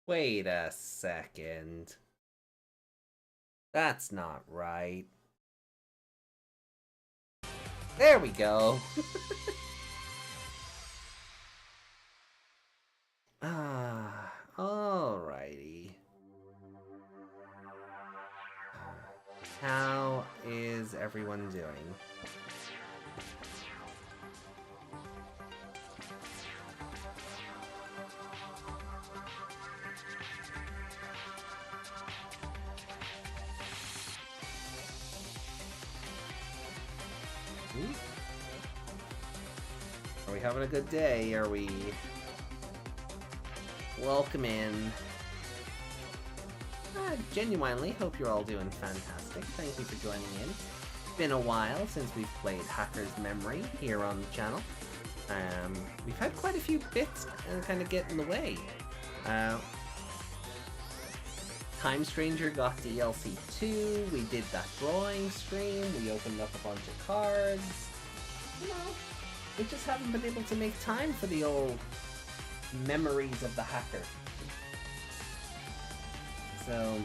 Wait a second. That's not right. There we go. Alrighty. How is everyone doing? Are we having a good day? Are we... Welcome in. I genuinely hope you're all doing fantastic. Thank you for joining in. been a while since we've played Hacker's Memory here on the channel. We've had quite a few bits kind of get in the way. Time Stranger got DLC 2, we did that drawing stream, we opened up a bunch of cards. You know, we just haven't been able to make time for the old memories of the hacker. So,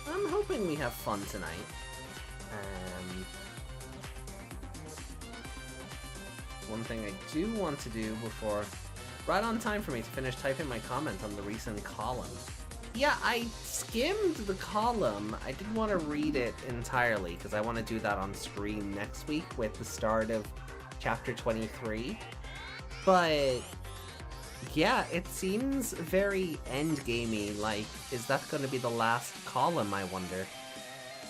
I'm hoping we have fun tonight. One thing I do want to do before... Right on time for me to finish typing my comment on the recent column. Yeah, I skimmed the column. I didn't want to read it entirely, because I want to do that on stream next week with the start of Chapter 23. But... yeah, it seems very endgamey. Like, is that going to be the last column, I wonder?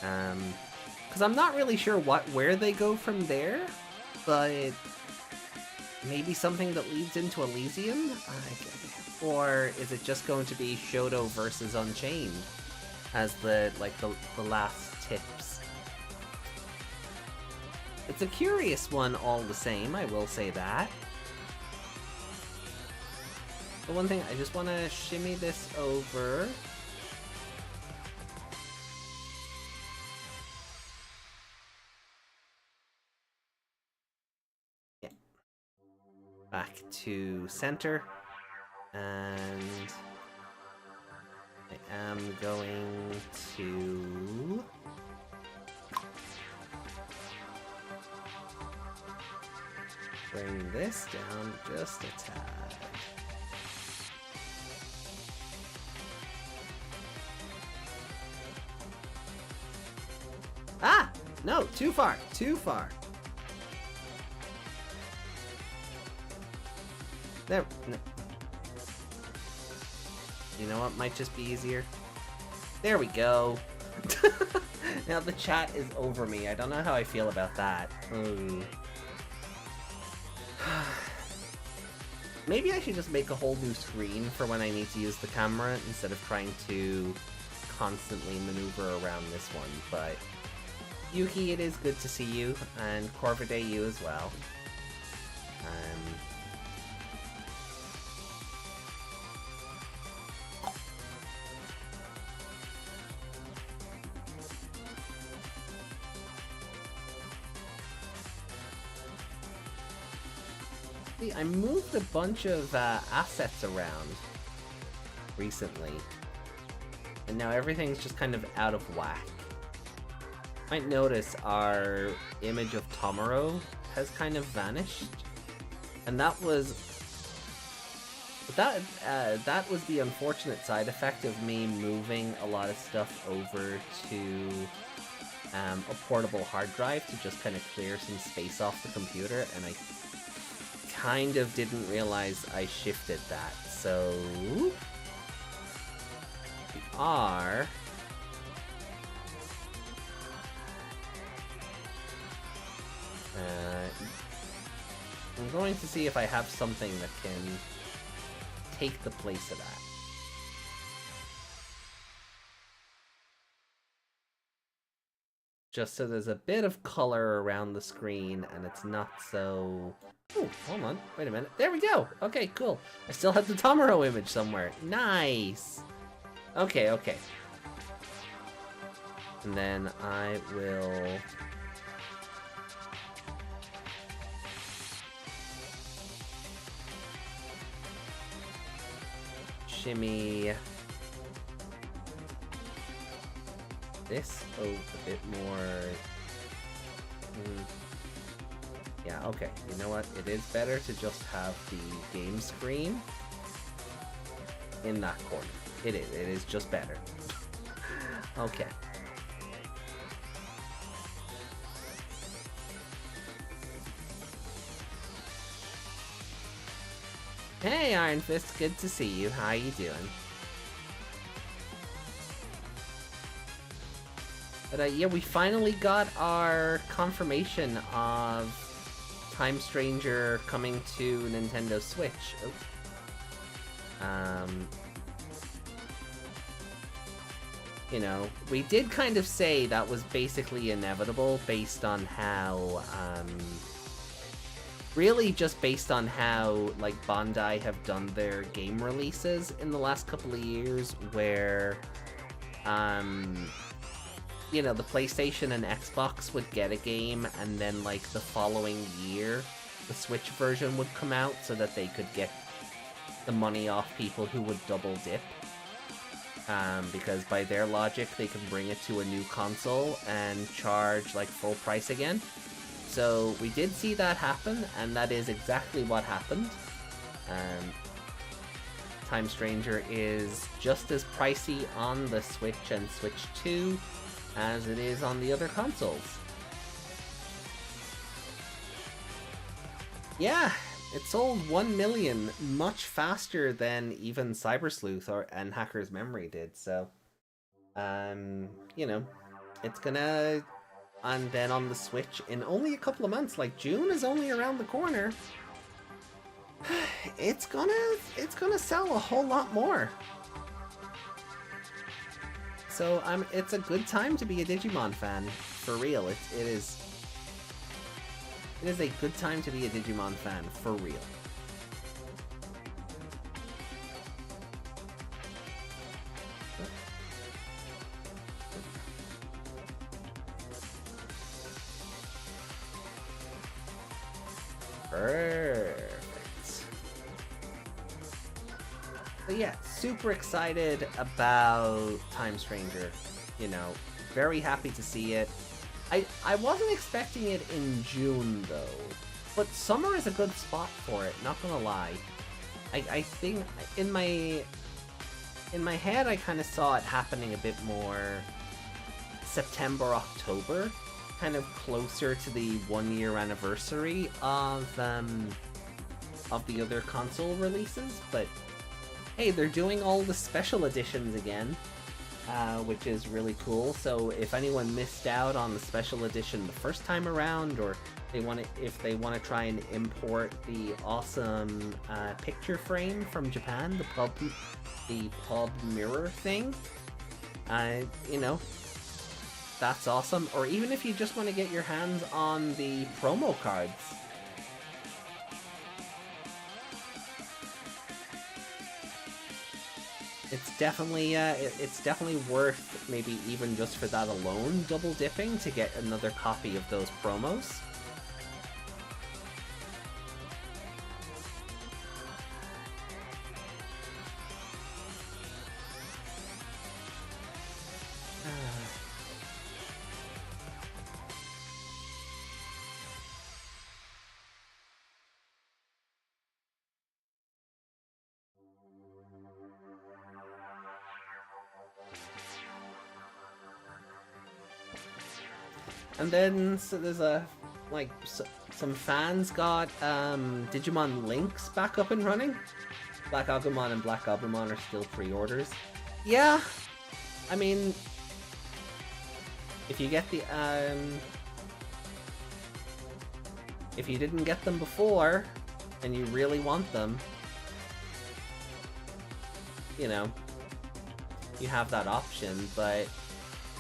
Because I'm not really sure where they go from there, but maybe something that leads into Elysium? Or is it just going to be Shoto versus Unchained as the last tips? It's a curious one all the same, I will say that. The one thing, I just want to shimmy this over. Yeah. Back to center. And I am going to... bring this down just a tad. Ah! No, too far, too far. There, no. You know what, might just be easier? There we go. Now the chat is over me. I don't know how I feel about that. Maybe I should just make a whole new screen for when I need to use the camera instead of trying to constantly maneuver around this one, but... Yuki, it is good to see you, and Corvidae, you as well. See, I moved a bunch of assets around recently, and now everything's just kind of out of whack. Might notice our image of Tomoro has kind of vanished, and that was the unfortunate side effect of me moving a lot of stuff over to a portable hard drive to just kind of clear some space off the computer, and I kind of didn't realize I shifted that. So we are. I'm going to see if I have something that can take the place of that. Just so there's a bit of color around the screen and it's not so... Ooh, hold on, wait a minute. There we go! Okay, cool. I still have the Tomoro image somewhere. Nice! Okay, okay. And then I will... shimmy this a bit more. Yeah, okay. You know what? It is better to just have the game screen in that corner. It is. It is just better. Okay. Hey, Iron Fist, good to see you. How you doing? But yeah, we finally got our confirmation of Time Stranger coming to Nintendo Switch. Oh. You know, we did kind of say that was basically inevitable based on how, really just based on how, like, Bandai have done their game releases in the last couple of years, where, you know, the PlayStation and Xbox would get a game, and then, like, the following year, the Switch version would come out so that they could get the money off people who would double dip. Because by their logic, they can bring it to a new console and charge, like, full price again. So we did see that happen, and that is exactly what happened. Time Stranger is just as pricey on the Switch and Switch 2 as it is on the other consoles. Yeah, it sold 1 million much faster than even Cyber Sleuth and Hacker's Memory did, so you know, it's gonna, and then on the Switch in only a couple of months, like June is only around the corner, it's gonna sell a whole lot more. So it's a good time to be a Digimon fan, for real. It is a good time to be a Digimon fan, for real. Perfect. But yeah, super excited about Time Stranger. You know, very happy to see it. I wasn't expecting it in June, though. But summer is a good spot for it, not gonna lie. I think, in my head, I kind of saw it happening a bit more September, October. Kind of closer to the 1-year anniversary of the other console releases, but hey, they're doing all the special editions again, which is really cool. So if anyone missed out on the special edition the first time around, or if they want to try and import the awesome picture frame from Japan, the pub mirror thing, you know, that's awesome. Or even if you just want to get your hands on the promo cards. It's definitely worth, maybe even just for that alone, double dipping to get another copy of those promos. And then, so there's some fans got Digimon Links back up and running. Black Agumon and Black Agumon are still pre-orders. Yeah, I mean, if you get the if you didn't get them before and you really want them, you know, you have that option. But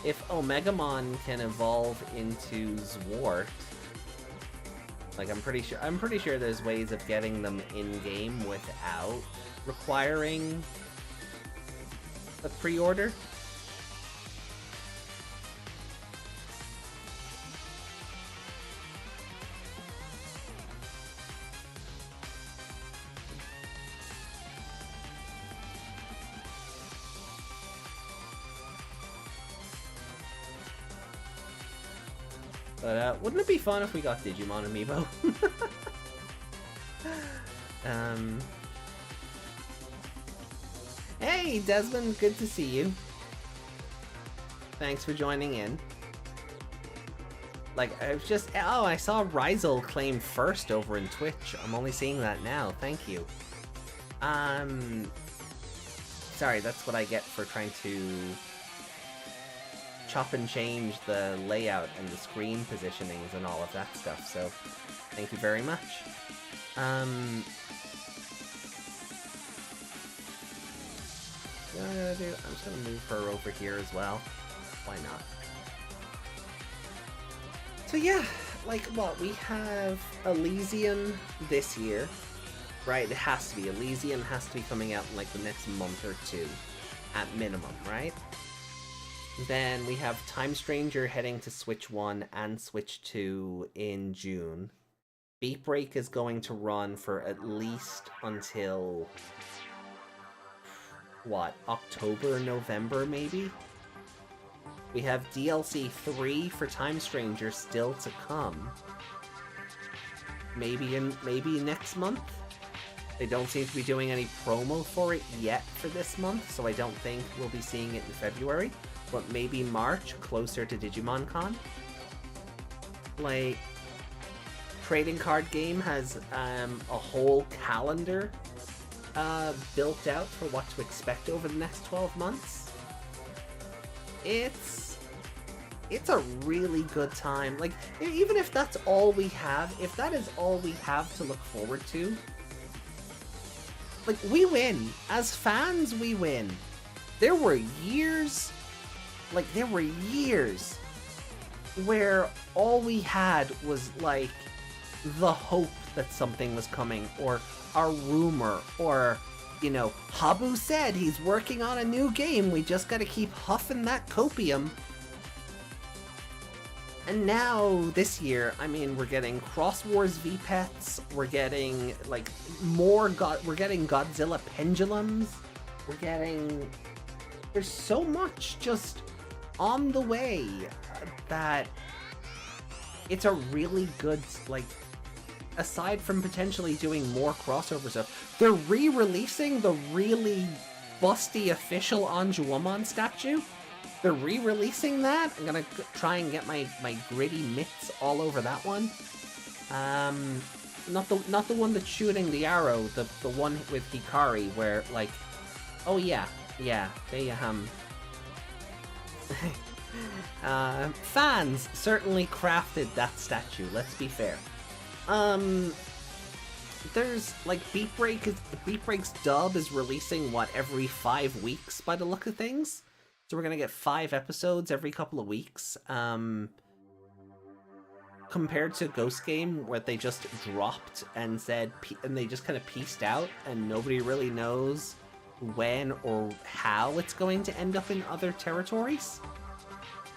if Omegamon can evolve into Zwart, like I'm pretty sure there's ways of getting them in-game without requiring a pre-order. But wouldn't it be fun if we got Digimon Amiibo? Hey, Desmond, good to see you. Thanks for joining in. Like, I saw Ryzel claim first over in Twitch. I'm only seeing that now. Thank you. Sorry, that's what I get for trying to chop and change the layout and the screen positionings and all of that stuff, so thank you very much. I'm gonna do? I'm just gonna move her over here as well. Why not? So yeah, like what, we have Elysian this year, right? It has to be. Elysian has to be coming out in like the next month or two, at minimum, right? Then we have Time Stranger heading to Switch 1 and Switch 2 in June. Beat Break is going to run for at least until, what, October, November maybe? We have DLC 3 for Time Stranger still to come. Maybe next month? They don't seem to be doing any promo for it yet for this month, so I don't think we'll be seeing it in February. But maybe March, closer to Digimon Con. Like, Trading Card Game has a whole calendar built out for what to expect over the next 12 months. It's a really good time. Like, even if that's all we have, if that is all we have to look forward to, like, we win. As fans, we win. There were years where all we had was, like, the hope that something was coming, or a rumor, or, you know, Habu said he's working on a new game, we just gotta keep huffing that copium. And now, this year, I mean, we're getting Cross Wars V-Pets, we're getting, like, we're getting Godzilla Pendulums, there's so much just on the way that it's a really good, like, aside from potentially doing more crossover stuff, they're re-releasing the really busty official Anjuwamon statue. They're re-releasing that. I'm gonna try and get my gritty mitts all over that one. Not the one that's shooting the arrow, the one with Hikari, where, like, oh yeah, they fans certainly crafted that statue, let's be fair. There's, like, Beat Break's dub is releasing, what, every 5 weeks by the look of things? So we're gonna get 5 episodes every couple of weeks. Compared to Ghost Game, where they just dropped and said, and they just kind of pieced out, and nobody really knows when or how it's going to end up in other territories.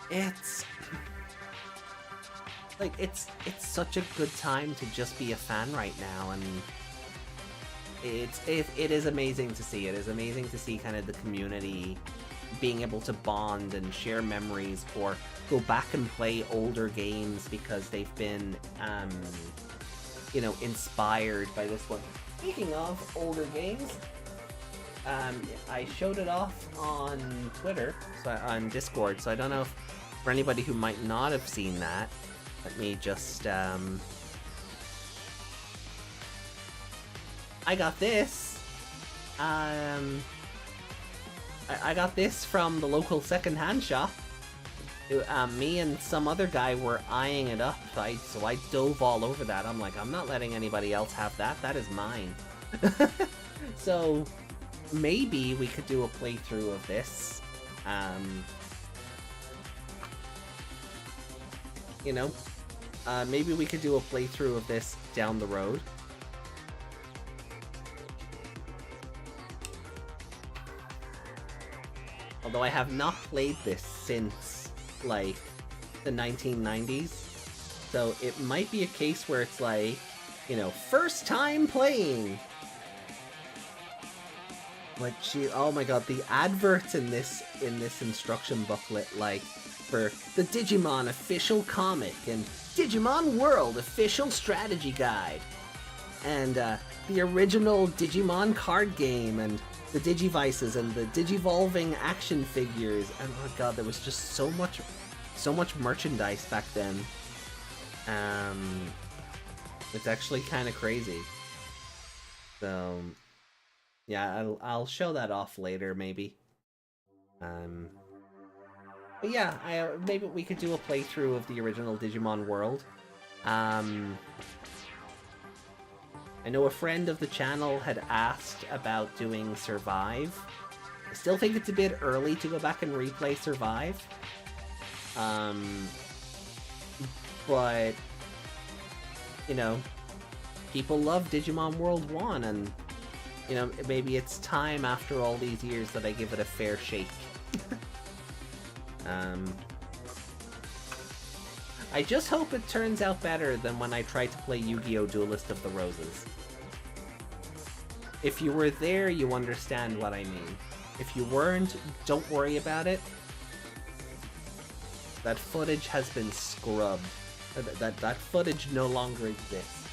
It's like, it's such a good time to just be a fan right now, and it is amazing to see. It is amazing to see kind of the community being able to bond and share memories, or go back and play older games because they've been, you know, inspired by this one. Speaking of older games, I showed it off on Twitter, on Discord, so I don't know if, for anybody who might not have seen that, let me just, I got this. I got this from the local secondhand shop. Me and some other guy were eyeing it up, so I dove all over that. I'm like, I'm not letting anybody else have that. That is mine. So maybe we could do a playthrough of this. You know, maybe we could do a playthrough of this down the road. Although I have not played this since, like, the 1990s. So it might be a case where it's like, you know, first time playing. But oh my god, the adverts in this instruction booklet, like, for the Digimon official comic and Digimon World official strategy guide, and the original Digimon card game, and the Digivices, and the Digivolving action figures, and oh my god, there was just so much merchandise back then. It's actually kind of crazy. So yeah, I'll show that off later, maybe. But yeah, maybe we could do a playthrough of the original Digimon World. I know a friend of the channel had asked about doing Survive, I still think it's a bit early to go back and replay Survive. But, you know, people love Digimon World 1, and, you know, maybe it's time after all these years that I give it a fair shake. I just hope it turns out better than when I tried to play Yu-Gi-Oh! Duelist of the Roses. If you were there, you understand what I mean. If you weren't, don't worry about it. That footage has been scrubbed. That footage no longer exists.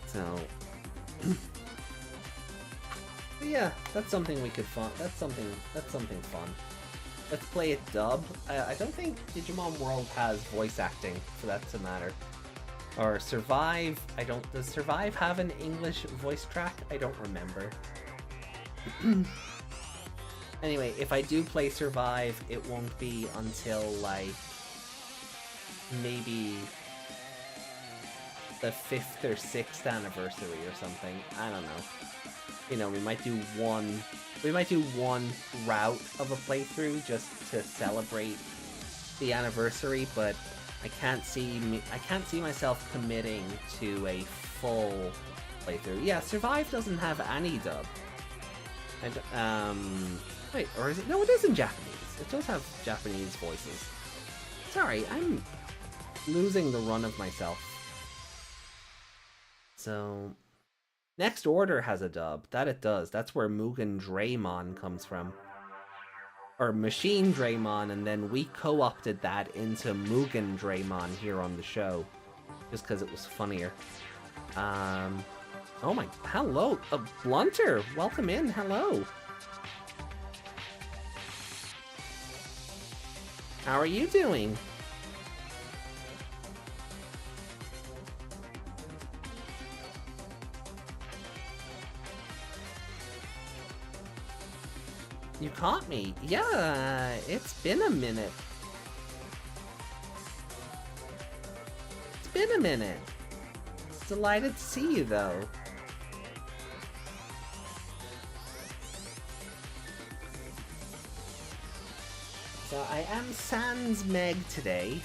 So, but yeah, that's something we could fun. That's something fun. Let's play it dub. I don't think Digimon World has voice acting for that to matter. Or Survive. Does Survive have an English voice track? I don't remember. Anyway, if I do play Survive, it won't be until like maybe the 5th or 6th anniversary or something. I don't know. You know, we might do one route of a playthrough just to celebrate the anniversary, but I can't see myself committing to a full playthrough. Yeah, Survive doesn't have any dub. And wait, or is it? No, it is in Japanese. It does have Japanese voices. Sorry, I'm losing the run of myself. So, Next Order has a dub. That it does. That's where Mugen Draymon comes from. Or Machine Draymon, and then we co-opted that into Mugen Draymon here on the show. Just because it was funnier. Oh my, hello, Blunter, welcome in, hello. How are you doing? You caught me. Yeah, it's been a minute. It's been a minute. Delighted to see you, though. So I am sans Meg today,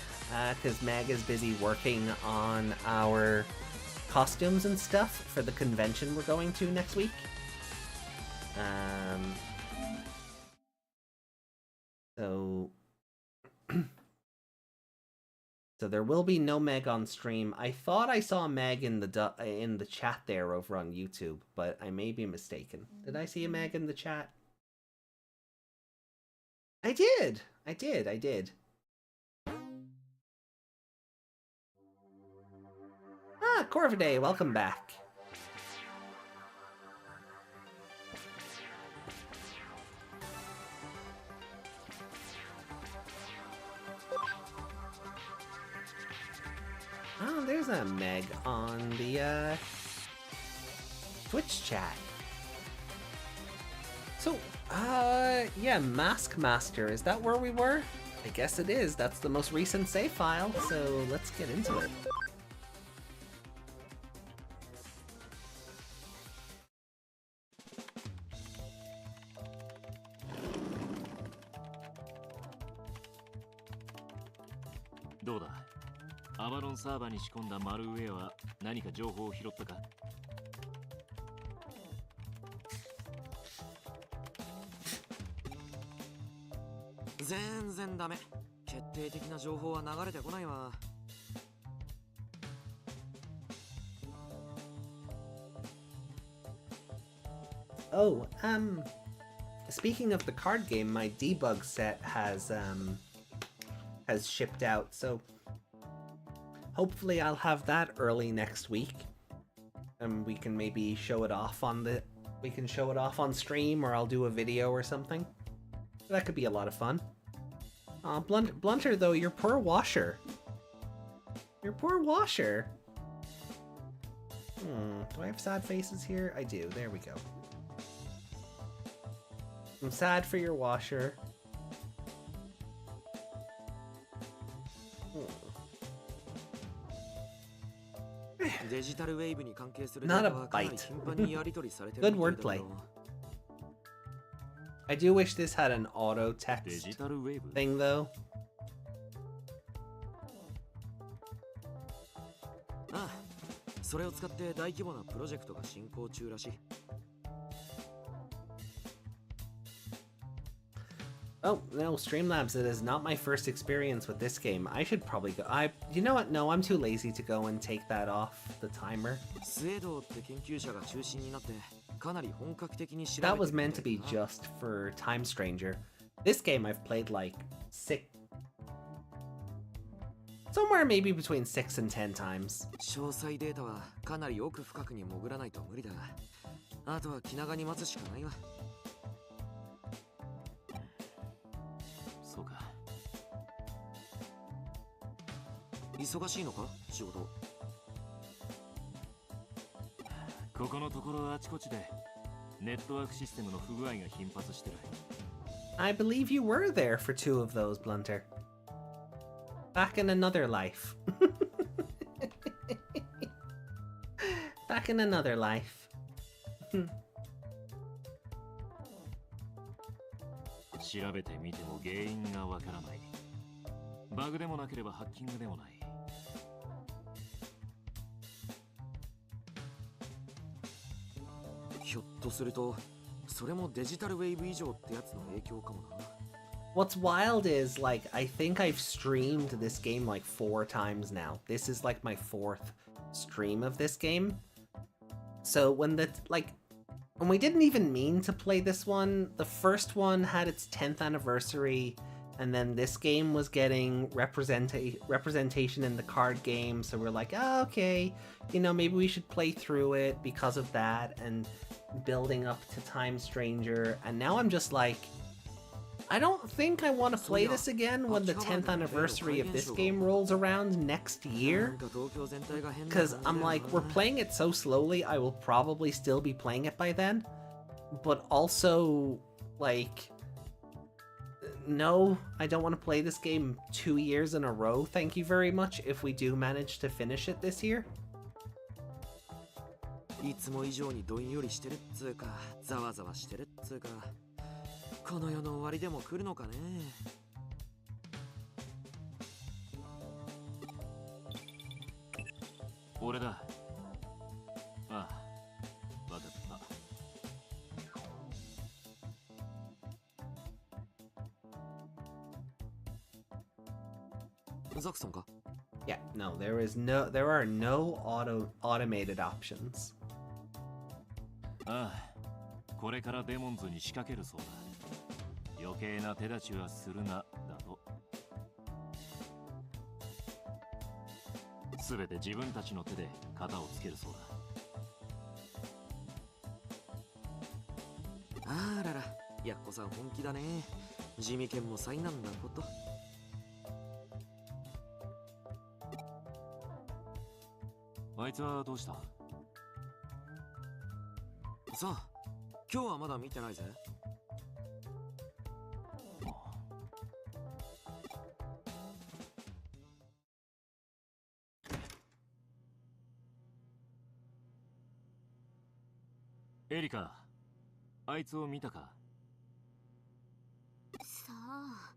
because Meg is busy working on our costumes and stuff for the convention we're going to next week. So there will be no Meg on stream. I thought I saw Meg in the chat there over on YouTube, but I may be mistaken. Did I see a Meg in the chat? I did. Ah, Corvidae, welcome back. Oh, there's a Meg on the Twitch chat. So, yeah, Mask Master, is that where we were? I guess it is. That's the most recent save file, so let's get into it. Server に仕込んだマルウェアは何か情報を拾ったか? 全然ダメ。決定的な情報は流れてこないわ。Oh, speaking of the card game, my debug set has shipped out, so hopefully I'll have that early next week, and we can maybe show it off on stream, or I'll do a video or something. That could be a lot of fun. Blunter though, your poor washer. Your poor washer. Do I have sad faces here? I do. There we go. I'm sad for your washer. ジタルウェーブに関係する Not デ a ータはかなり bite. 頻繁にやり取りされて Good るみたいだけ wordplay. ど I do wish this had an auto デ text ジタルウェーブ thing though. ああ、それを使って大規模なプロジェクトが進行中らしい。 Oh, no, Streamlabs, it is not my first experience with this game. I should probably go. You know what? No, I'm too lazy to go and take that off the timer. スウェードって研究者が中心になってかなり本格的に調べて That る was み meant た to い be だな。 just for Time Stranger. This game I've played like somewhere maybe between 6 and 10 times. 詳細データはかなり奥深くに潜らないと無理だ。あとは気長に待つしかないわ。そうか。忙しいのか仕事。ここのところあちこちでネットワークシステムの不具合が頻発してる。 I believe you were there for 2 of those, Blunter. Back in another life. Back in another life. 調べてみても原因がわからない。バグでもなければハッキングでもない。ひょっとするとそれもデジタルウェーブ以上ってやつの影響かもな。 What's wild is, like, I think I've streamed this game like 4 times now. This is like my 4th stream of this game. So when when we didn't even mean to play this one, the first one had its 10th anniversary, and then this game was getting representation in the card game, so we're like, oh, okay, you know, maybe we should play through it because of that, and building up to Time Stranger, and now I'm just like, I don't think I want to play this again when the 10th anniversary of this game rolls around next year. Because I'm like, we're playing it so slowly, I will probably still be playing it by then. But also, like, no, I don't want to play this game 2 years in a row, thank you very much, if we do manage to finish it this year. いつも以上にどんよりしてるっつうか、ざわざわしてるっつうか、この世の終わりでも来るのかね。俺だ。ああ、わかった。ザクさんか？ Yeah, no, there are no automated options. ああ、これからデモンズに仕掛けるそうだ。余計な手立ちはするな、だと。すべて自分たちの手で型をつけるそうだ。あらら、やっこさん本気だね。地味犬も災難なこと。あいつはどうした？さあ、今日はまだ見てないぜ。エリカ、あいつを見たか？さあ。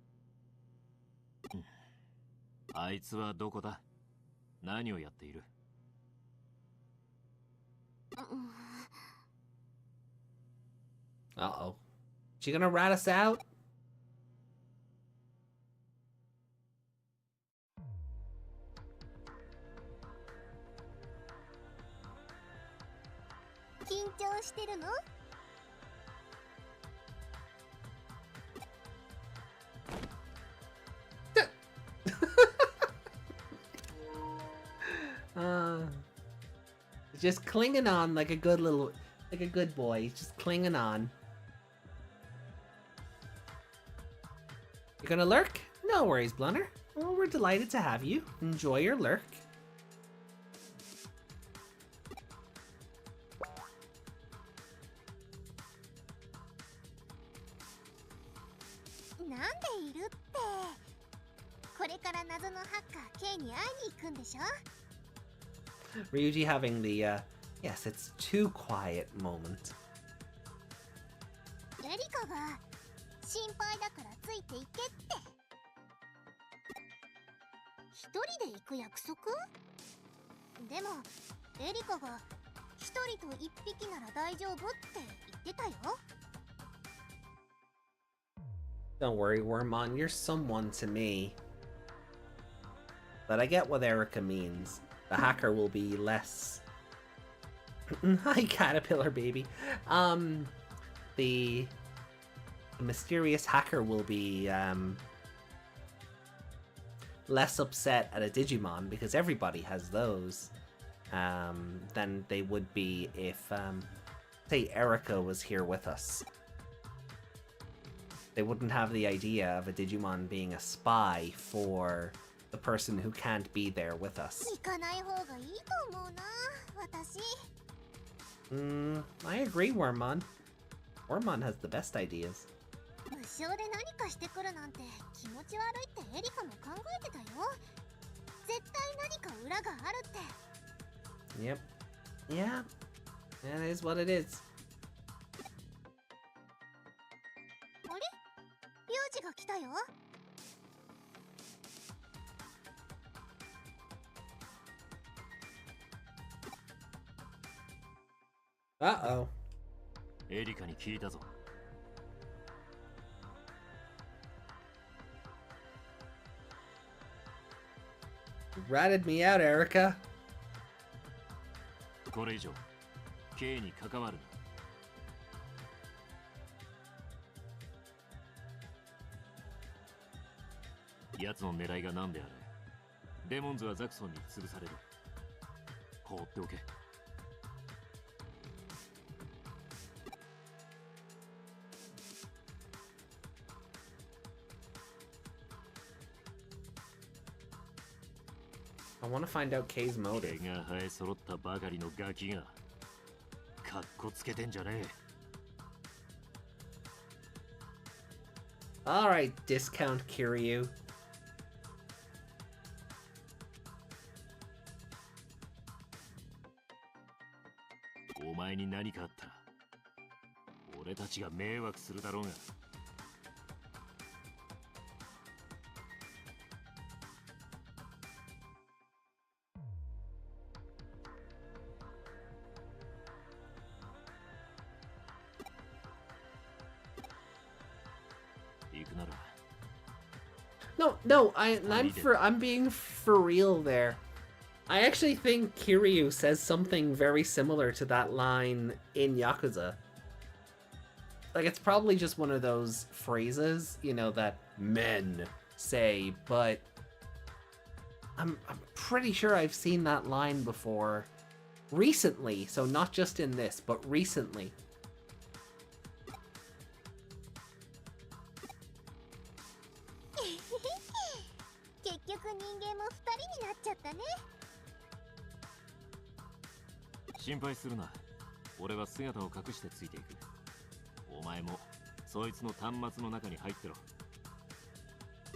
あいつはどこだ？何をやっている？ Uh-oh. She gonna rat us out? Just clinging on like a good boy. He's just clinging on. You're gonna lurk? No worries, Blunter. Well, we're delighted to have you. Enjoy your lurk. Ryuji having the, yes, it's too quiet moment. エリカが心配だからついていけって。一人で行く約束？でもエリカが一人と一匹なら大丈夫って言ってたよ。Don't worry, Wormmon, you're someone to me. But I get what Erica means. The hacker will be less... Hi, Caterpillar baby. The mysterious hacker will be less upset at a Digimon, because everybody has those, than they would be if, say, Erica was here with us. They wouldn't have the idea of a Digimon being a spy for the person who can't be there with us. 行かない方がいいと思うな、私。I agree, Wormmon. Wormmon has the best ideas. 無償で何かしてくるなんて気持ち悪いってエリカも考えてたよ。絶対何か裏があるって。Yep. Yeah. That is what it is. あれ？リュウジが来たよ。Uh-oh. エリカに聞いたぞ。Ratted me out, Erica. これ以上 K に関わるな。奴の狙いが何であれ、デモンズはザクソンに潰される。放っておけ。I want to find out K's motive. 毛が生え揃ったばかりのガキがカッコつけてんじゃねえ。Alright, discount Kiryu. お前に何かあったら俺たちが迷惑するだろうが。No, I'm being for real there. I actually think Kiryu says something very similar to that line in Yakuza. Like, it's probably just one of those phrases, you know, that men say, but I'm pretty sure I've seen that line before recently, so not just in this, but recently. 結局人間も二人になっちゃったね。心配するな。俺は姿を隠してついていく。お前もそいつの端末の中に入ってろ。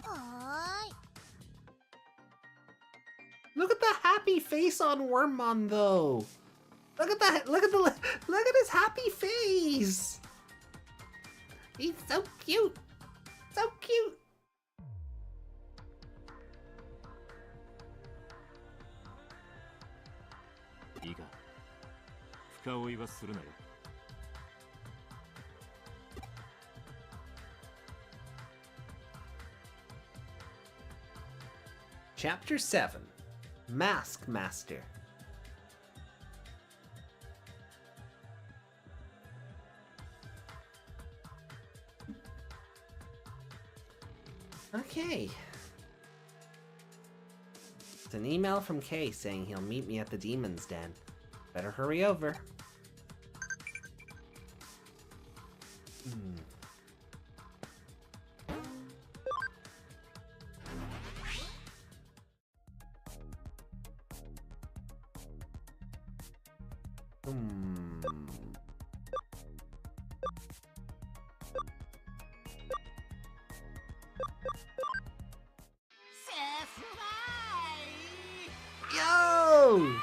はーい。Look at the happy face on Wormmon, though. Look at his happy face. He's so cute. So cute. いいか。深追いはするなよ。Chapter 7 Mask Master. Okay. It's an email from Kay saying he'll meet me at the Demon's Den. Better hurry over. Yo!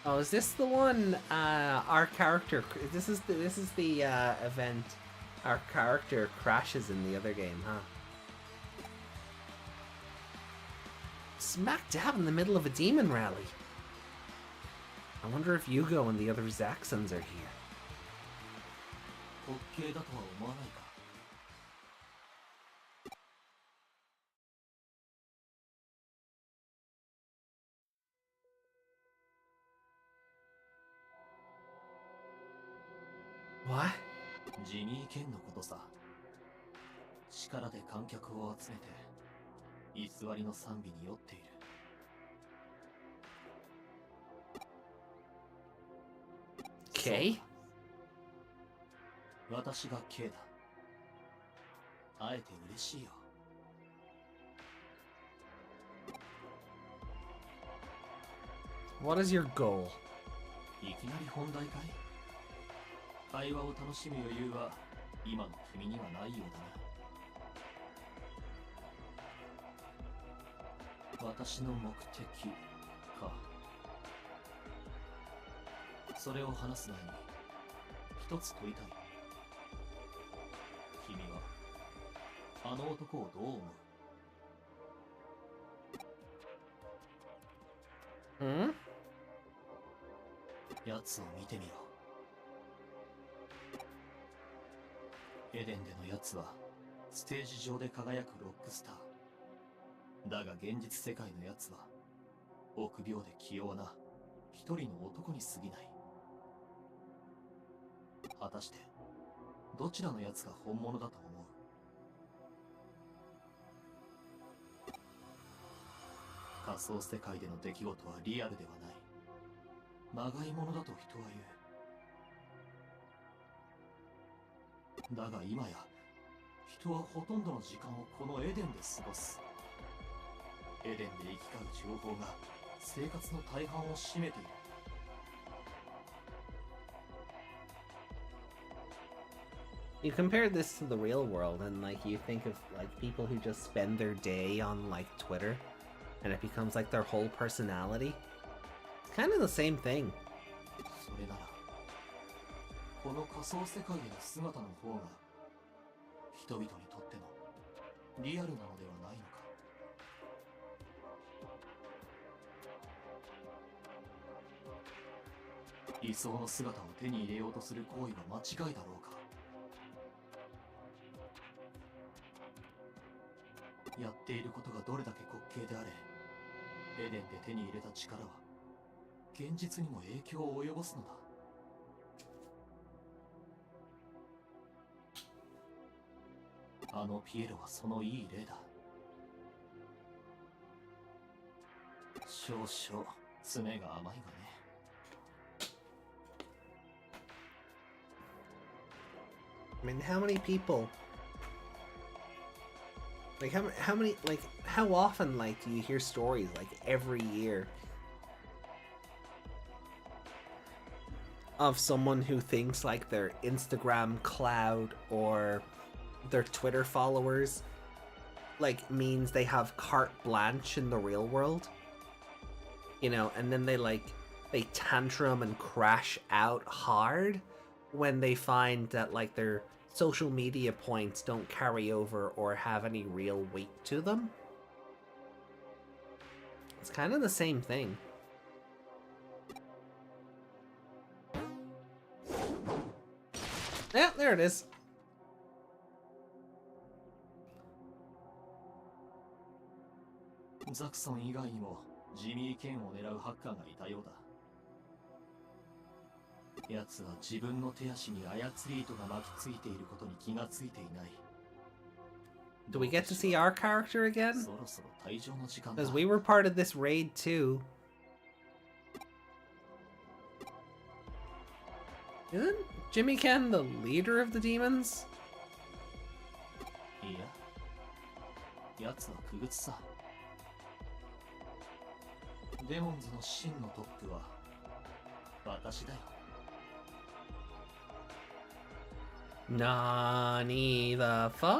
Oh, is this the one our character this is the event our character crashes in the other game, huh? Smack dab in the middle of a demon rally. I wonder if Yugo and the other Zaxxons are here. 滑稽だとは思わないか。What? ジミー・ケンのことさ。力で観客を集めて偽りの賛美に酔っている。Okay. 私が K だ。会えて嬉しいよ。What is your goal? いきなり本題かい？会話を楽しむ余裕は今の君にはないようだな。私の目的か。それを話す前に一つ問いたい。君はあの男をどう思う？奴を見てみろ。エデンでの奴はステージ上で輝くロックスター。だが現実世界の奴は臆病で器用な一人の男に過ぎない。果たしてどちらの奴が本物だと思う？仮想世界での出来事はリアルではない。まがいものだと人は言う。だが今や人はほとんどの時間をこのエデンで過ごす。エデンで行き交う情報が生活の大半を占めている。You compare this to the real world and like you think of like people who just spend their day on like Twitter and it becomes like their whole personality. It's kind of the same thing. それならこの仮想世界での姿の方が人々にとってのリアルなのではないのか。理想の姿を手に入れようとする行為は間違いだろうか。やっていることがどれだけ滑稽であれ、エデンで手に入れた力は現実にも影響を及ぼすのだ。あのピエロはそのいい例だ。少々爪が甘いがね。I mean, how many people? Like how many like how often like do you hear stories like every year of someone who thinks like their Instagram cloud or their Twitter followers like means they have carte blanche in the real world, you know, and then they tantrum and crash out hard when they find that like their social media points don't carry over or have any real weight to them. It's kind of the same thing. Yeah, there it is. Zaxxon 以外にもジミー・ケンを狙うハッカーがいたようだ。奴は自分の手足に操り糸が巻きついていることに気がついていない。Do we get to see our character again? そろそろ退場の時間だ。 Because we were part of this raid too. Isn't Jimmy Ken the leader of the demons? いや、奴は傀儡さ。デモンズの真のトップは私だよ。Nani the fuck?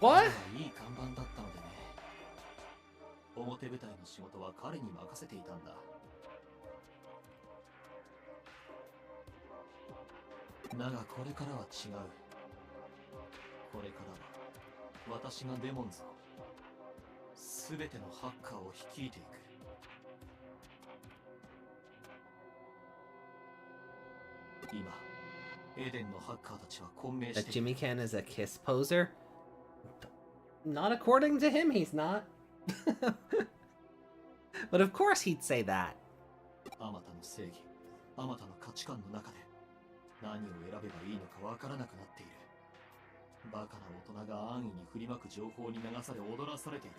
What? いい看板だったのでね。表表舞台の仕事は彼に任せていたんだ。だがこれからは違う。これからは私がデモンズを、すべてのハッカーを率いていく。今エデンのハッカーたちは混迷し That ている。 Jimmy Ken is a kiss poser? Not according to him, he's not. But of course he'd say that. あまたの正義、あまたの価値観の中で何を選べばいいのかわからなくなっている。バカな大人が安易に振りまく情報に流され踊らされている。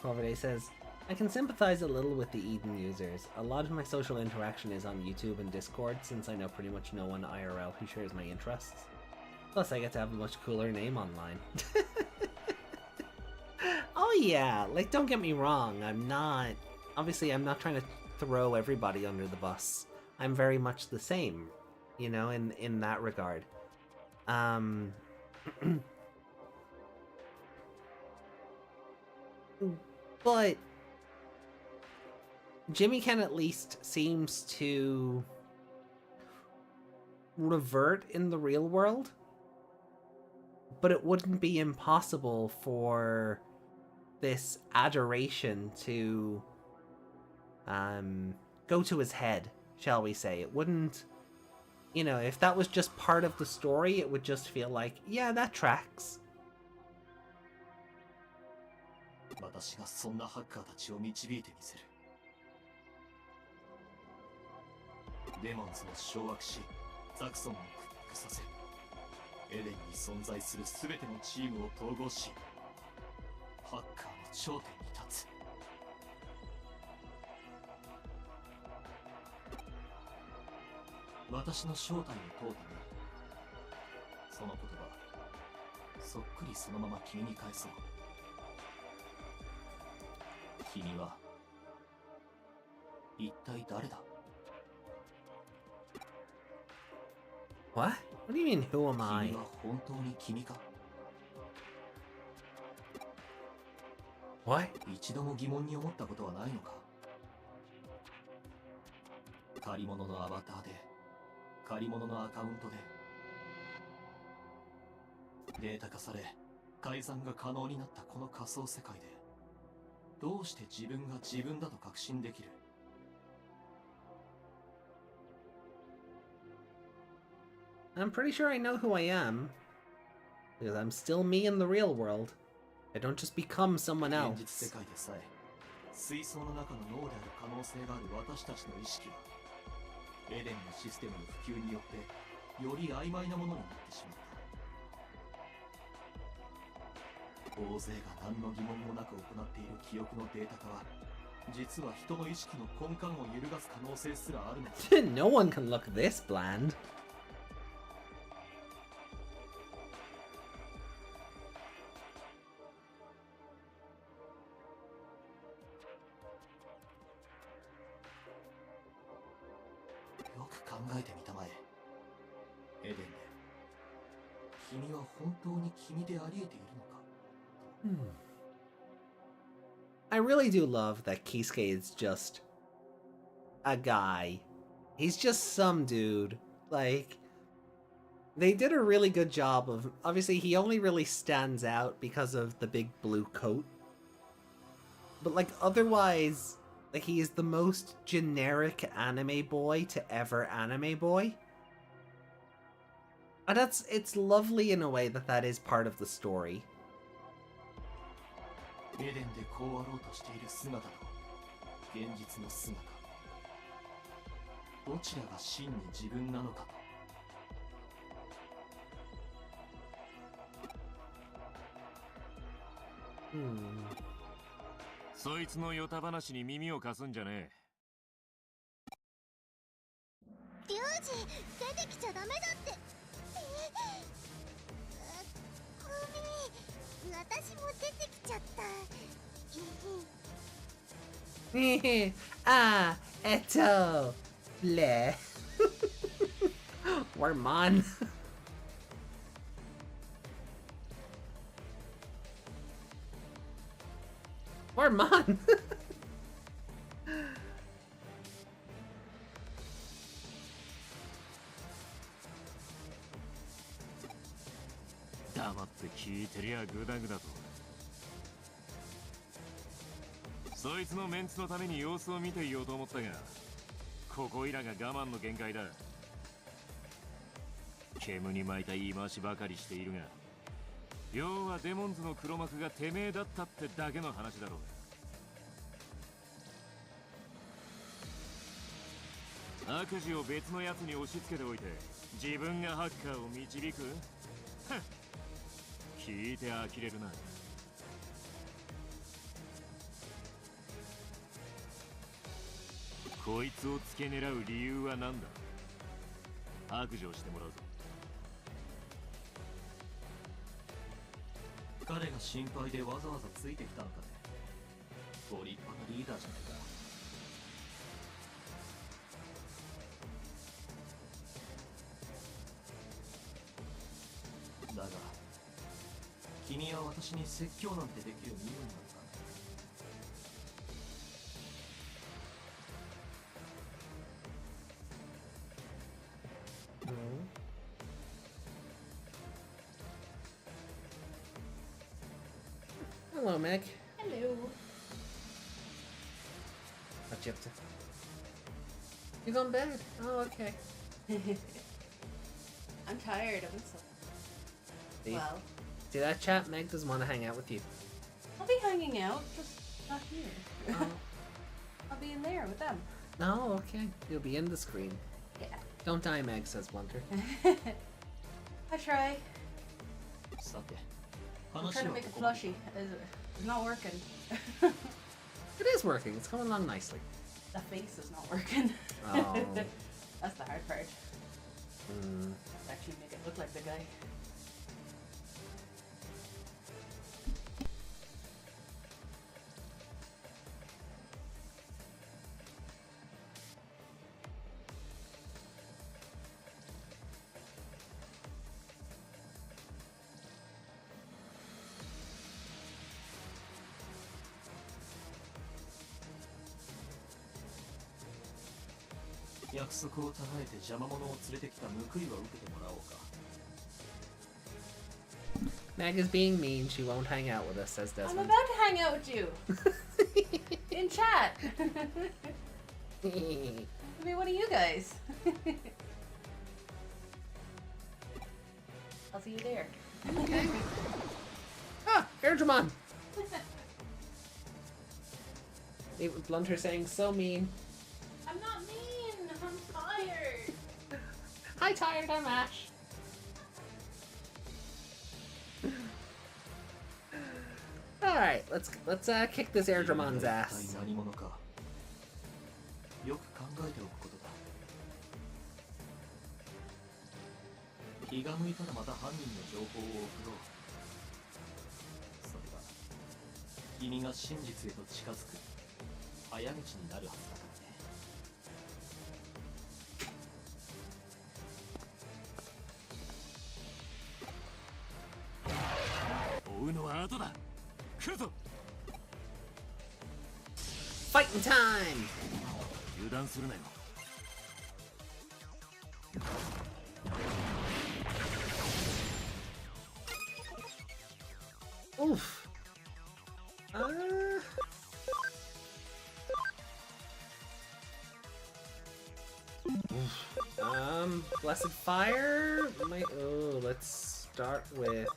Corvade says, I can sympathize a little with the Eden users. A lot of my social interaction is on YouTube and Discord, since I know pretty much no one IRL who shares my interests. Plus, I get to have a much cooler name online. Oh yeah, like, don't get me wrong, I'm not... Obviously, I'm not trying to throw everybody under the bus. I'm very much the same, you know, in that regard. But Jimmy Ken at least seems to revert in the real world, but it wouldn't be impossible for this adoration to go to his head, shall we say. It wouldn't, you know, if that was just part of the story, it would just feel like, yeah, that tracks. 私がそんなハッカーたちを導いてみせる。デモンズを掌握し、ザクソンを屈服させ、エデンに存在する全てのチームを統合し、ハッカーの頂点に立つ。私の正体を問うため、その言葉、そっくりそのまま君に返そう。君は一体誰だ？ What? What do you mean, who am I? 君は本当に君か？ What? 一度も疑問に思ったことはないのか？借り物のアバターで、借り物のアカウントで、データ化され、改ざんが可能になったこの仮想世界で、どうして自分が自分だと確信できる？ I'm pretty sure I know who I am, because I'm still me in the real world. I don't just become someone 現実世 else. 界でさえ、水槽の中の脳である可能性がある私たちの意識は、エデンのシステムの普及によってより曖昧なものになってしまった。大勢が何の疑問もなく行っている記憶のデータ化は、実は人の意識の根幹を揺るがす可能性すらあるのだ。No one can look this bland. よく考えてみたまえ。エデンで、君は本当に君であり得ているのか？ I really do love that Keisuke is just a guy. He's just some dude. Like, they did a really good job of... Obviously, he only really stands out because of the big blue coat. But, like, otherwise, like, he is the most generic anime boy to ever anime boy. And it's lovely in a way that that is part of the story. エデンでこうあろうとしている姿と現実の姿、どちらが真に自分なのかと。そいつのヨタ話に耳を貸すんじゃねえ。リュウジ、出てきちゃダメだって。ごめん、私も出てきちゃった。Ah, bleh. Wormon. Smart man.黙って聞いてりゃグダグダと。そいつのメンツのために様子を見ていようと思ったが、ここいらが我慢の限界だ。煙に巻いた言い回しばかりしているが、要はデモンズの黒幕がてめえだったってだけの話だろうが。悪事を別のやつに押し付けておいて自分がハッカーを導く？聞いて呆れるな。こいつを付け狙う理由は何だ？白状してもらうぞ。彼が心配でわざわざついてきたのかね。ご立派なリーダーじゃないか。だが君は私に説教なんてできる身分なのか。Hello, Meg. Hello. What you up to? You gone bed? Oh, okay. I'm tired. I've been so See? well. See that chat? Meg doesn't want to hang out with you. I'll be hanging out, just not here. Oh. I'll be in there with them. Oh, okay. You'll be in the screen. Yeah. Don't die, Meg, says Blunter. I try. さて、 I'm 話 trying to は make a ここまで。 plushie. It's not working. It is working. It's coming along nicely. The face is not working. Oh. That's the hard part. Hmm. Actually make it look like the guy.「約束をたえて邪魔者を連れてきた報いは受けてもらおうか。 Meg is being mean. She won't hang out with us, says I'm Desmond. about to hang out with you. In chat. I mean, what are you guys? I'll see you there. Ah, Airdramon! Even Blunter saying so mean. I'm not mean. I'm tired. Hi, tired. I'm Ash. All right, let's kick this Airdramon's 一 ass. 体何者かよく考えておくことだ。気が向いたらまた犯人の情報を送ろう。それは君が真実へと近づく早道になるはずだからね。追うのは後だ。来るぞ。 Fighting time! 油断するなよ。 Oof. Blessed Fire? Oh, let's start with...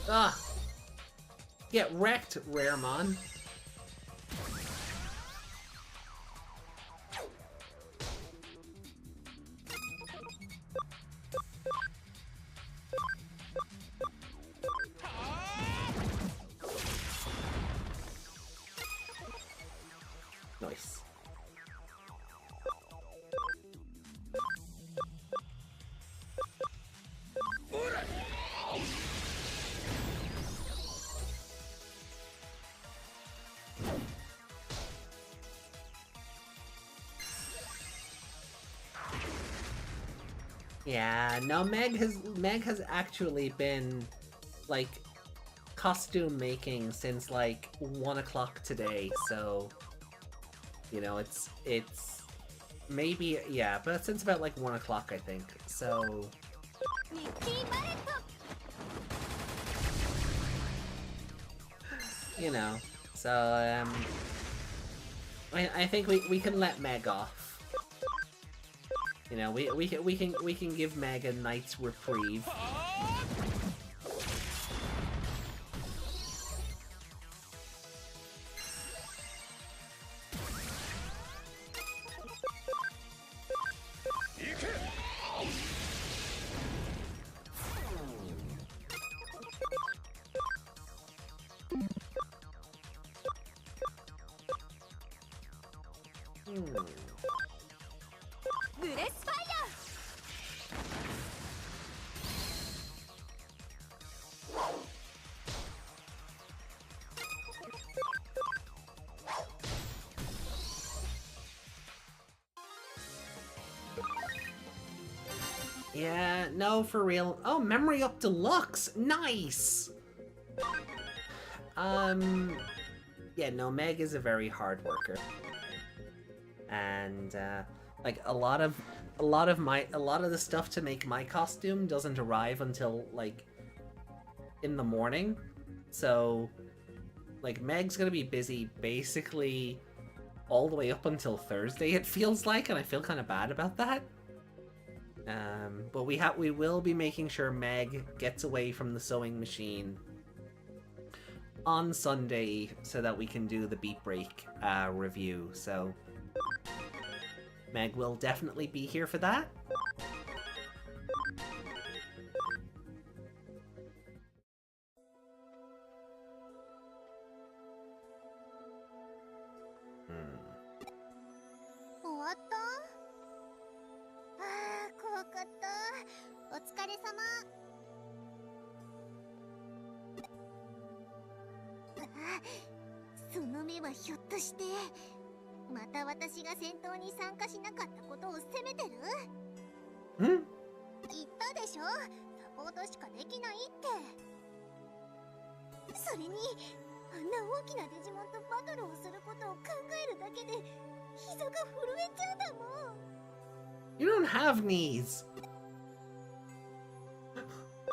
Ah! Get wrecked, Raremon. Yeah, no, Meg has actually been like costume making since like 1 o'clock today, so you know it's maybe, yeah, but since about like 1 o'clock I think, so you know, so I think we can let Meg off. You know, we can give Meg a night's reprieve. Yeah, no, for real. Oh, Memory Up Deluxe! Nice! Yeah, no, Meg is a very hard worker. And, like, a lot of the stuff to make my costume doesn't arrive until, like, in the morning. So, like, Meg's gonna be busy basically all the way up until Thursday, it feels like, and I feel kind of bad about that. But we will be making sure Meg gets away from the sewing machine on Sunday so that we can do the Beat Break review. So Meg will definitely be here for that. You don't have knees!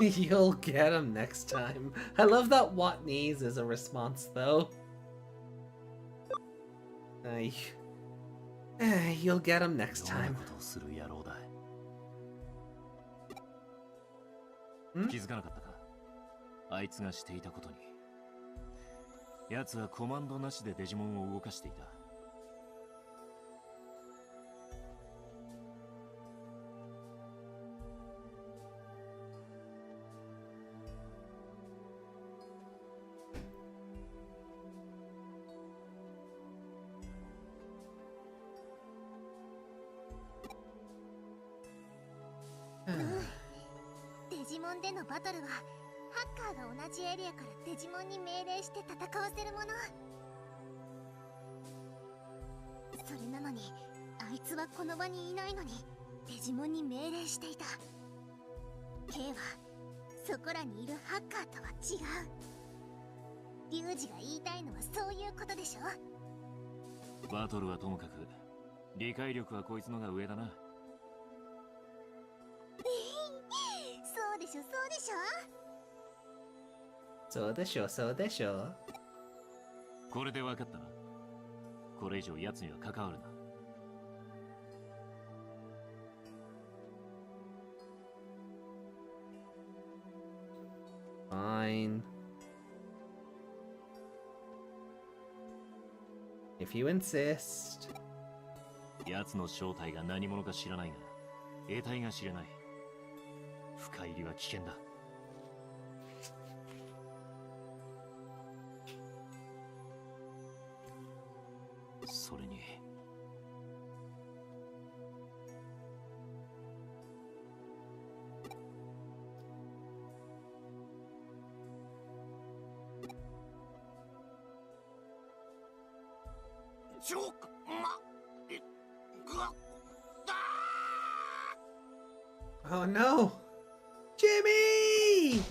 You'll get them next time. I love that what knees is a response, though. You'll get them next time. 気づかなかったか。あいつがしていたことに。奴はコマンドなしでデジモンを動かしていた。デジモンでのバトルはハッカーが同じエリアからデジモンに命令して戦わせるもの。それなのにあいつはこの場にいないのにデジモンに命令していた。 K はそこらにいるハッカーとは違う。リュウジが言いたいのはそういうことでしょ。バトルはともかく理解力はこいつのが上だな。そうでしょそうでしょ。そうでしょそうでしょ。これで分かったな。これ以上奴には関わるな。Fine. If you insist. 奴の正体が何者か知らないが、得体が知れない。深入りは危険だ。それにジョーク Oh no! Jimmy!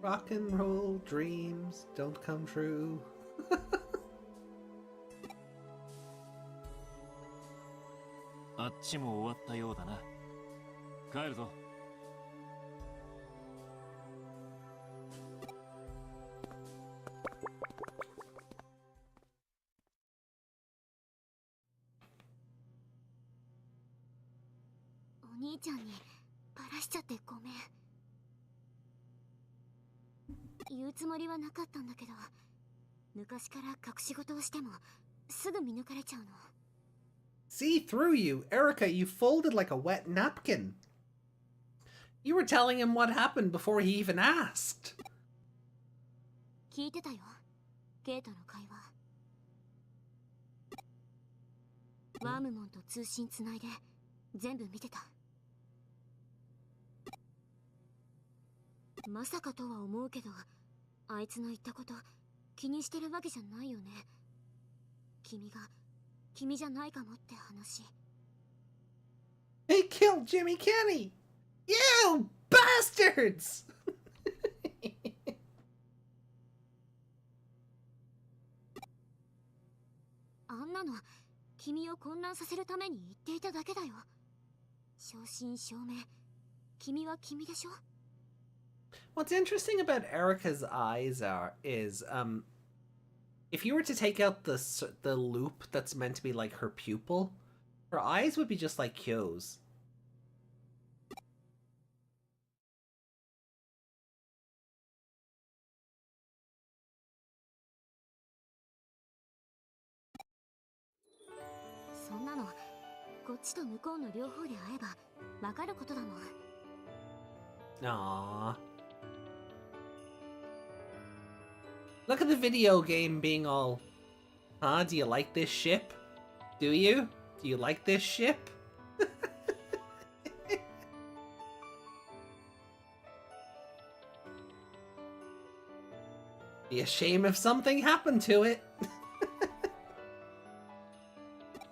Rock and roll dreams don't come true. あっちも終わったようだな。帰るぞ。お兄ちゃんにバラしちゃってごめん。言うつもりはなかったんだけど、昔から隠し事をしてもすぐ見抜かれちゃうの。 See through you, Erica. You folded like a wet napkin. You were telling him what happened before he even asked. 聞いてたよ、ケイとの会話。ワームモンと通信つないで全部見てた。まさかとは思うけど、あいつの言ったこと気にしてるわけじゃないよね。君じゃないかもって話。 They killed Jimmy Kenny! You bastards! あんなの君を混乱させるために言っていただけだよ。正真正銘君は君でしょ。 What's interesting about Erica's eyes is if you were to take out the loop that's meant to be like her pupil, her eyes would be just like Kyo's. そんなのこっちと向こうの両方で会えばわかることだもん。 Aww. Look at the video game being all, huh? Do you like this ship? Do you? Do you like this ship? Be a shame if something happened to it.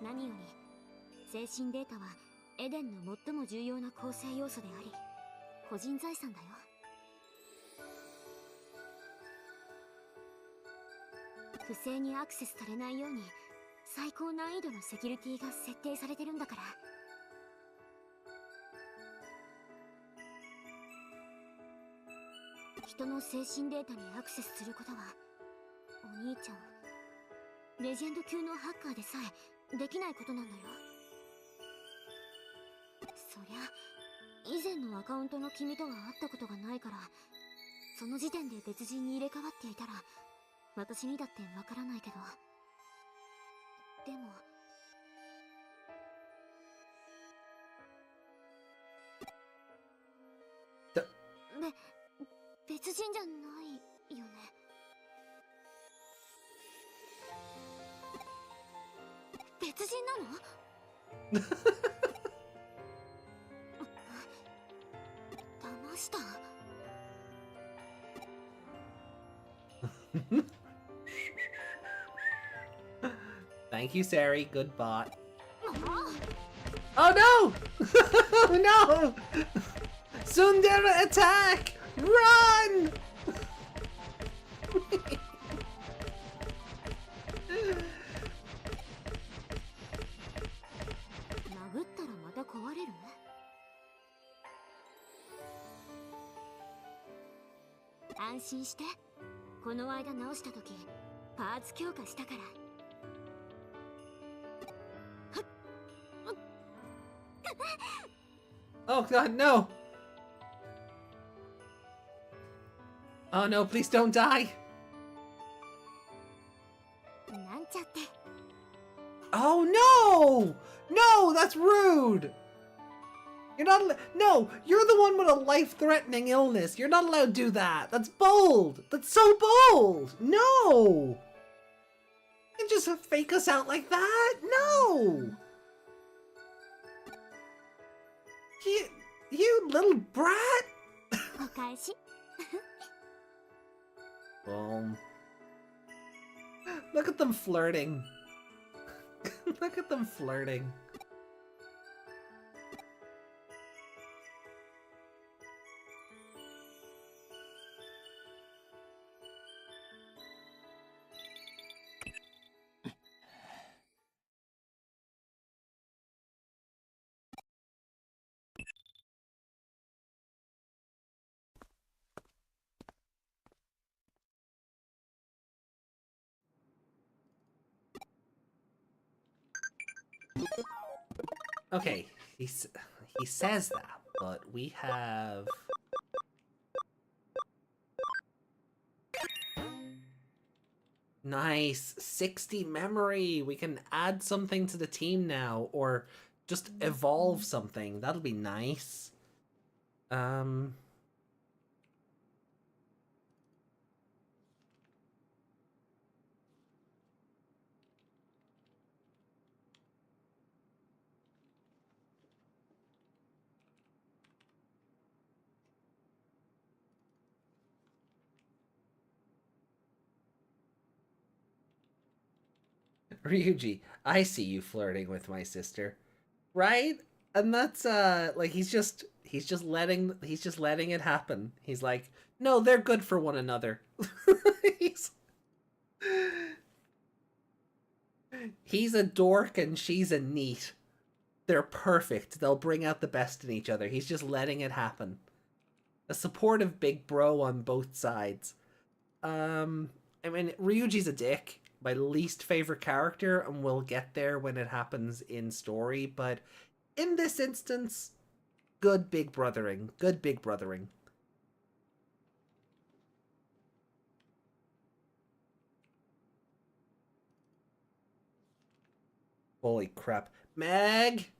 何より精神データはエデンの最も重要な構成要素であり、個人財産だよ。不正にアクセスされないように最高難易度のセキュリティが設定されてるんだから。人の精神データにアクセスすることはお兄ちゃんレジェンド級のハッカーでさえできないことなんだよ。そりゃ以前のアカウントの君とは会ったことがないから、その時点で別人に入れ替わっていたら私にだってわからないけど、でも別人じゃないよね。別人なの？騙した？ Thank you, Sari. Good bot. Oh no! Oh no! Sundara attack! Run! 殴ったらまた壊れる？安心して、この間直した時パーツ強化したから。 Oh god, no! Oh no, please don't die! なんちゃって。 Oh no! No, that's rude! You're not no, you're the one with a life-threatening illness. You're not allowed to do that. That's bold. That's so bold. No! You just fake us out like that? No! You little brat! お返し。Boom. Look at them flirting. Look at them flirting. Okay, he says that, but we have... Nice! 60 memory! We can add something to the team now, or just evolve something. That'll be nice. Ryuji, I see you flirting with my sister. Right? And that's like he's just letting it happen. He's like, "No, they're good for one another." he's He's a dork and she's a neat. They're perfect. They'll bring out the best in each other. He's just letting it happen. A supportive big bro on both sides. I mean, Ryuji's a dick. My least favorite character, and we'll get there when it happens in story, but in this instance, good big brothering. Good big brothering. Holy crap. Meg!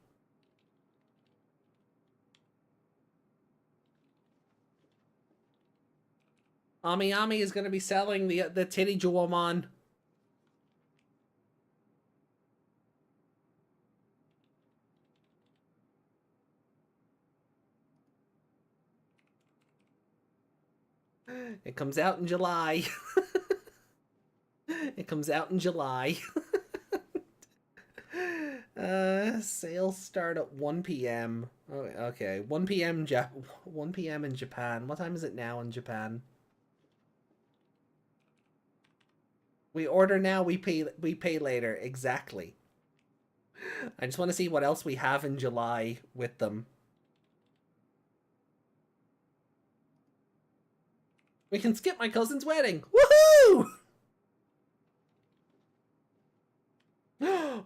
Ami Ami is going to be selling the Titty Jewelmon. It comes out in July. It comes out in July. Sales start at 1 p.m. Oh, okay, 1 p.m. 1 p.m. in Japan. What time is it now in Japan? We order now, we pay later. Exactly. I just want to see what else we have in July with them. We can skip my cousin's wedding. Woohoo!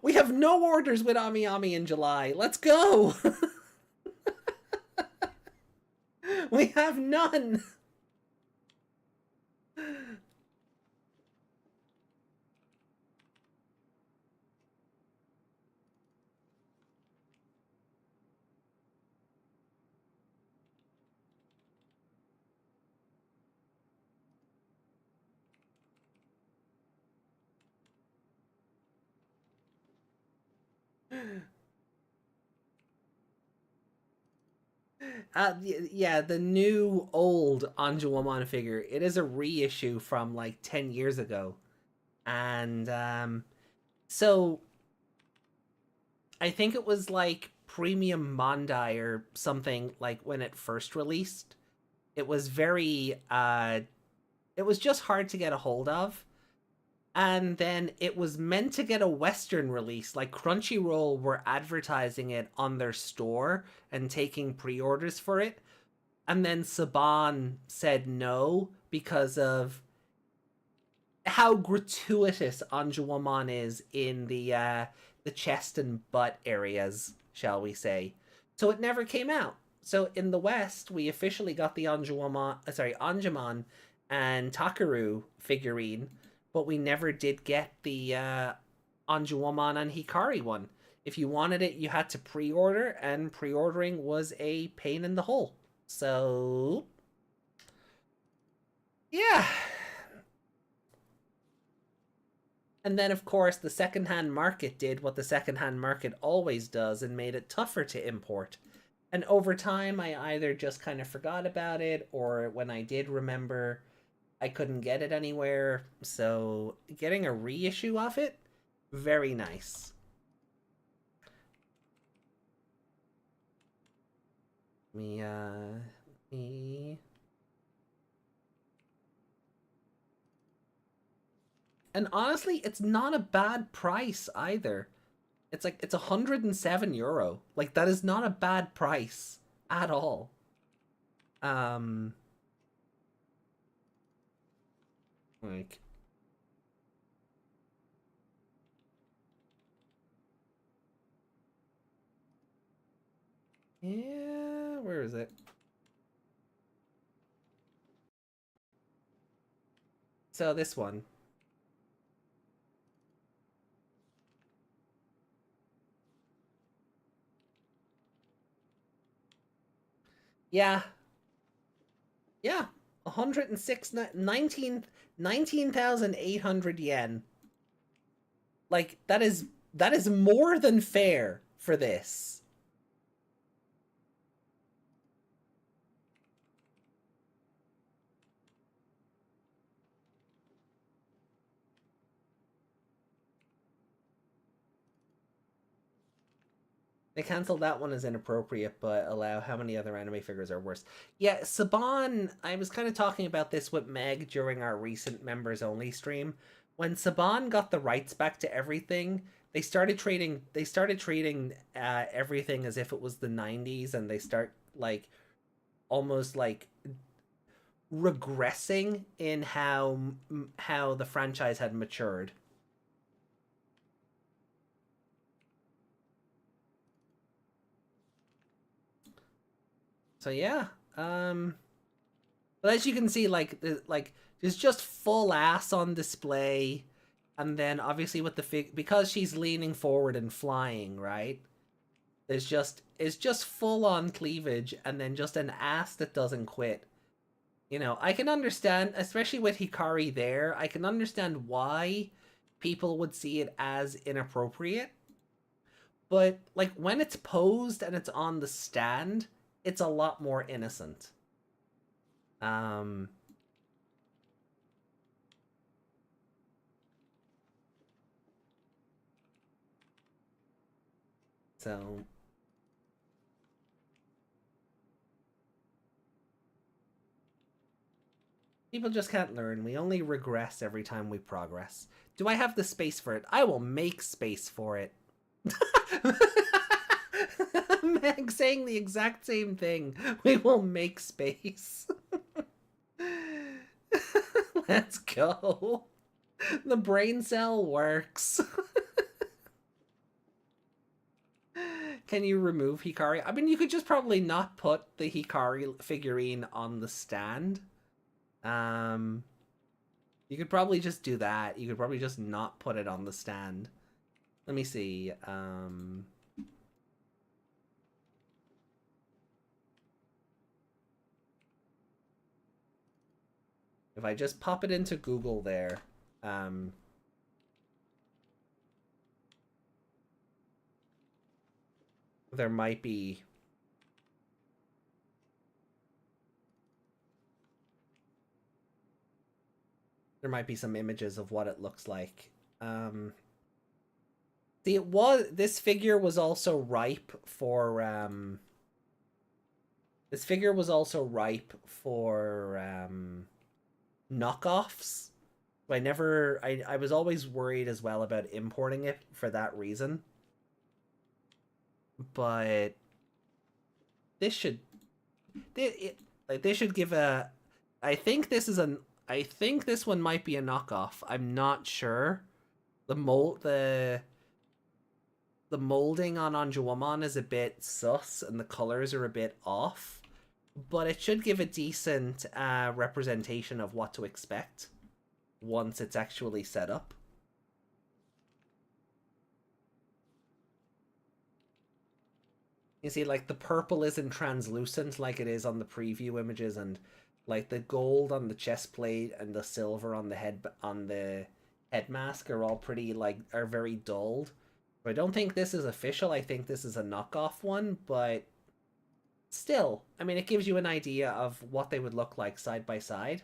We have no orders with Ami Ami in July. Let's go! We have none! Yeah, the new old Anjuwamon figure, it is a reissue from like 10 years ago. And so I think it was like Premium Mondai or something, like when it first released. It was very it was just hard to get a hold of. And then it was meant to get a Western release. Like Crunchyroll were advertising it on their store and taking pre-orders for it. And then Saban said no because of how gratuitous Anjuwamon is in the chest and butt areas, shall we say. So it never came out. So in the West, we officially got the Anjumon and Takaru figurine, but we never did get the Anjuwamon and Hikari one. If you wanted it, you had to pre-order, and pre-ordering was a pain in the hole. So, yeah. And then, of course, the secondhand market did what the secondhand market always does and made it tougher to import. And over time, I either just kind of forgot about it, or when I did remember, I couldn't get it anywhere, so getting a reissue of it, very nice. Me. And honestly, it's not a bad price either. It's like, it's €107. Like, that is not a bad price at all. Like, yeah, where is it? So this one. Yeah. Yeah. 106, 19,800 yen. Like, that is more than fair for this. They canceled that one as inappropriate, but allow how many other anime figures are worse. Yeah, Saban, I was kind of talking about this with Meg during our recent members only stream. When Saban got the rights back to everything, they started treating everything as if it was the 90s, and they start like almost like regressing in how the franchise had matured. So yeah, but as you can see, like there's just full ass on display, and then obviously with the because she's leaning forward and flying, right? It's just full on cleavage, and then just an ass that doesn't quit. You know, I can understand, especially with Hikari there, I can understand why people would see it as inappropriate. But like when it's posed and it's on the stand, it's a lot more innocent. So people just can't learn. We only regress every time we progress. Do I have the space for it? I will make space for it. Meg saying the exact same thing. We will make space. Let's go. The brain cell works. Can you remove Hikari? I mean, you could just probably not put the Hikari figurine on the stand. You could probably just do that. You could probably just not put it on the stand. Let me see. If I just pop it into Google there, there might be some images of what it looks like. See, this figure was also ripe for knockoffs. I was always worried as well about importing it for that reason. But this should give a, I think this one might be a knockoff. I'm not sure. The molding on Anjuwamon is a bit sus and the colors are a bit off, but it should give a decent representation of what to expect once it's actually set up. You see, like, the purple isn't translucent like it is on the preview images, and like the gold on the chest plate and the silver on the head mask are all pretty, like, are very dulled. I don't think this is official. I think this is a knockoff one, but still, I mean, it gives you an idea of what they would look like side by side.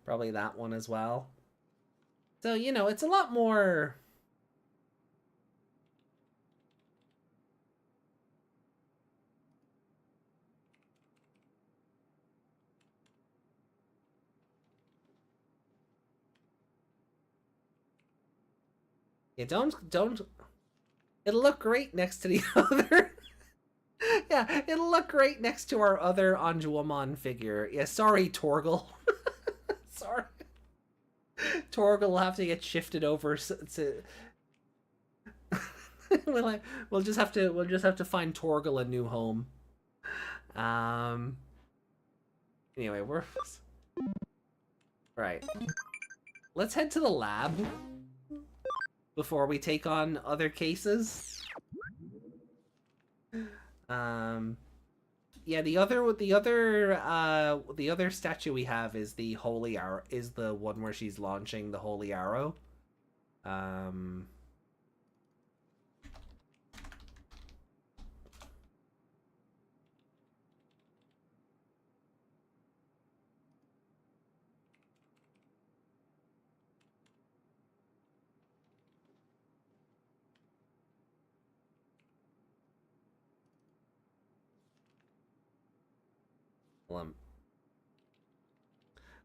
Probably that one as well. So, you know, it's a lot more... Yeah, don't... It'll look great next to the other... Yeah, it'll look great next to our other Anjuamon figure. Yeah, sorry, Torgal. Sorry. Torgal will have to get shifted over to... we'll just have to find Torgal a new home. Anyway, we're... Right. Let's head to the lab before we take on other cases. Yeah, the other statue we have is the Holy Arrow, is the one where she's launching the Holy Arrow.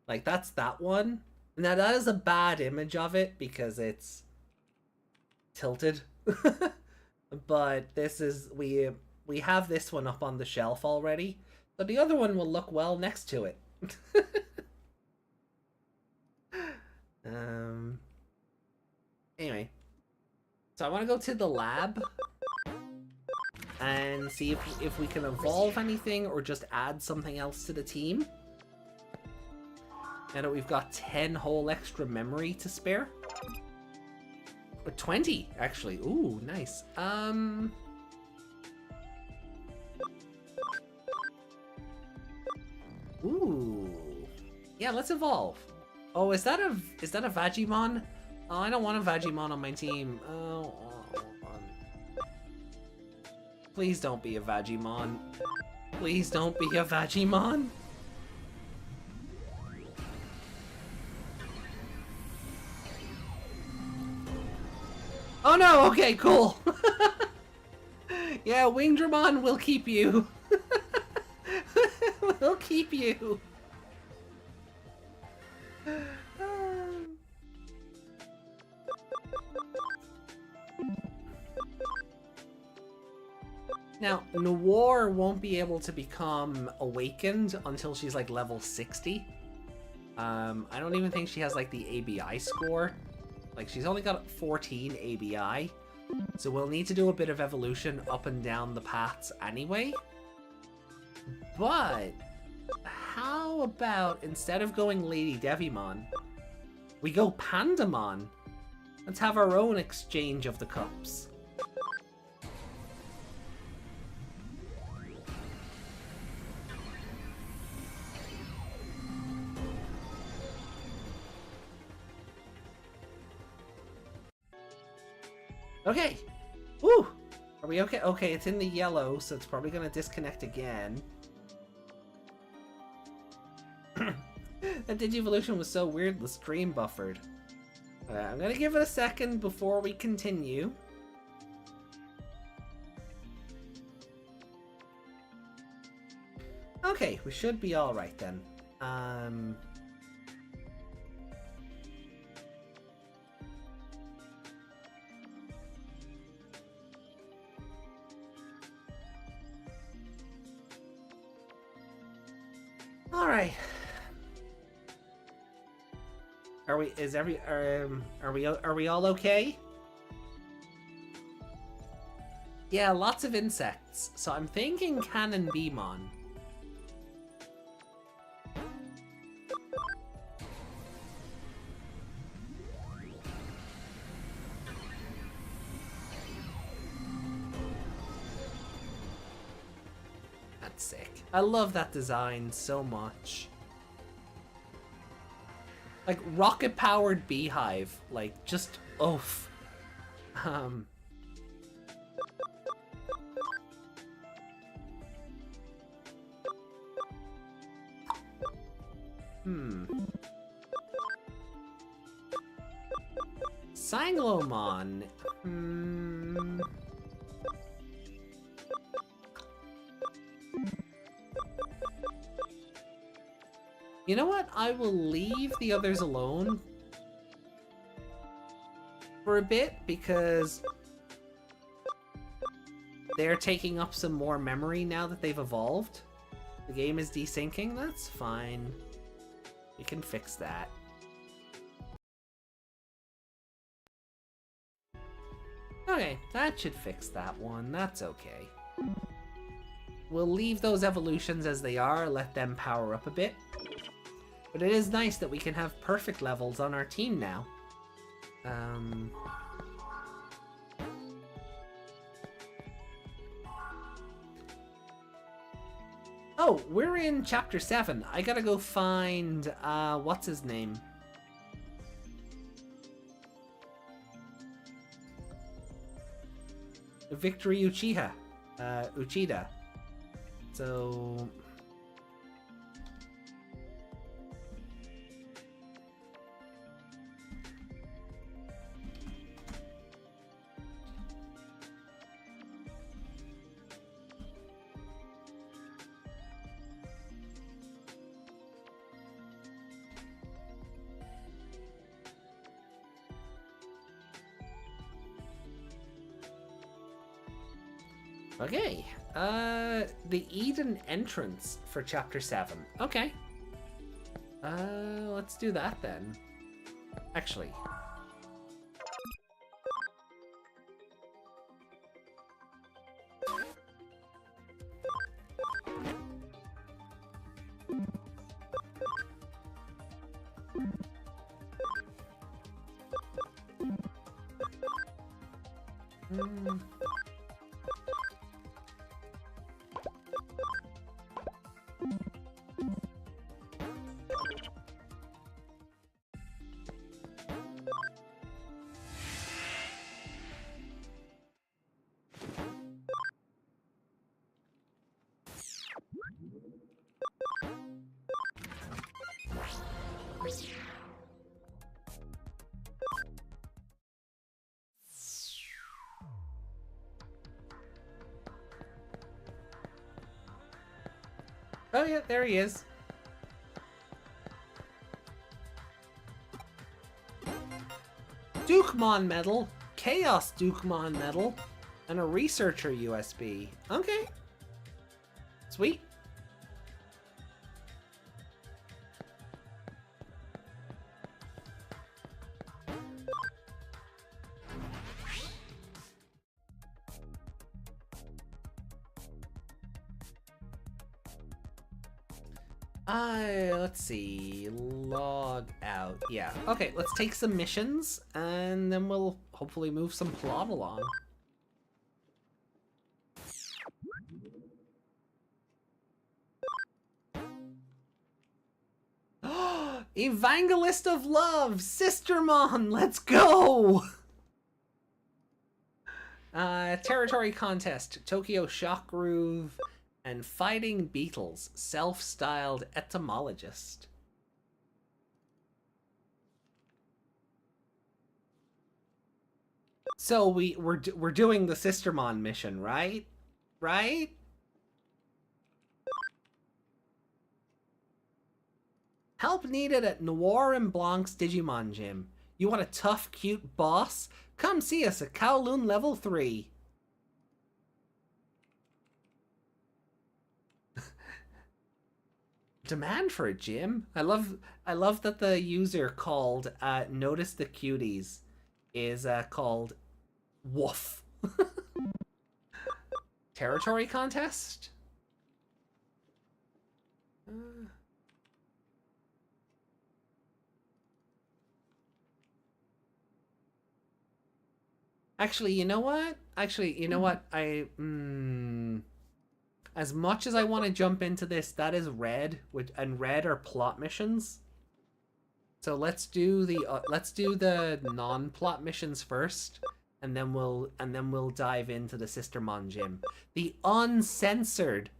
Like, that's that one. Now, that is a bad image of it because it's tilted. But this is... We have this one up on the shelf already. So the other one will look well next to it. Anyway. So I want to go to the lab and see if we can evolve anything or just add something else to the team. Now that we've got 10 whole extra memory to spare. Or 20, actually. Ooh, nice. Ooh. Yeah, let's evolve. Oh, is that a Vagimon? Oh, I don't want a Vagimon on my team. Oh, hold on. Please don't be a Vagimon. Please don't be a Vagimon. Oh no, okay, cool. Yeah, Wingdramon will keep you. We'll keep you. Now, Noir won't be able to become awakened until she's like level 60. I don't even think she has like the ABI score. Like, she's only got 14 ABI. So we'll need to do a bit of evolution up and down the paths anyway. But how about, instead of going Lady Devimon, we go Pandamon? Let's have our own exchange of the cups. Okay. Woo! Are we okay? Okay, it's in the yellow, so it's probably gonna disconnect again. That Digivolution was so weird, the stream buffered. I'm gonna give it a second before we continue. Okay, we should be alright then. Alright. Are we all okay? Yeah, lots of insects. So I'm thinking Cannon Beamon. That's sick. I love that design so much. Like, rocket-powered beehive. Like, just oof. Sanglomon. Hmm. You know what? I will leave the others alone for a bit because they're taking up some more memory now that they've evolved. The game is desyncing. That's fine. We can fix that. Okay, that should fix that one. That's okay. We'll leave those evolutions as they are, let them power up a bit. But it is nice that we can have perfect levels on our team now. Oh, we're in chapter 7. I gotta go find, what's his name? Victory Uchiha. Uchida. So... Okay, the Eden entrance for chapter 7. Okay. Let's do that then. Actually. Oh yeah, there he is. Dukemon medal, Chaos Dukemon medal, and a researcher USB. Okay. Sweet. Let's see, log out. Yeah, okay, let's take some missions, and then we'll hopefully move some plot along. Evangelist of Love, Sistermon, let's go! Territory Contest, Tokyo Shock Groove, and Fighting Beetles, self-styled etymologist. So we're doing the Sistermon mission, right? Right? Help needed at Noir and Blanc's Digimon Gym. You want a tough, cute boss? Come see us at Kowloon Level 3. Demand for a gym? I love that the user called Notice the Cuties is called Woof. Territory contest? Actually, you know what? As much as I want to jump into this, that is red, and red are plot missions. So let's do the non-plot missions first, and then we'll dive into the Sistermon Gym, the uncensored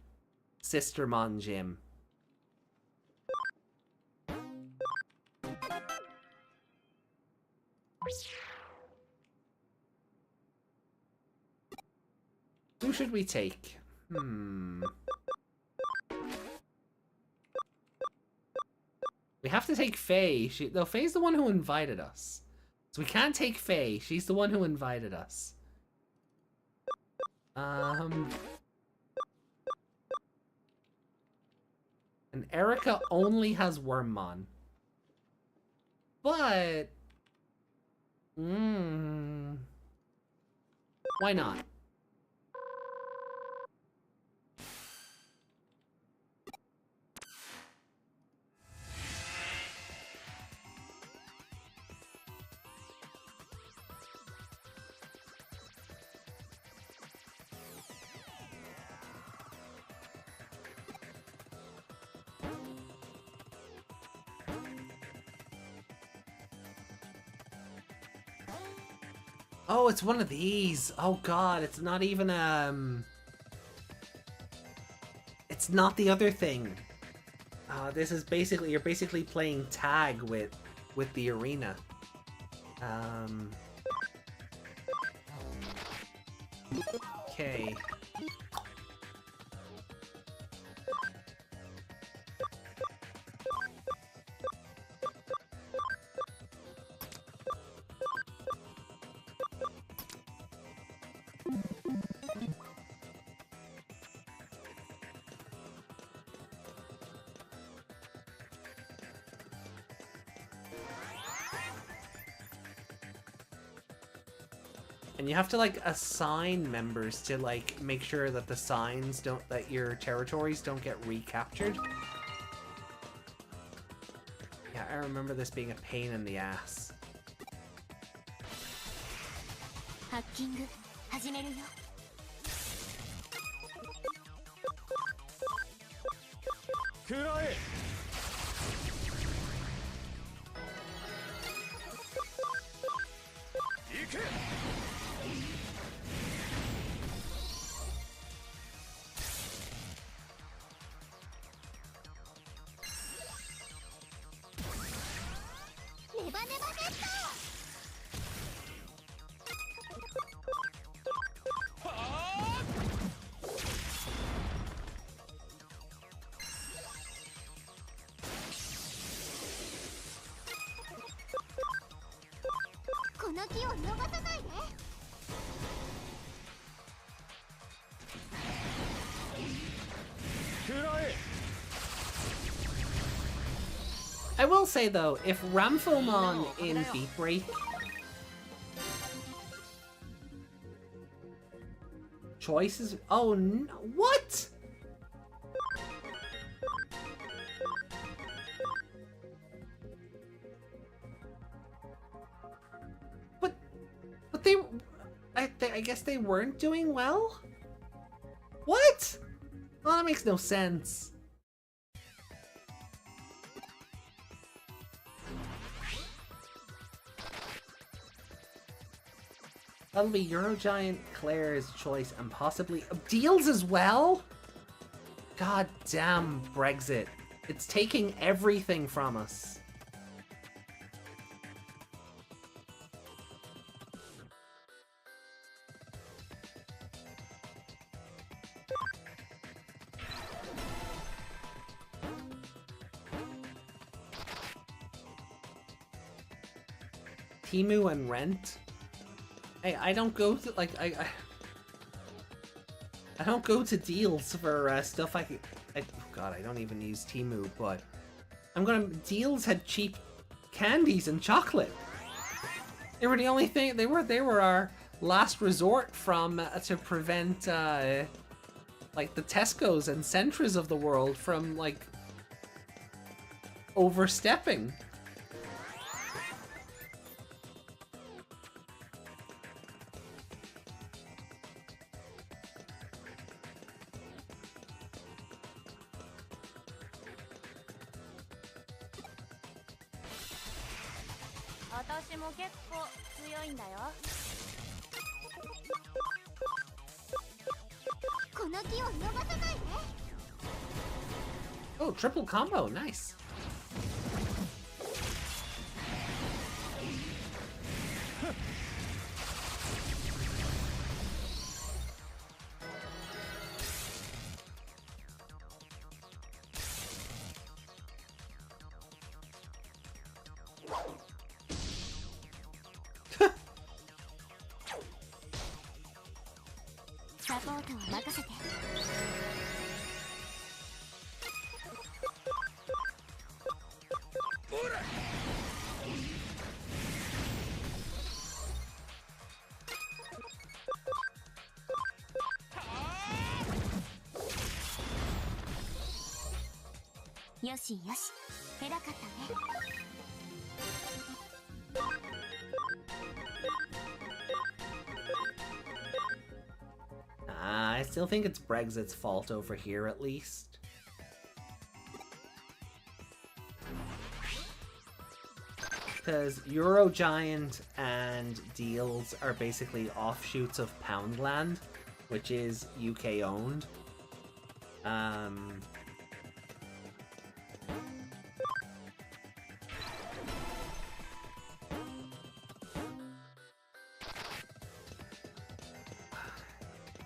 Sistermon Gym. Who should we take? We have to take Faye. Though Faye's the one who invited us. So we can't take Faye. She's the one who invited us. And Erica only has Wormmon. But... why not? Oh, it's one of these. Oh god, it's not even it's not the other thing. This is basically, you're basically playing tag with the arena. Okay. And you have to like assign members to like make sure that the signs don't, that your territories don't get recaptured. Yeah, I remember this being a pain in the ass. Hacking, 始めるよ. I will say though, if Ramphomon in Beat Break choices, oh no, what? But they, I guess they weren't doing well? What? Well, that makes no sense. That'll be Eurogiant, Claire's choice, and possibly Deals as well? God damn Brexit. It's taking everything from us. Timu and Rent? Hey, I don't go to, like, I don't go to Deals for stuff oh god, I don't even use Timu, but Deals had cheap candies and chocolate. They were the only thing, they were our last resort from, to prevent, like, the Tesco's and Centras of the world from, like, overstepping. Oh, triple combo, nice. サポートを任せて。よしよし、偉かったね。I still think it's Brexit's fault over here, at least. Because Eurogiant and Deals are basically offshoots of Poundland, which is UK owned.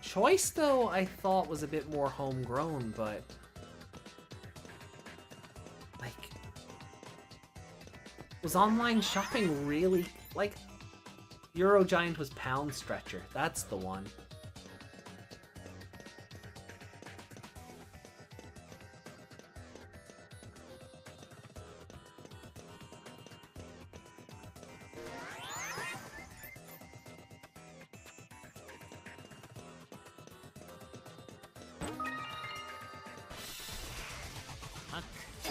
Choice, though, I thought was a bit more homegrown, but like, was online shopping really, like, Eurogiant was Pound Stretcher, that's the one.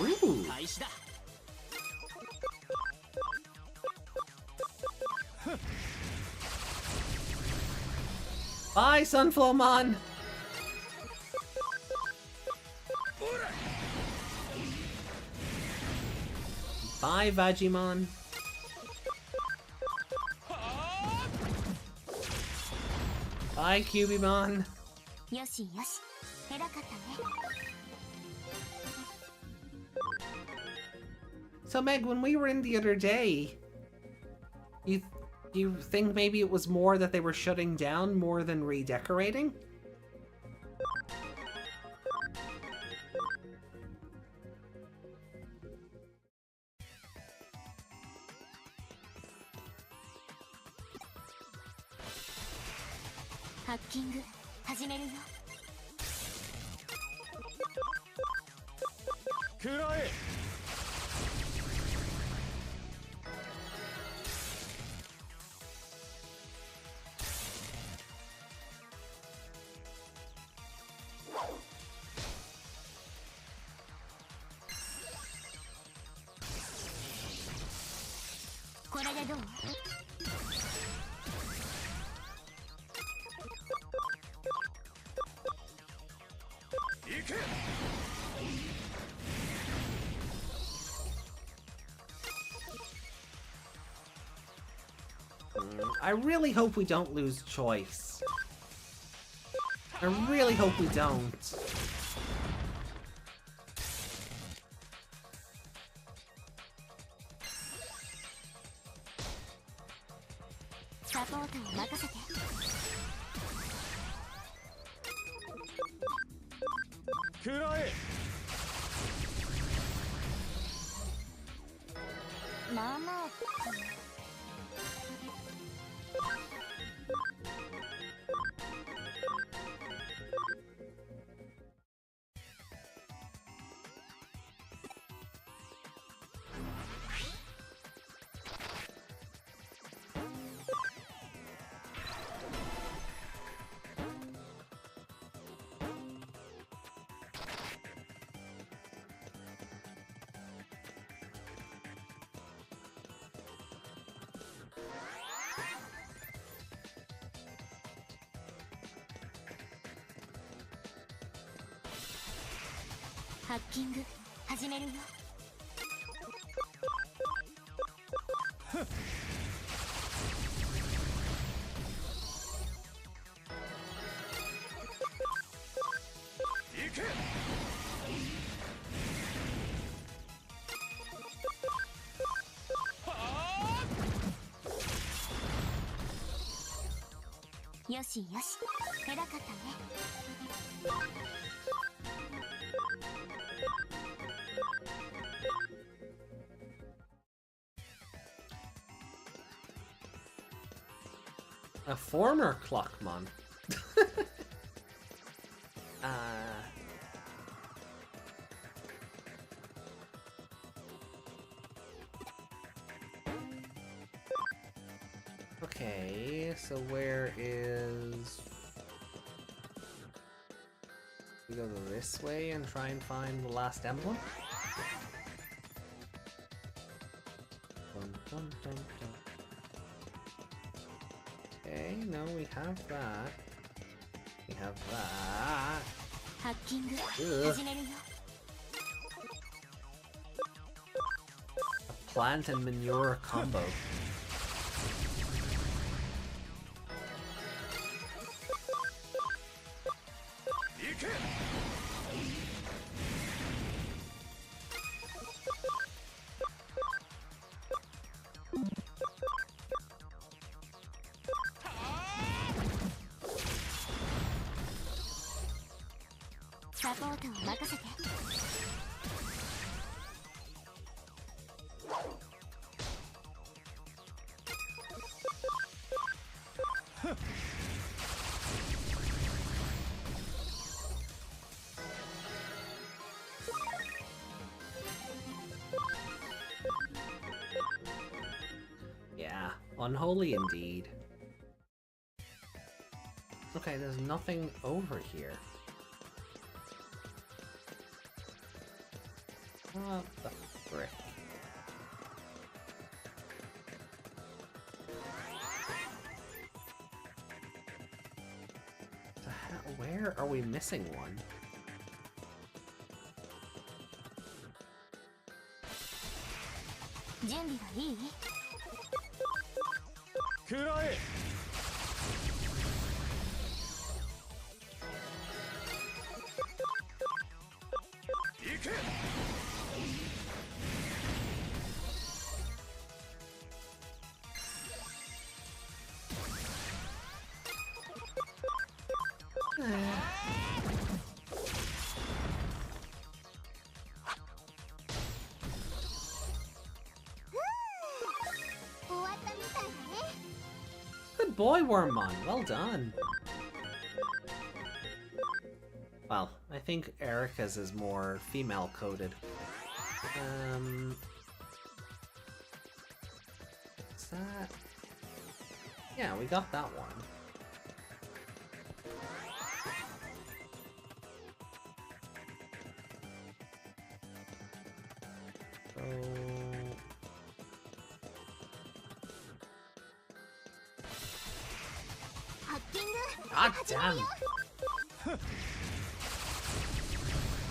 Ooh. Bye, Sunflowmon! Bye, Vagimon! Bye, Cubimon! よしよし、偉かったね。So Meg, when we were in the other day, you think maybe it was more that they were shutting down more than redecorating? Hacking 始めるよ。くらえ。これでどう？行け。I really hope we don't lose choice. I really hope we don't. Support を任せて。くらえ。まあまあ。ハッキング始めるよ。行け。よしよし、偉かったね。A former Clockmon. Okay, so where is... We go this way and try and find the last emblem? Dun, dun, dun, dun. Okay, no, we have that. We have that. ハッキング Ugh. 始めるよ Plant and manure combo. Yeah, unholy indeed. Okay, there's nothing over here. What the frick? The hell? Where are we missing one? Good boy, Wormmon. Well done. Well, I think Erica's is more female-coded. Is that... Yeah, we got that one. God damn!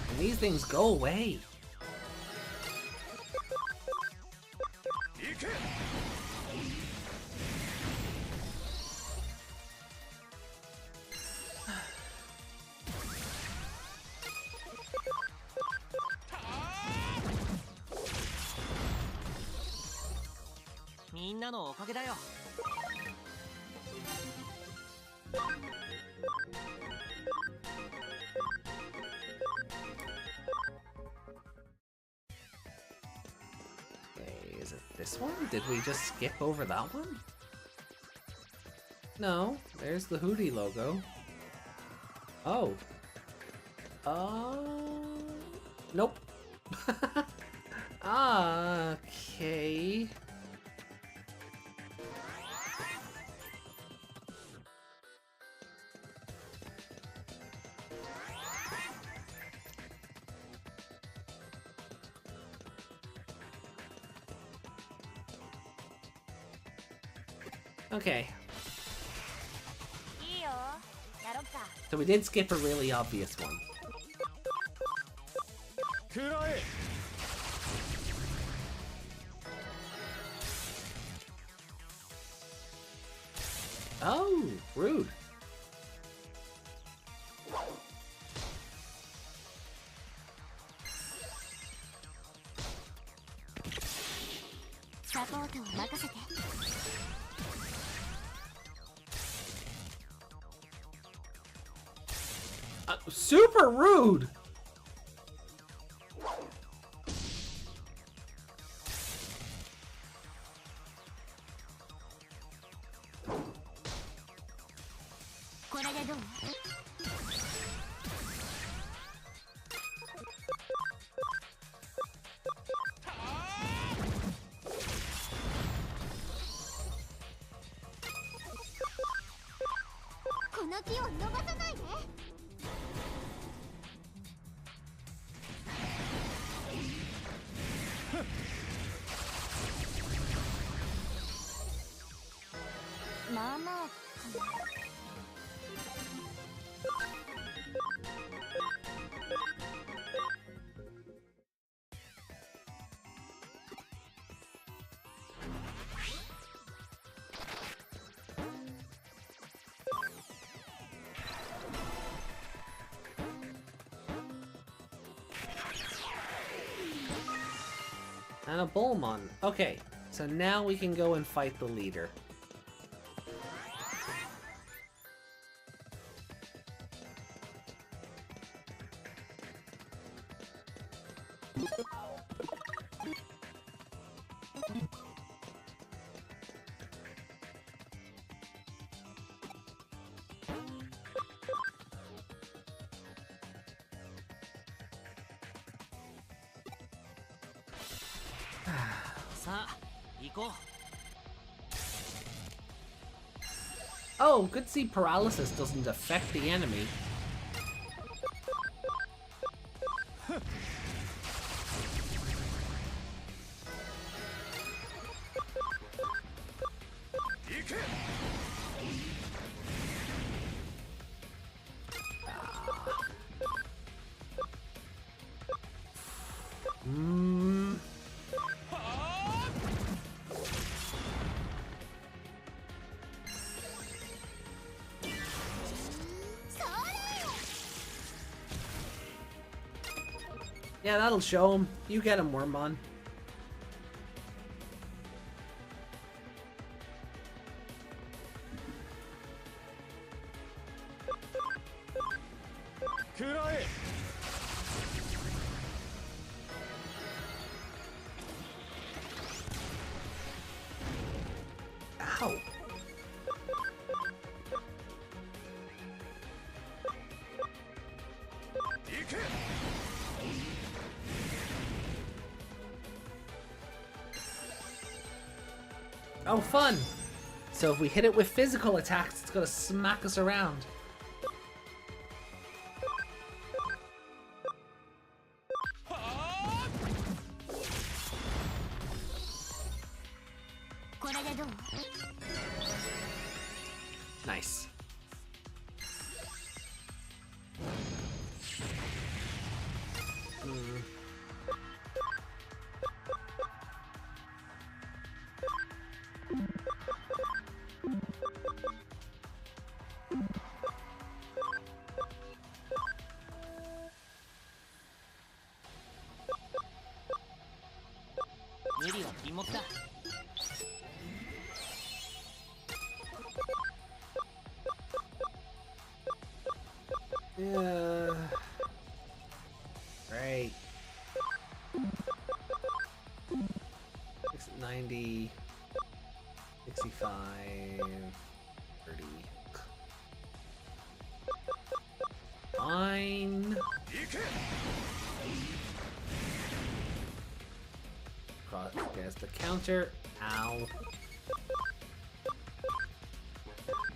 And these things go away! Okay, is it this one? Did we just skip over that one? No, there's the Hudie logo. Oh. Nope. Okay. Okay. So we did skip a really obvious one. Oh, rude. Super rude! And a Bullmon. Okay, so now we can go and fight the leader. Oh, good to see paralysis doesn't affect the enemy. Yeah, that'll show him. You get him, Wormmon. Ow. Oh, fun! So if we hit it with physical attacks, it's gonna smack us around. Nice. Yeah. Great. 90, 65, 30. Fine. There's the counter. Ow.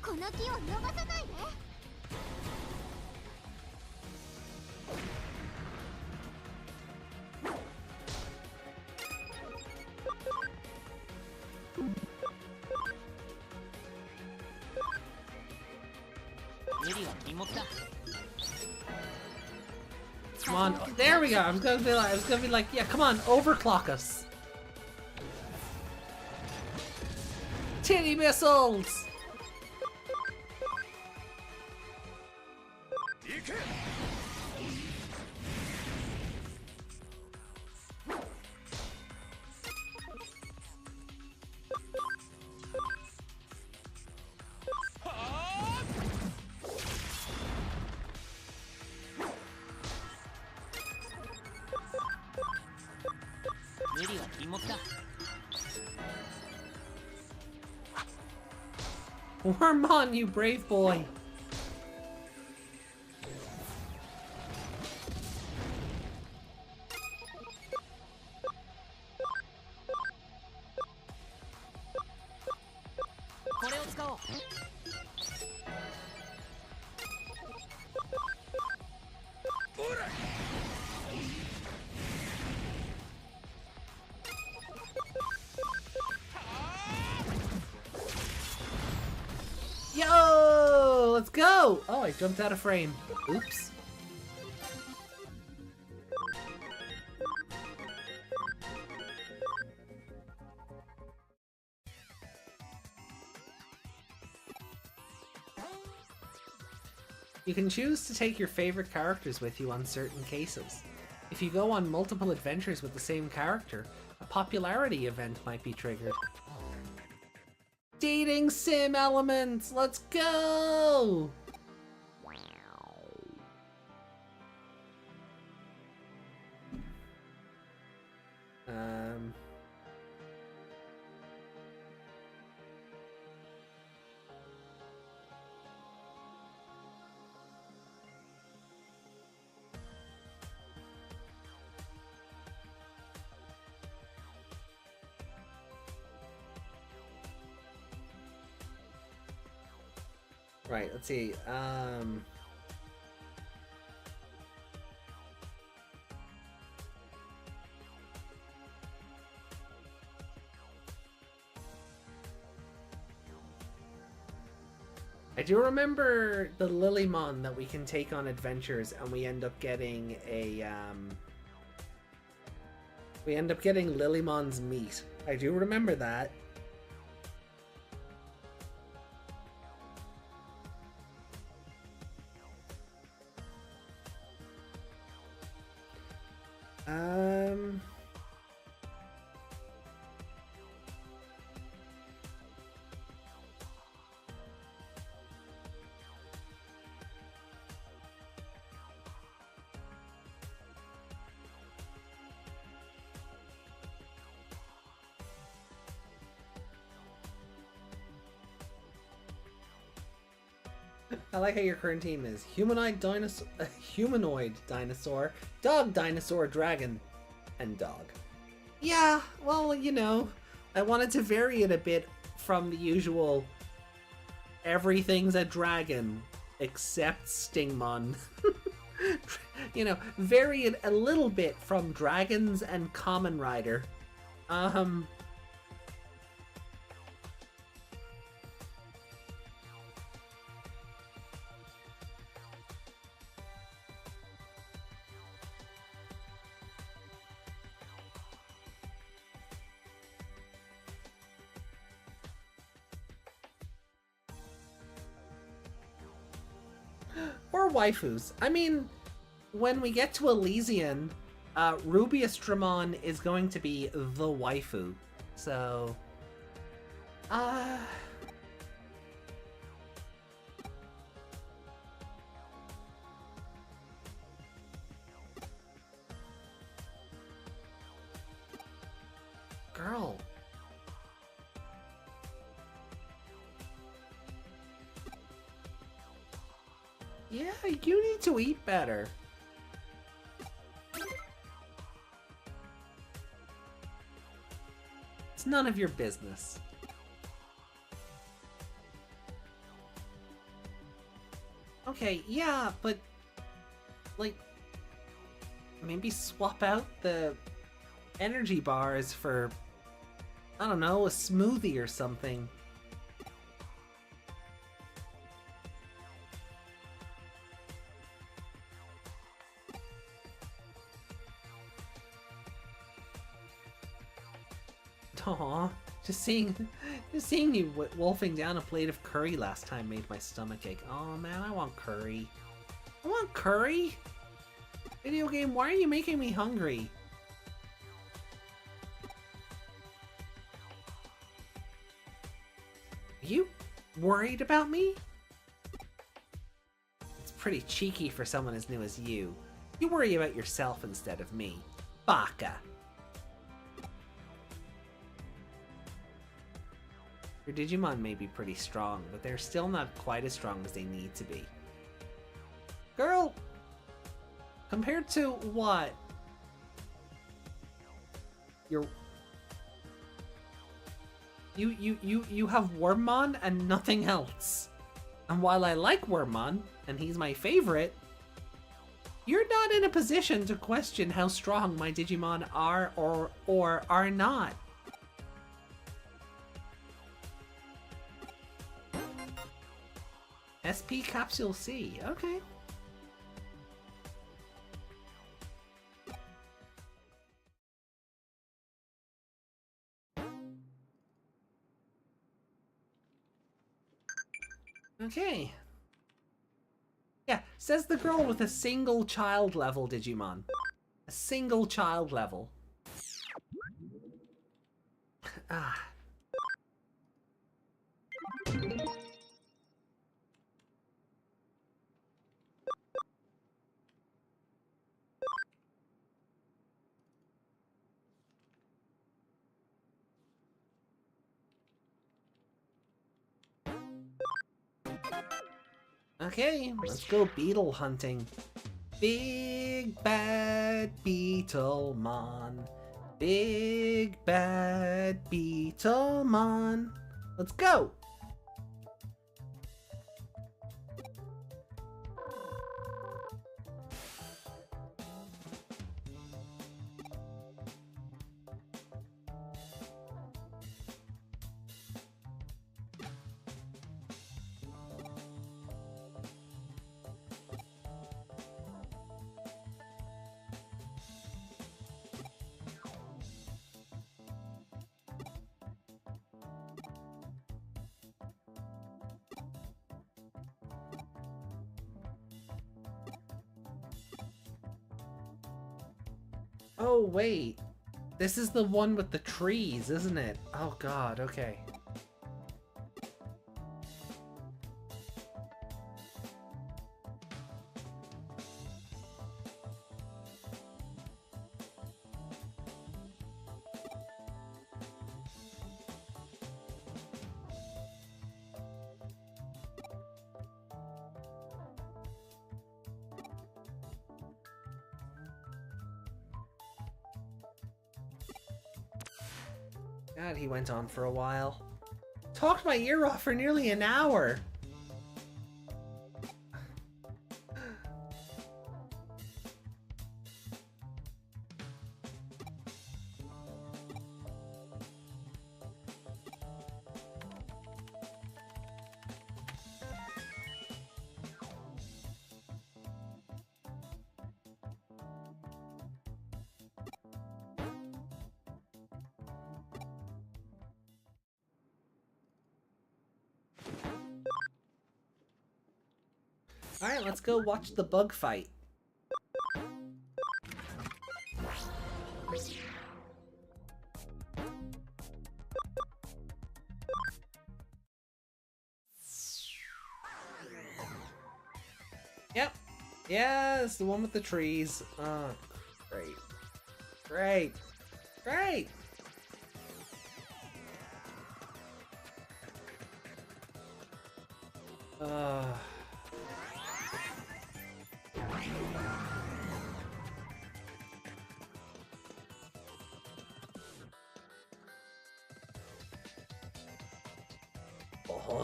この木を逃さないで。Come on. Oh, there we go. I was gonna be like, yeah, come on, overclock us. Titty missiles! Wormmon, you brave boy! Yo! Let's go! Oh, I jumped out of frame. Oops. You can choose to take your favorite characters with you on certain cases. If you go on multiple adventures with the same character, a popularity event might be triggered. Dating sim elements! Let's go! Right, let's see. I do remember the Lilymon that we can take on adventures, and we end up getting a we end up getting Lilymon's meat. I do remember that. I like how your current team is humanoid dinosaur, dog dinosaur, dragon, and dog. Yeah, well, you know, I wanted to vary it a bit from the usual everything's a dragon except Stingmon. You know, vary it a little bit from dragons and Kamen Rider. Or waifus. I mean, when we get to Elysian, Rubius Dramon is going to be the waifu. So, girl. Yeah, you need to eat better. It's none of your business. Okay, yeah, but like maybe swap out the energy bars for, I don't know, a smoothie or something. Aw, just seeing you wolfing down a plate of curry last time made my stomach ache. Oh man, I want curry. I want curry? Video game, why are you making me hungry? Are you worried about me? It's pretty cheeky for someone as new as you. You worry about yourself instead of me. Baka. Your Digimon may be pretty strong, but they're still not quite as strong as they need to be. Girl! Compared to what? You have Wormmon and nothing else. And while I like Wormmon, and he's my favorite, you're not in a position to question how strong my Digimon are or are not. SP Capsule C, okay. Okay. Yeah, says the girl with a single child level Digimon. A single child level. Ah. Okay, let's go beetle hunting. Big bad Beetlemon. Big bad Beetlemon. Let's go! Oh, wait. This is the one with the trees, isn't it? Oh god, okay. God, he went on for a while. Talked my ear off for nearly an hour. Alright, let's go watch the bug fight. Yep. Yes, the one with the trees. Oh, great. Great. Great!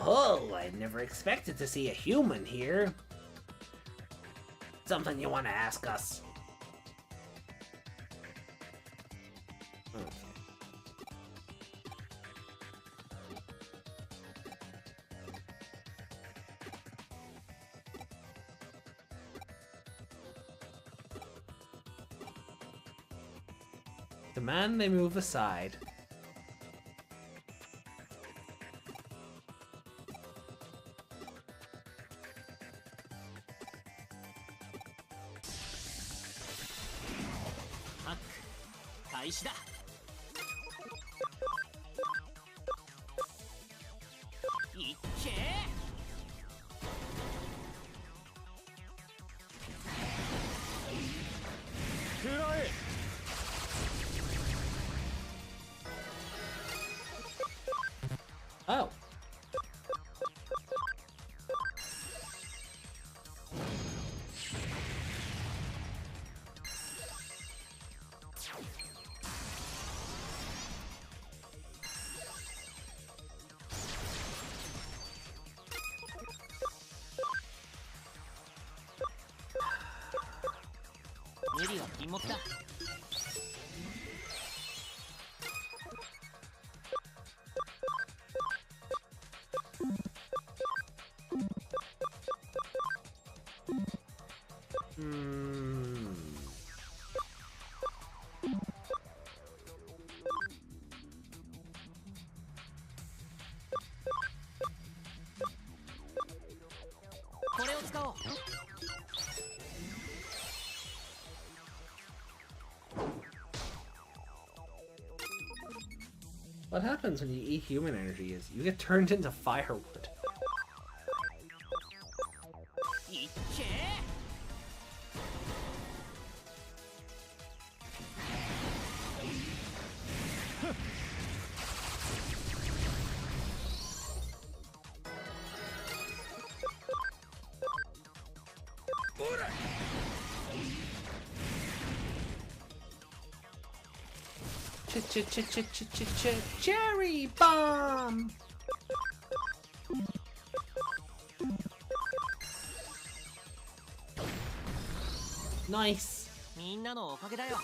Oh, I never expected to see a human here. Something you want to ask us? Okay. Demand they move aside. Oh. What happens when you eat human energy is you get turned into firewood. Cherry bomb! Nice. みんなのおかげだよ。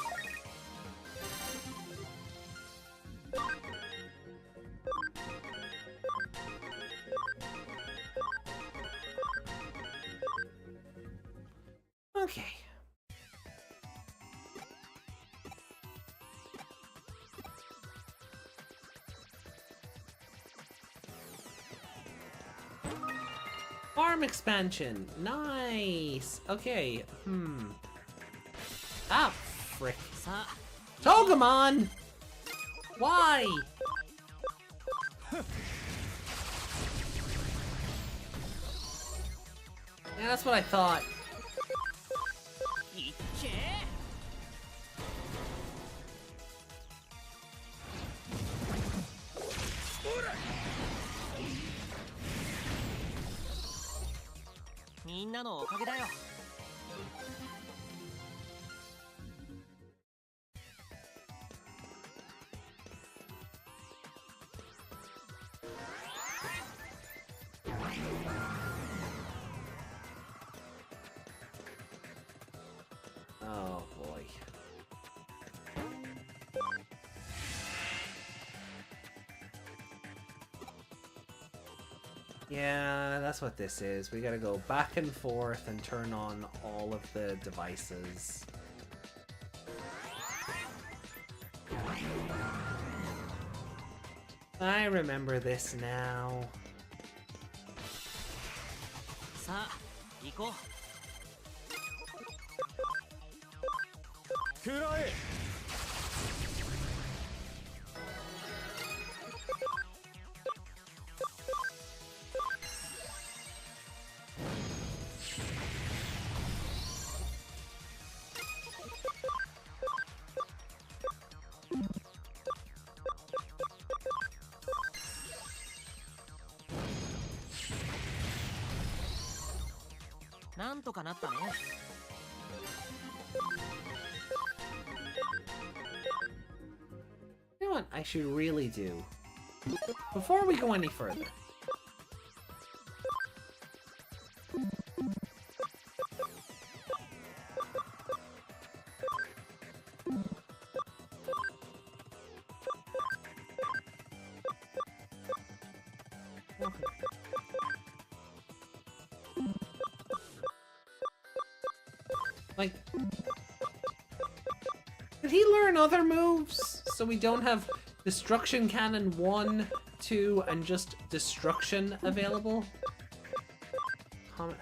Okay. Farm expansion. Nice. Okay. Ah, frick. さあ、 Togemon! Why? Yeah, that's what I thought. いっけ みんなのおかげだよ。 Oh boy. Yeah, that's what this is. We gotta go back and forth and turn on all of the devices. I remember this now. さあ、行こう。 食らえ。 なんとかなったね。 You know what I should really do? Before we go any further. Like, did he learn other moves so we don't have Destruction Cannon 1, 2, and just Destruction available? Comment.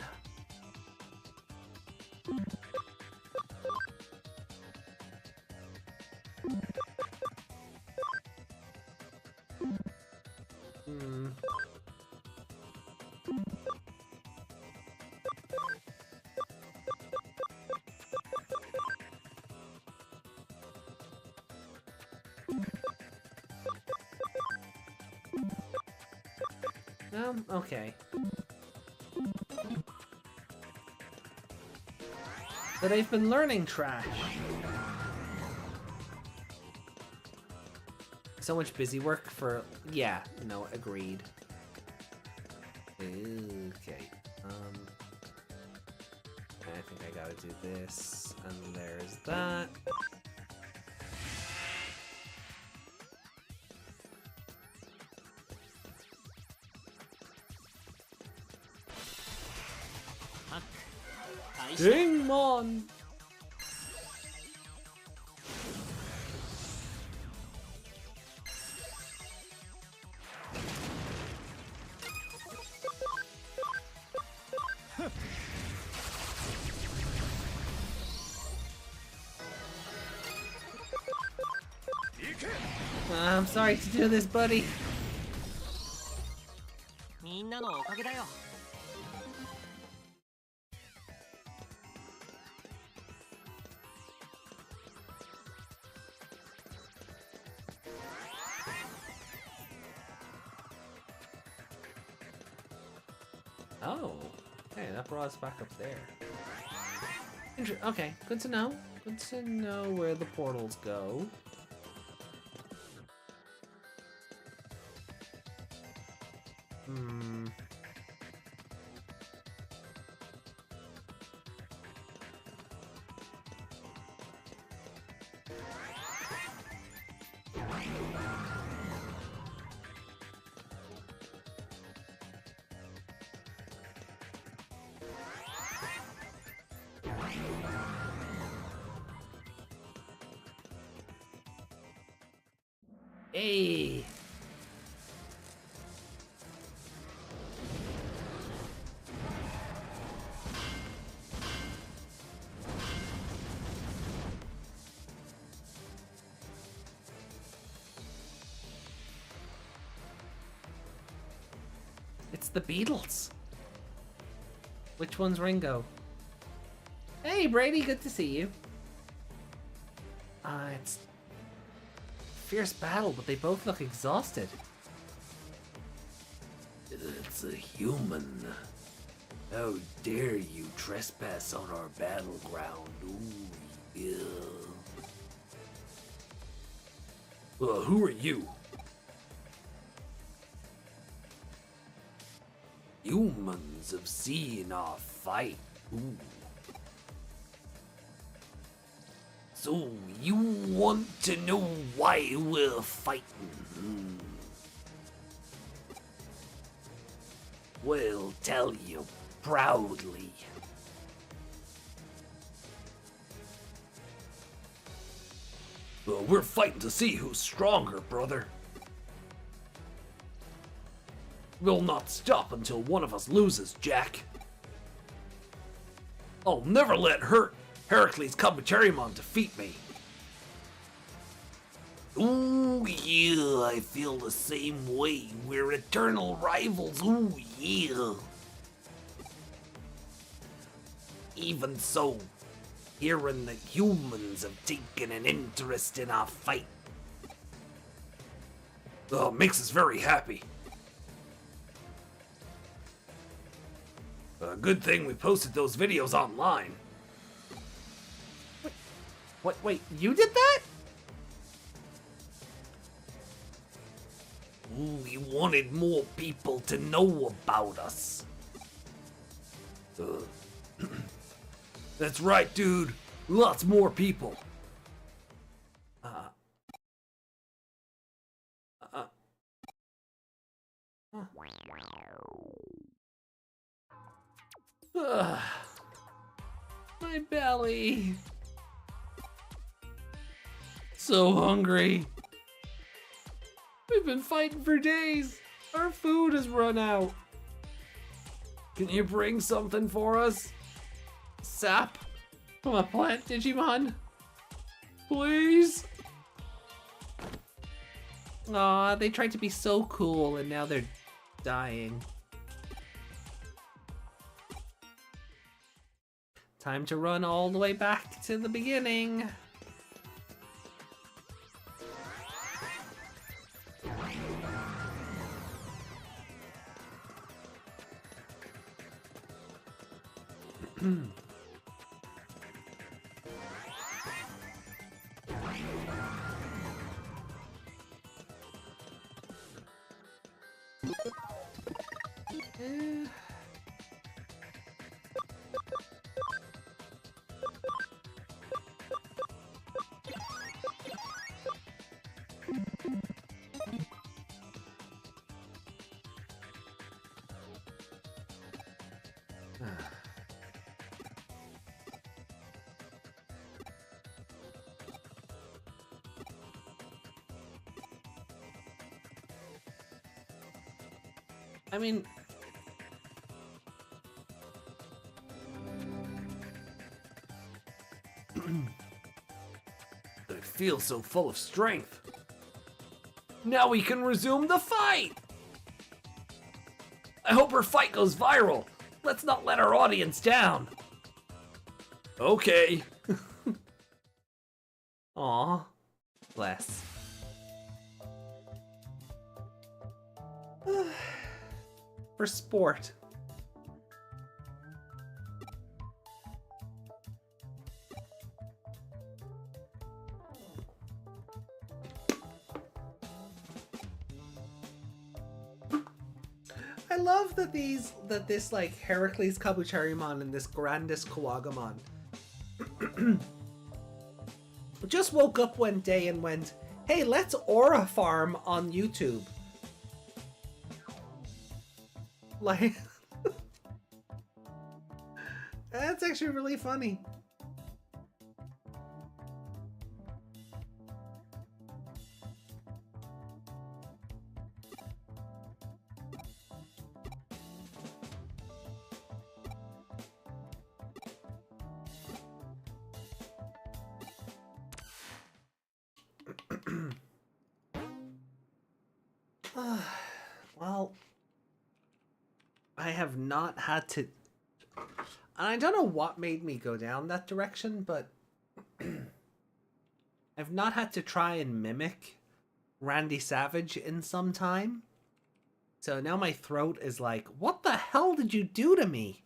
Okay. But I've been learning trash. So much busy work for... Yeah, no, agreed. Okay. I think I gotta do this, and there's that. Digimon! I'm sorry to do this, buddy. みんなのおかげだよ。 Oh, hey, that brought us back up there. Okay, good to know. Good to know where the portals go. Hmm. Hey. It's the Beatles. Which one's Ringo? Hey, Brady, good to see you. It's fierce battle, but they both look exhausted. It's a human. How dare you trespass on our battleground? Ooh, yeah. Who are you? Humans have seen our fight. Ooh. So you want to know why we're fighting? We'll tell you proudly. We're fighting to see who's stronger, brother. We'll not stop until one of us loses, Jack. I'll never let Heracles Kabuterimon defeat me. Ooh, yeah, I feel the same way. We're eternal rivals. Ooh, yeah. Even so, hearing that humans have taken an interest in our fight makes us very happy. Good thing we posted those videos online. Wait, you did that? Ooh, we wanted more people to know about us. That's right, dude. Lots more people. My belly. So hungry. We've been fighting for days. Our food has run out. Can you bring something for us? Sap from a plant Digimon? Please? Aw, they tried to be so cool and now they're dying. Time to run all the way back to the beginning. I mean, I feel so full of strength. Now we can resume the fight! I hope her fight goes viral. Let's not let our audience down. Okay. Aw. Bless. For sport. I love that this like Heracles Kabucharimon and this Grandis Kawagamon just woke up one day and went, hey, let's aura farm on YouTube. Like, that's actually really funny. Well, I have not had to, and I don't know what made me go down that direction, but I've not had to try and mimic Randy Savage in some time. So now my throat is like, what the hell did you do to me?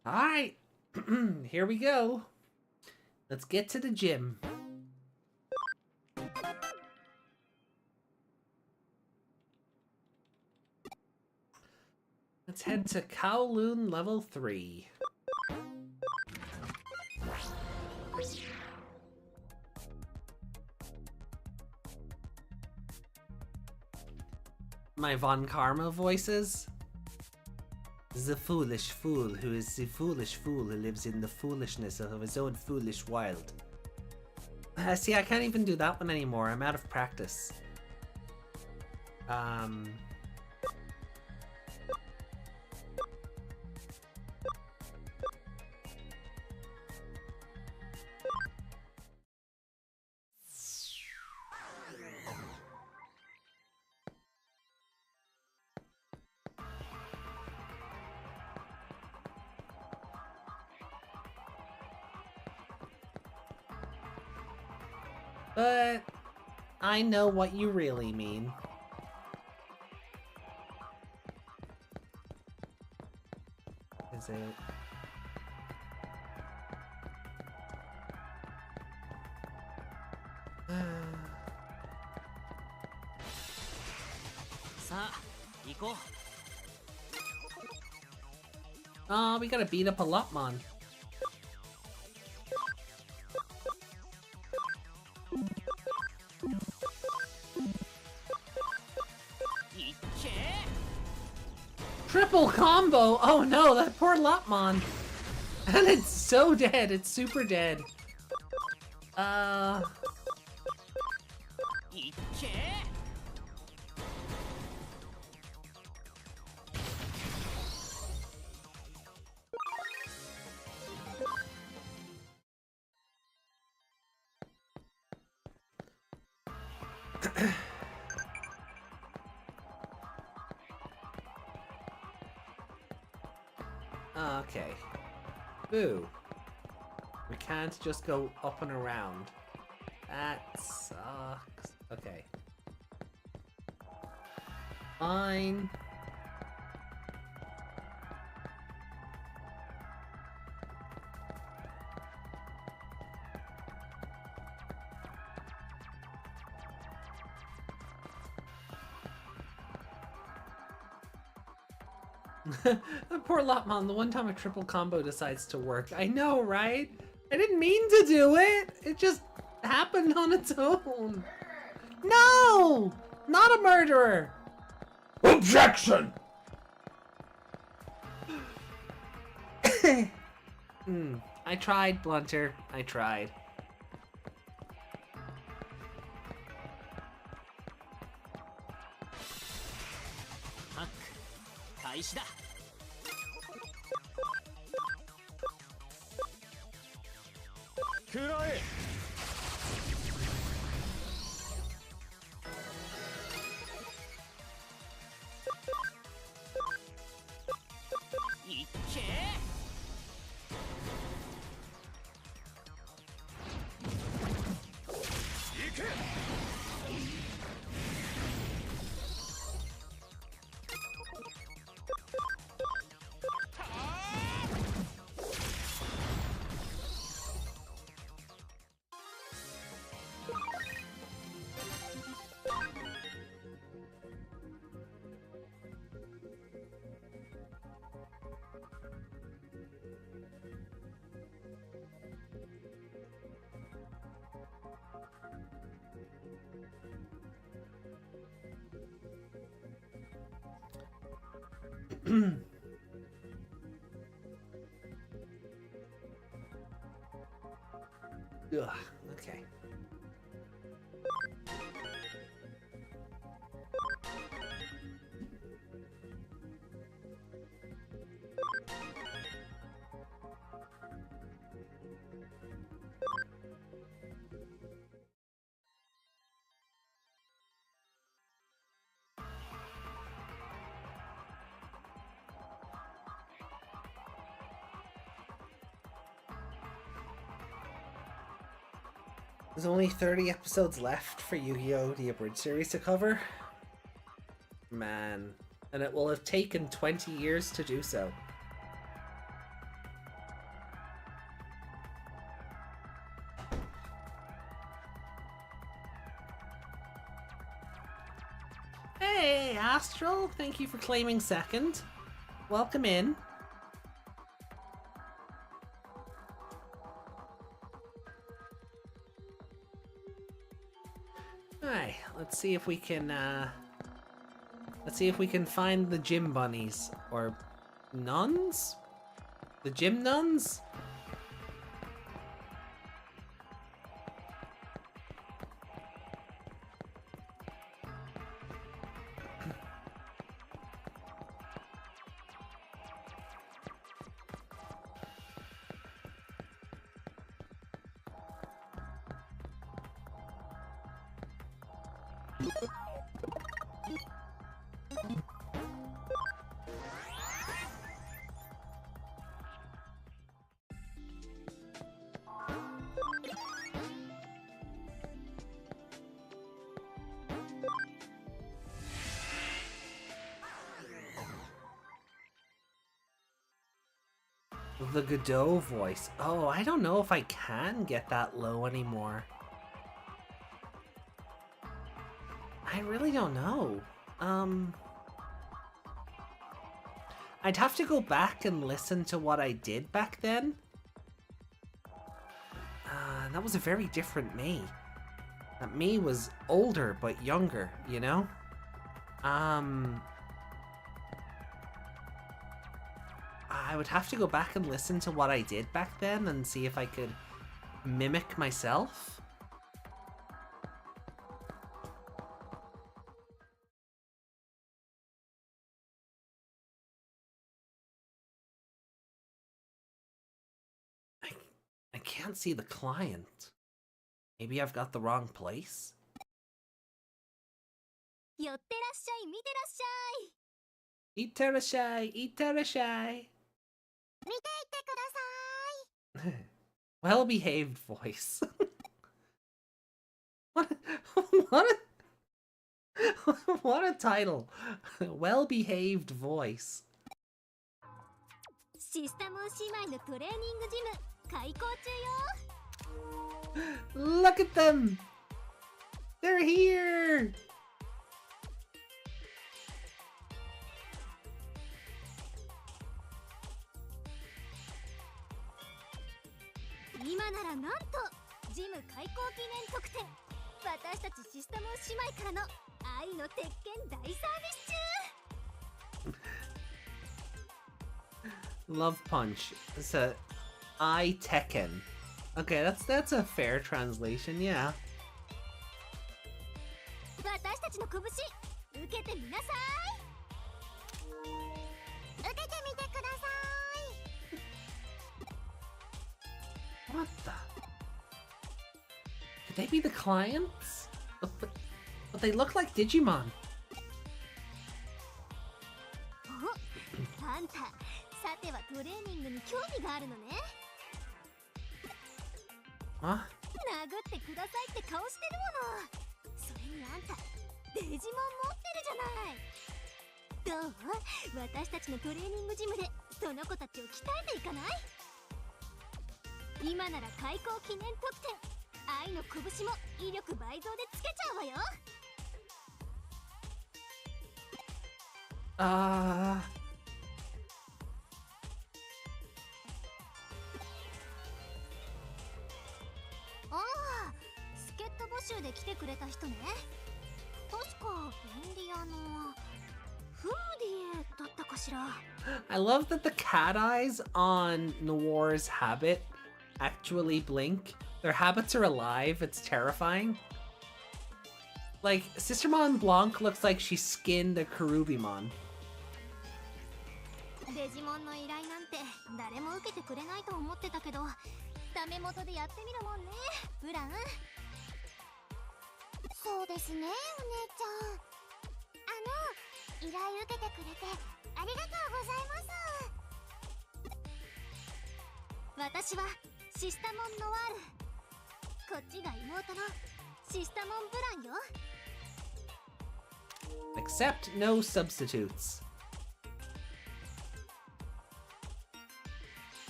Alright, here we go. Let's get to the gym. Let's head to Kowloon level 3. My Von Karma voices. The foolish fool who is the foolish fool who lives in the foolishness of his own foolish wild. See, I can't even do that one anymore. I'm out of practice. But I know what you really mean. Is it? Oh, we gotta beat up a Lopmon. Triple combo! Oh no, that poor Lopmon! And it's so dead, it's super dead. Okay. Boo. We can't just go up and around. That sucks. Okay. Fine. That poor Lopmon, the one time a triple combo decides to work. I know, right? I didn't mean to do it! It just happened on its own. No! Not a murderer! Objection! I tried, Blunter. I tried. ハック開始だ。食らえ。いっけ行け。Ugh, okay. There's only 30 episodes left for Yu-Gi-Oh! The Abridged series to cover. Man. And it will have taken 20 years to do so. Hey, Astral! Thank you for claiming second. Welcome in. Alright, let's see if we can find the gym bunnies or nuns? The gym nuns? The Godot voice. Oh, I don't know if I can get that low anymore. I really don't know. I'd have to go back and listen to what I did back then. That was a very different me. That me was older but younger, you know? I would have to go back and listen to what I did back then and see if I could mimic myself. I can't see the client. Maybe I've got the wrong place? 寄ってらっしゃい、見てらっしゃい。 Itterashai, Itterashai. 見ていてください。 Well-behaved voice. What a title. Well-behaved voice. シスタム姉妹のトレーニングジム開校中よ。 Look at them. They're here. 今ならなんとジム開校記念特典、私たちシスタム姉妹からの愛の鉄拳大サービス中。 Love Punch. It's a I Tekken. Okay, that's a fair translation, yeah. 私たちの拳受けてみなさい。受けてみてくださ What the? Could they be the clients? But they look like Digimon. い。お、あんた、さてはトレーニングに興味があるのね。 Huh? 殴ってくださいって顔してるもの。それにあんたデジモン持ってるじゃない。どう？私たちのトレーニングジムでその子たちを鍛えていかない？今なら開校記念特典、愛の拳も威力倍増でつけちゃうわよ。ああ、助っ人募集で来てくれた人ね。確か便利屋のフーディエだったかしら。 I love that the cat eyes on Noir's habit actually blink. Their habits are alive. It's terrifying. Like, Sistermon Blanc looks like she skinned a Kerubimon. デジモンの依頼なんて誰も受けてくれないと思ってたけど、ダメ元でやってみるもんね、ブラン。そうですね、お姉ちゃん。依頼受けてくれてありがとうございます。私はシスタモンノワール。こっちが妹のシスタモンブランよ。 Accept no substitutes.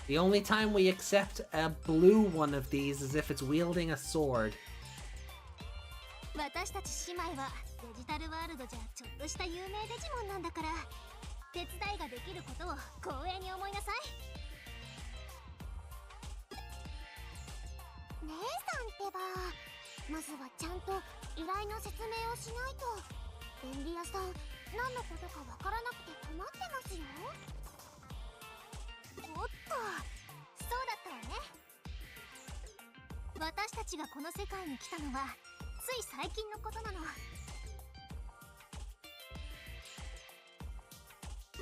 The only time we accept a blue one of these is if it's wielding a sword. 私たち姉妹はデジタルワールドじゃちょっとした有名デジモンなんだから、手伝いができることを光栄に思いなさい。姉さんってば、まずはちゃんと依頼の説明をしないと。便利屋さん、何のことかわからなくて困ってますよ。おっと、そうだったわね。私たちがこの世界に来たのはつい最近のことなの。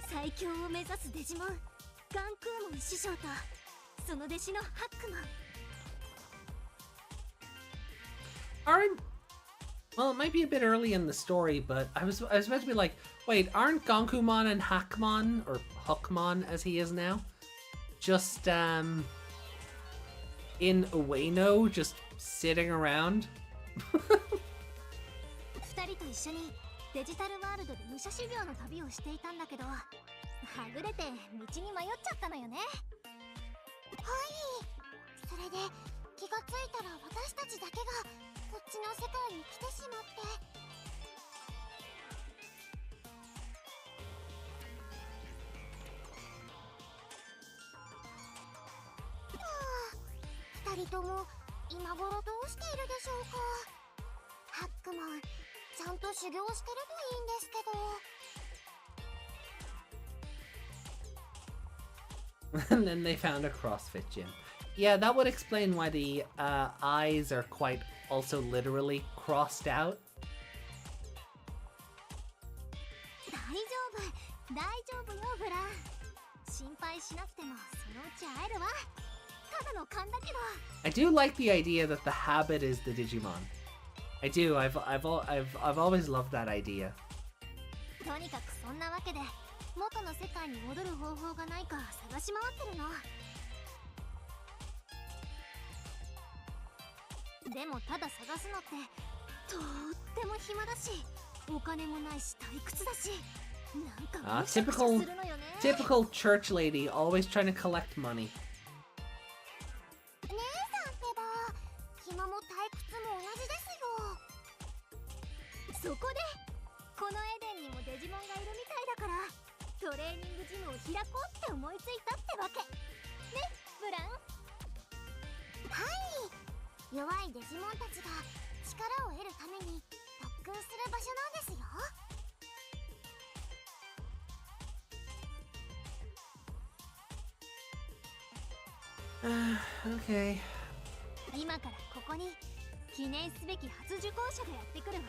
最強を目指すデジモンガンクーモン師匠とその弟子のハックマン。 Aren't... Well, it might be a bit early in the story, but I was about to be like, wait, aren't Gonkumon and Hackmon, or Hookmon as he is now, just in Ueno, just sitting around? 二人と一緒にデジタルワールドで武者修行の旅をしていたんだけど、はぐれて道に迷っちゃったのよね。はい、それで気がついたら私たちだけがこっちの世界に来てしまって。二人とも今頃どうしているでしょうか。ハックマン、ちゃんと修行してるといいんですけど。 And then they found a CrossFit gym. Yeah, that would explain why the eyes are quite also literally crossed out. 大丈夫よブラン。心配しなくてもそのうち会えるわ。ただの勘だけど。 I do like the idea that the habit is the Digimon. I do. I've always loved that idea. とにかくそんなわけで元の世界に戻る方法がないか探し回ってるの。でもただ探すのってとっても暇だし、お金もないし退屈だし、なんかむしゃくしゃするのよね。 Typical church lady, always trying to collect money. 姉さんってば暇も退屈も同じですよ。そこでこのエデンにもデジモンがいるみたいだからトレーニングジムを開こうって思いついたってわけね、ブラン。はい、弱いデジモンたちが力を得るために特訓する場所なんですよ。 Okay. 今からここに記念すべき初受講者がやってくるわ。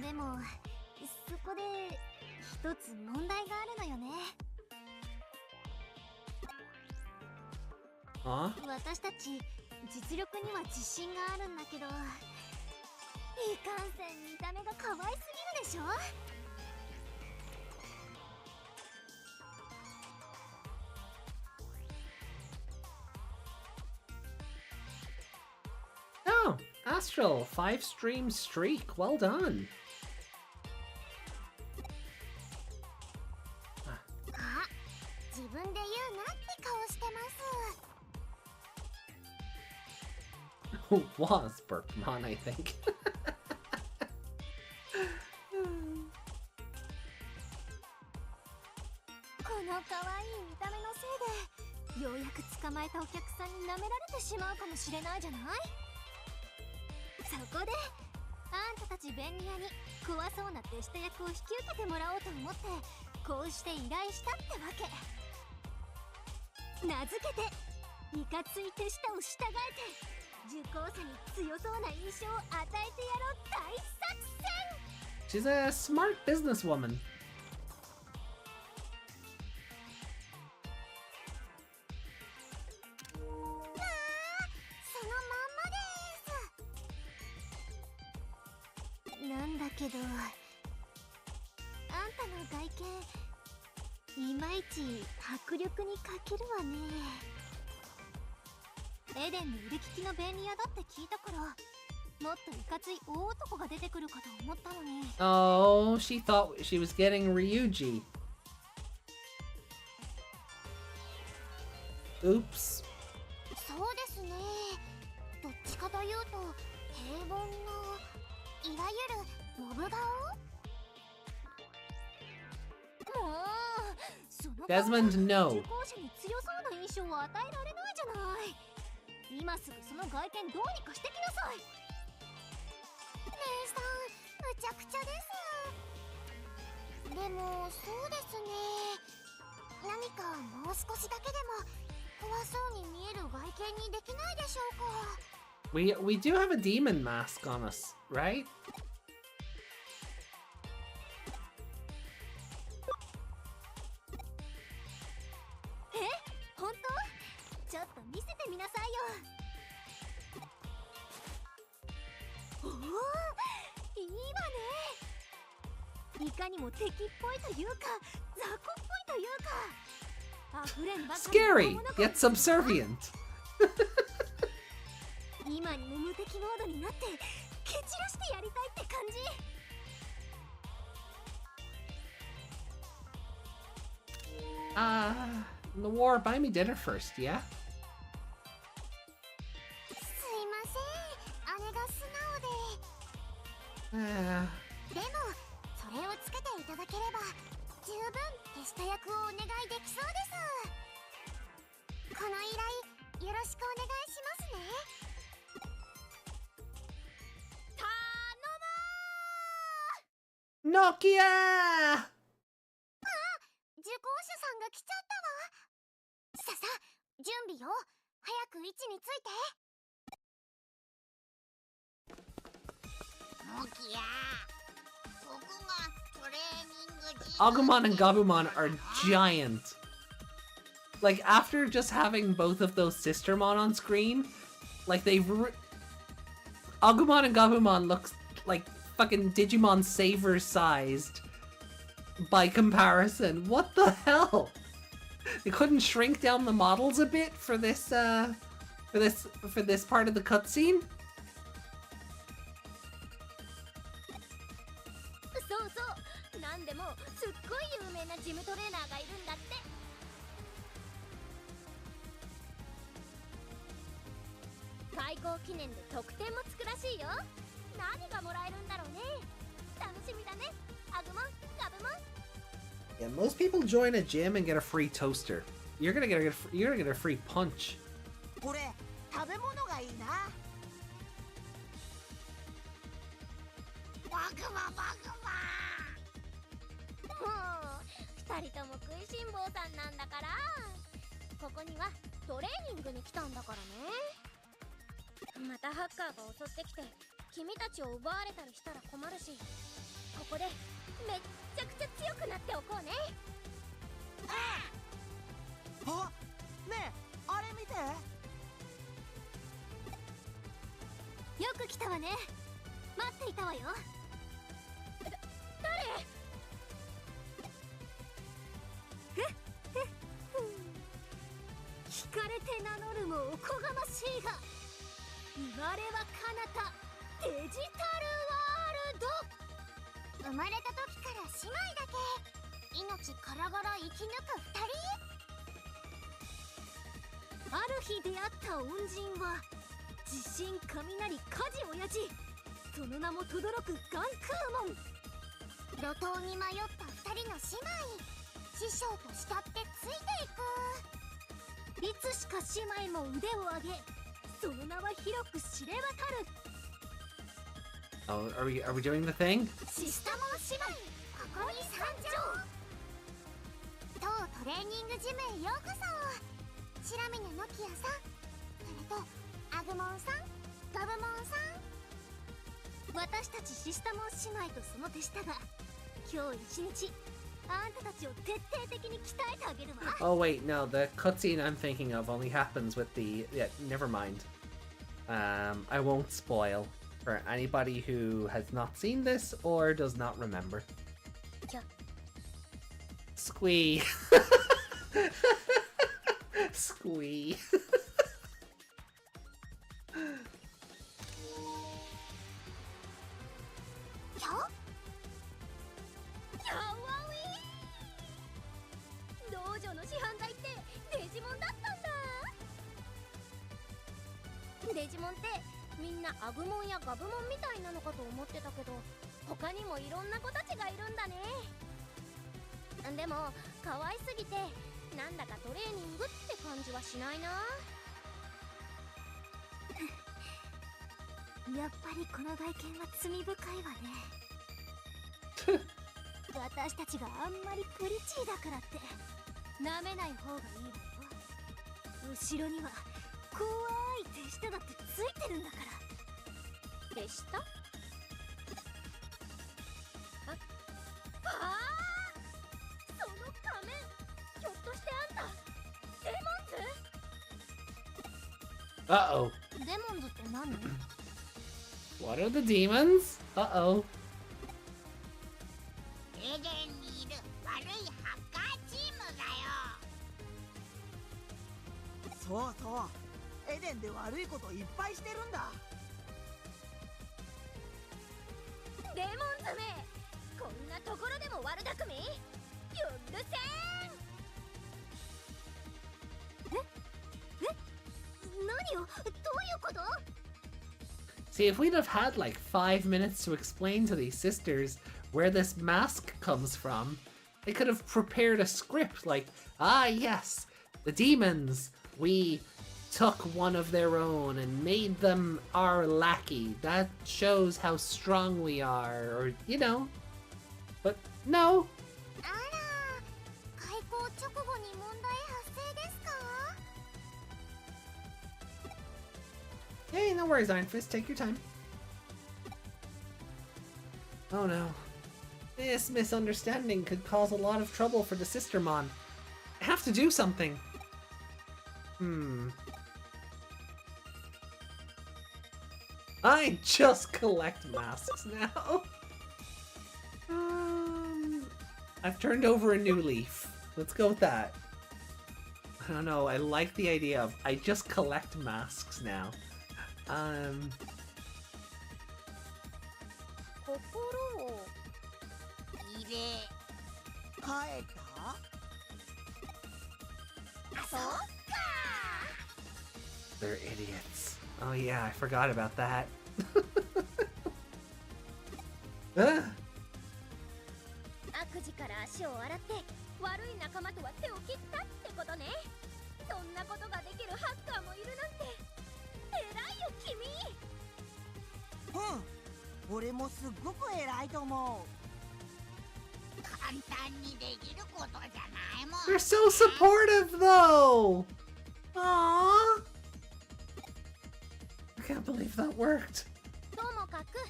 でもそこで一つ問題があるのよね。Huh? 私たち実力には自信があるんだけど、いかんせん見た目が可愛すぎるでしょ。Oh, Astral, 5 stream streak. Well done. あ、自分で言うなって顔してます。Was Berkman, I think. この可愛い見た目のせいで、ようやく捕まえたお客さんに舐められてしまうかもしれないじゃない。そこであんたたち便利屋に怖そうな手下役を引き受けてもらおうと思って、こうして依頼したってわけ。名付けていかつい手下を従えて、受講者に強そうな印象を与えてやろう大作戦。 She's a smart businesswoman. そのまんまです。なんだけど、あんたの外見いまいち迫力に欠けるわね。エデンの腕利きの便利屋だって聞いたから、もっといかつい大男が出てくるかと思ったのに。 Oh, she thought she was getting Ryuji. Oops. そうですね。どっちかというと平凡な、いわゆるモブ顔。もうその顔 Desmond, no. 受講者に強そうな印象を与えられないじゃない。今すぐその外見どうにかしてきなさい。姉さん、むちゃくちゃです。でもそうですね、何かもう少しだけでも怖そうに見える外見にできないでしょうか。 We do have a demon mask on us, right? 本当？ちょっと見せてみなさいよ。おお、いいわね。いかにも敵っぽいというか、雑魚っぽいというか、溢れんばかりの Scary, 小物 yet subservient. 今にも無敵モードになって蹴散らしてやりたいって感じ。In the war, buy me dinner first, yeah? すいません、姉が素直で。 でもそれをつけていただければ十分手下役をお願いできそうです。この依頼よろしくお願いしますね。頼むー。 Nokia! 受講者さんが来ちゃったわ。ささ、準備よ。早く位置について。モキヤ、ここがトレーニングジム。 Agumon and Gabumon are giant. Like, after just having both of those Sistermon on screen, like, Agumon and Gabumon looks like fucking Digimon Saver sized by comparison. What the hell? They couldn't shrink down the models a bit for this for this part of the cutscene? そうそう、なんでもすっごい有名なジムトレーナーがいるんだって。開校記念で特典もつくらしいよ。何がもらえるんだろうね。楽しみだね。アグモン、ガブモン。 Yeah, most people join a gym and get a free toaster. You're gonna get a free punch. これ食べ物がいいな。バグマバグマ。もう二人とも食いしん坊さんなんだから。ここにはトレーニングに来たんだからね。またハッカーが襲ってきて君たちを奪われたりしたら困るし、ここでめっちゃくちゃ強くなっておこうね。あ、ねえ、あれ見て。よく来たわね。待っていたわよ。誰？聞かれて名乗るもおこがましいが、生まれは彼方デジタルワールド。生まれた時から姉妹だけ命からがら生き抜く二人。ある日出会った恩人は地震、雷、火事、親父、その名も轟く眼空門。路頭に迷った二人の姉妹、師匠と慕ってついていく。いつしか姉妹も腕を上げ、その名は広く知れ渡る。 Oh, are we doing the thing? シスタモン姉妹、ここに参上。当トレーニングジムへようこそ。シラミナノキアさん、それとアグモンさん、ガブモンさん。私たちシスタモン姉妹とその手下が今日一日あんたたちを徹底的に鍛えてあげるわ。 Oh wait, no, the cutscene I'm thinking of only happens with the... Yeah, never mind. I won't spoil for anybody who has not seen this or does not remember. Squee. Squee. やわウィー。道場の師範代ってデジモンだったんだ。デジモンってみんなアグモンやガブモンみたいなのかと思ってたけど、他にもいろんな子たちがいるんだね。でも可愛すぎてなんだかトレーニングって感じはしないな。やっぱりこの外見は罪深いわね。私たちがあんまりプリチーだからって舐めない方がいいわよ。後ろには怖い手下だってついてるんだから。手下？ああ、その仮面、ひょっとしてあんたデモンズ？ Uh-oh. デモンズって何？ What are the demons? Uh-oh. エデンにいる悪いハッカーチームだよ。そうそう、エデンで悪いこといっぱいしてるんだ。デモンズめ、こんなところでも悪巧み？許せん。何よ、どういうこと？ See, if we'd have had like 5 minutes to explain to these sisters where this mask comes from, they could have prepared a script like, ah yes, the demons, we took one of their own and made them our lackey. That shows how strong we are, or, you know. But no. あら、開校直後に問題発生ですか？ Hey, no worries, Iron Fist, take your time. Oh no. This misunderstanding could cause a lot of trouble for the Sistermon. I have to do something. I just collect masks now. I've turned over a new leaf. Let's go with that. I don't know, I like the idea of I just collect masks now. 心を入れ帰った。そっか。 They're idiots. Oh yeah, I forgot about that. Ah. 悪事から足を洗って悪い仲間とは手を切ったってことね。そんなことができるハッカーもいるなんて偉いよ君。俺もすっごく偉いと思う。簡単にできることじゃないもん。 They're so supportive though! Aww! I can't believe that worked. ともかく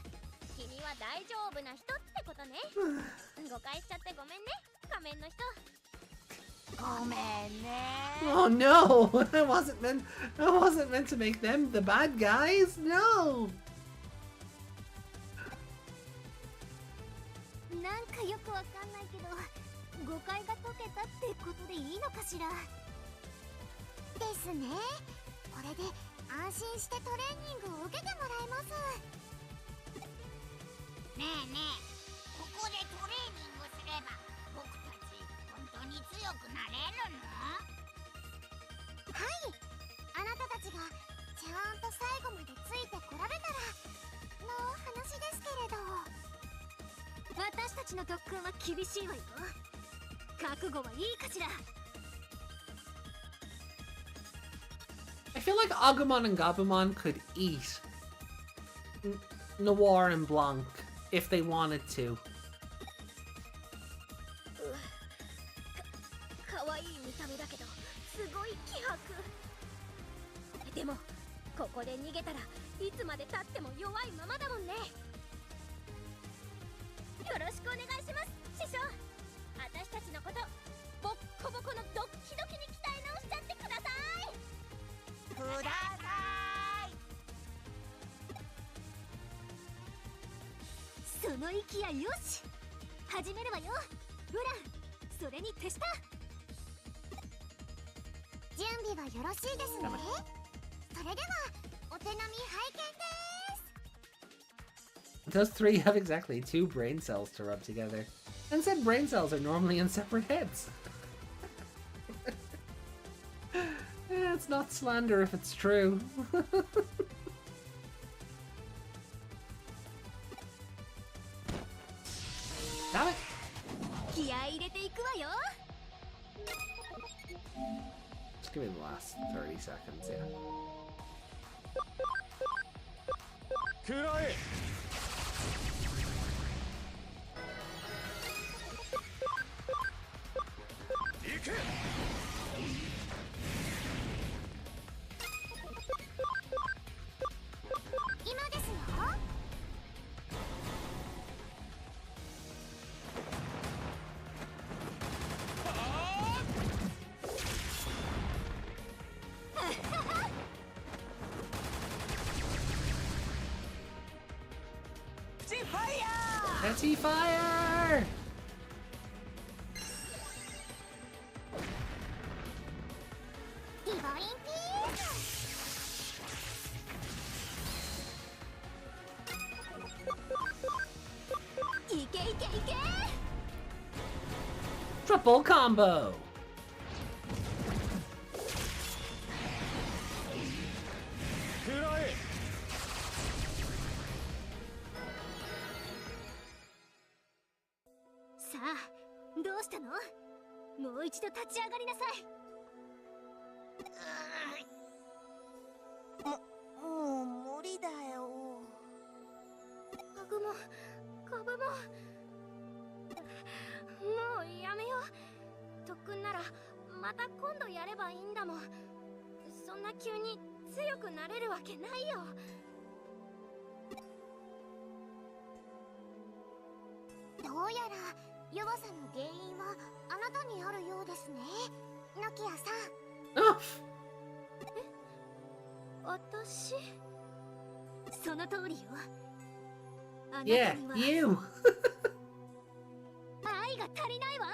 君は大丈夫な人ってことね。誤解しちゃってごめんね、仮面の人。ごめんね。 Oh no! I wasn't meant to make them the bad guys. No. なんかよくわかんないけど、誤解が解けたってことでいいのかしら。ですね。これで安心してトレーニングを受けてもらえます。ねえねえ、ここでトレーニングすれば僕たち本当に強くなれるの？はい、あなたたちがちゃんと最後までついてこられたらの話ですけれど。私たちの特訓は厳しいわよ。覚悟はいいかしら。 I feel like Agumon and Gabumon could eat Noir and Blanc if they wanted to. かわいい見た目だけどすごい気迫。でもここで逃げたらいつまで経っても弱いままだもんね。よろしくお願いします、師匠。私たちのことボッコボコのドッキドキに鍛え直しちゃってください。ください。その息やよし、始めるわよ。ブラン、それに手下。準備はよろしいですね。それではお手並み拝見です。 Those three have exactly 2 brain cells to rub together. And said brain cells are normally in separate heads. It's not slander if it's true. Damn it! 気合い入れていくわよ。 Just give me the last 30 seconds, yeah. 食らえ。行け。今ですよ。Petty fire! ディボインピース。いけいけいけ。 Triple combo! 食らえ。さあ、どうしたの？もう一度立ち上がりなさい。もう無理だよ。アグモ、カブモ。もうやめよう。特訓ならまた今度やればいいんだもん。そんな急に強くなれるわけないよ。どうやら弱さの原因はあなたにあるようですね、ノキアさん。 Oh! 私？その通りよ。あなた Yeah, には you! 愛が足りないわ。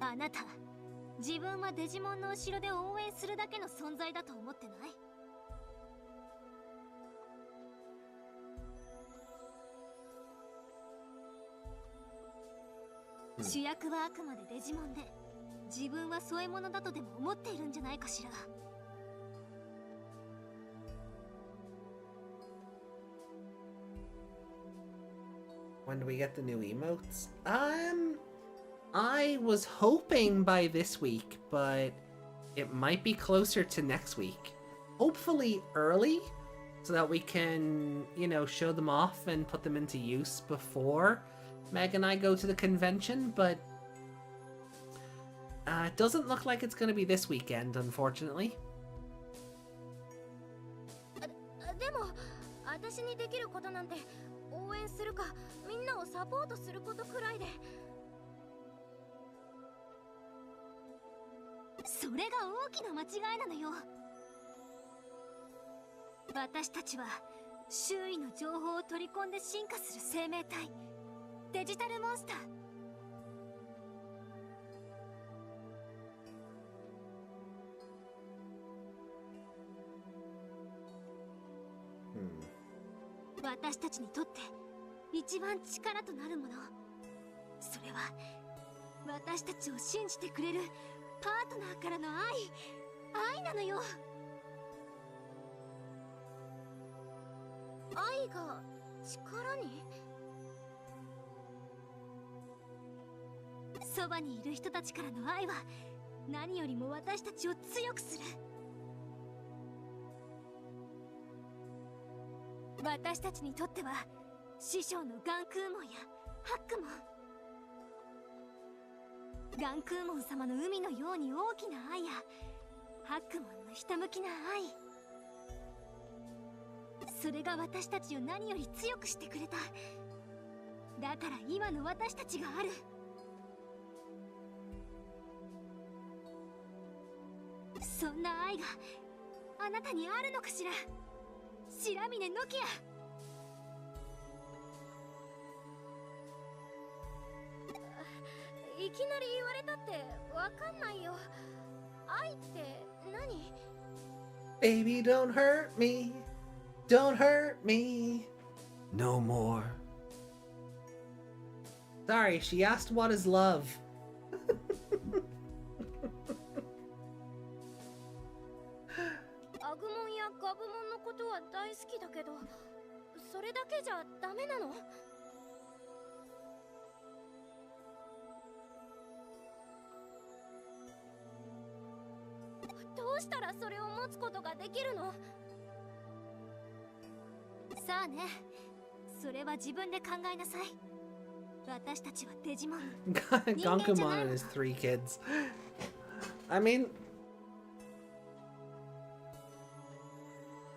愛？あなた、自分はデジモンの後ろで応援するだけの存在だと思ってない？主役はあくまでデジモンで、自分は添え物だとでも思っているんじゃないかしら。When do we get the new emotes? I was hoping by this week, but it might be closer to next week. Hopefully early, so that we can, you know, show them off and put them into use before Meg and I go to the convention, but it doesn't look like it's going to be this weekend, unfortunately. 私にできることなんて応援するかみんなをサポートすることくらいで。それが大きな間違いなのよ。私たちは周囲の情報を取り込んで進化する生命体、デジタルモンスター。私たちにとって一番力となるもの、それは私たちを信じてくれるパートナーからの愛なのよ。愛が力に？そばにいる人たちからの愛は何よりも私たちを強くする。私たちにとっては師匠のガンクーモンやハックモン、ガンクーモン様の海のように大きな愛やハックモンのひたむきな愛、それが私たちを何より強くしてくれた。だから今の私たちがある。そんな愛があなたにあるのかしら、白峰ノキア。いきなり言われたってわかんないよ。愛って何？ Baby, don't hurt me. Don't hurt me. No more. Sorry, she asked what is love. アグモンやガブモンのことは大好きだけど、それだけじゃダメなの？どうしたらそれを持つことができるの？さあね、それは自分で考えなさい。私たちはデジモン。Gonkumon and his 3 kids. I mean,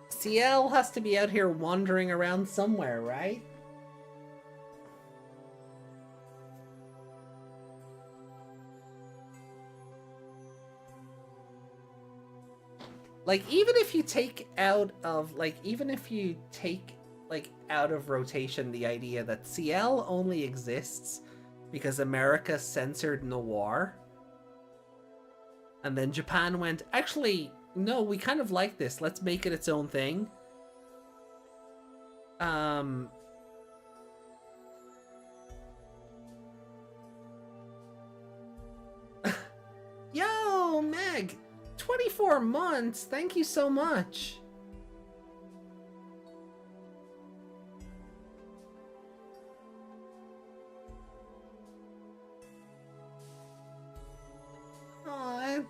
CL has to be out here wandering around somewhere, right? Like, even if you take out of, out of rotation the idea that CL only exists because America censored noir, and then Japan went, actually, no, we kind of like this, let's make it its own thing. Yo, Meg! 24 months! Thank you so much! Aww.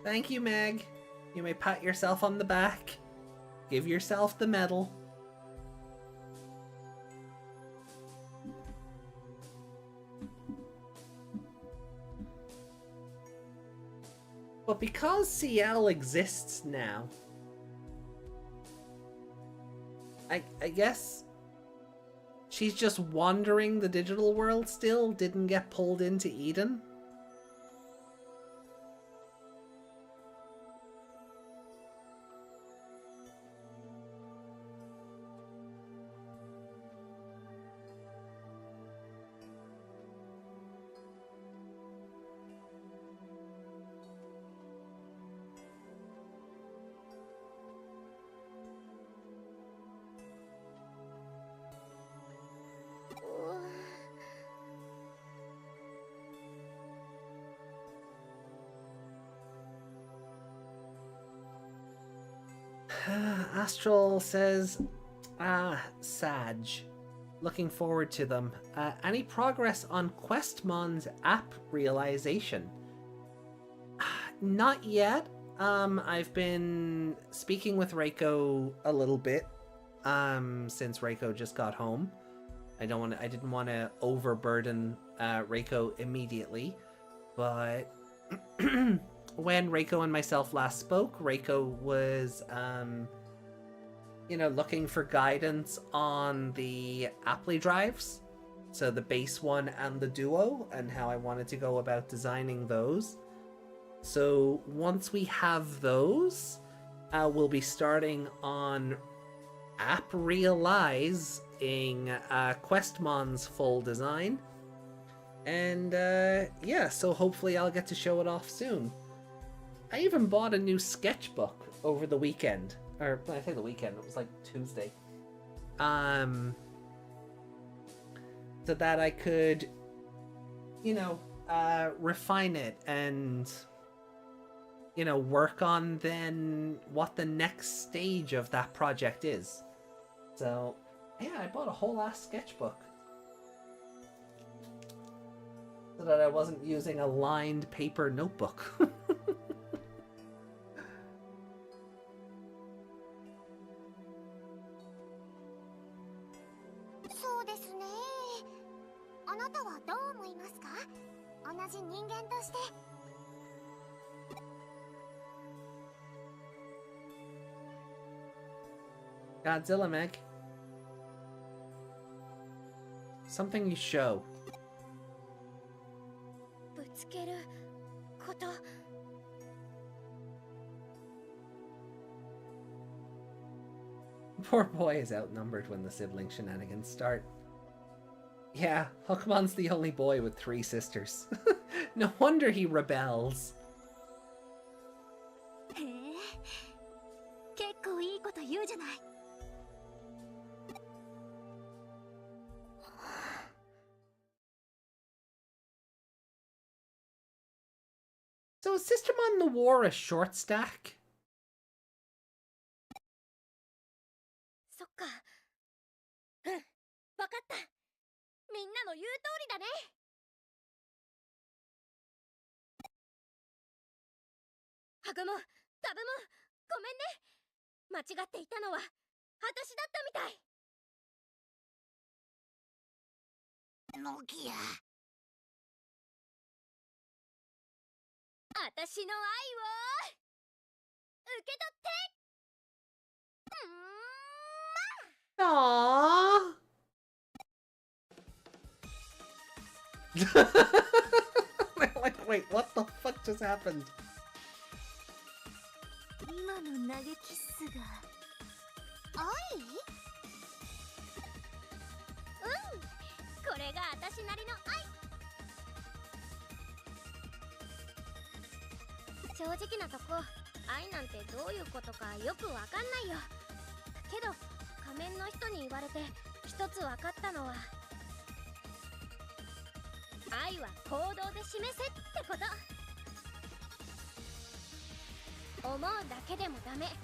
Thank you, Meg. You may pat yourself on the back. Give yourself the medal. But because CL exists now, I guess she's just wandering the digital world still, didn't get pulled into Eden. Astral says, Sag. Looking forward to them. Any progress on Questmon's app realization? Not yet. I've been speaking with Reiko a little bit, since Reiko just got home. I didn't want to overburden Reiko immediately, but when Reiko and myself last spoke, Reiko was you know, looking for guidance on the Apply drives. So the base one and the duo, and how I wanted to go about designing those. So once we have those, we'll be starting on app realizing Questmon's full design. And yeah, so hopefully I'll get to show it off soon. I even bought a new sketchbook over the weekend. Or when I say the weekend, it was like Tuesday. So that I could, you know, refine it and, you know, work on then what the next stage of that project is. So, yeah, I bought a whole ass sketchbook. So that I wasn't using a lined paper notebook. そうですね。あなたはどう思いますか？同じ人間として。Godzilla Meg. Something you show. ぶつけること。Poor boy is outnumbered when the sibling shenanigans start. Yeah, Huckmon's the only boy with 3 sisters. No wonder he rebels. へえ、結構いいこと言うじゃない。So is Sistermon the War a short stack? そっか。うん、わかった。みんなの言う通りだね。ハグもタブもごめんね。間違っていたのは私だったみたい。ノキア。私の愛を受け取って。Aww. Like, wait, what the fuck just happened? 今の投げキッスが愛？うん、これが私なりの愛。正直なとこ、愛なんてどういうことかよくわかんないよ。けど仮面の人に言われて一つ分かったのは、愛は行動で示せってこと。思うだけでもダメ、言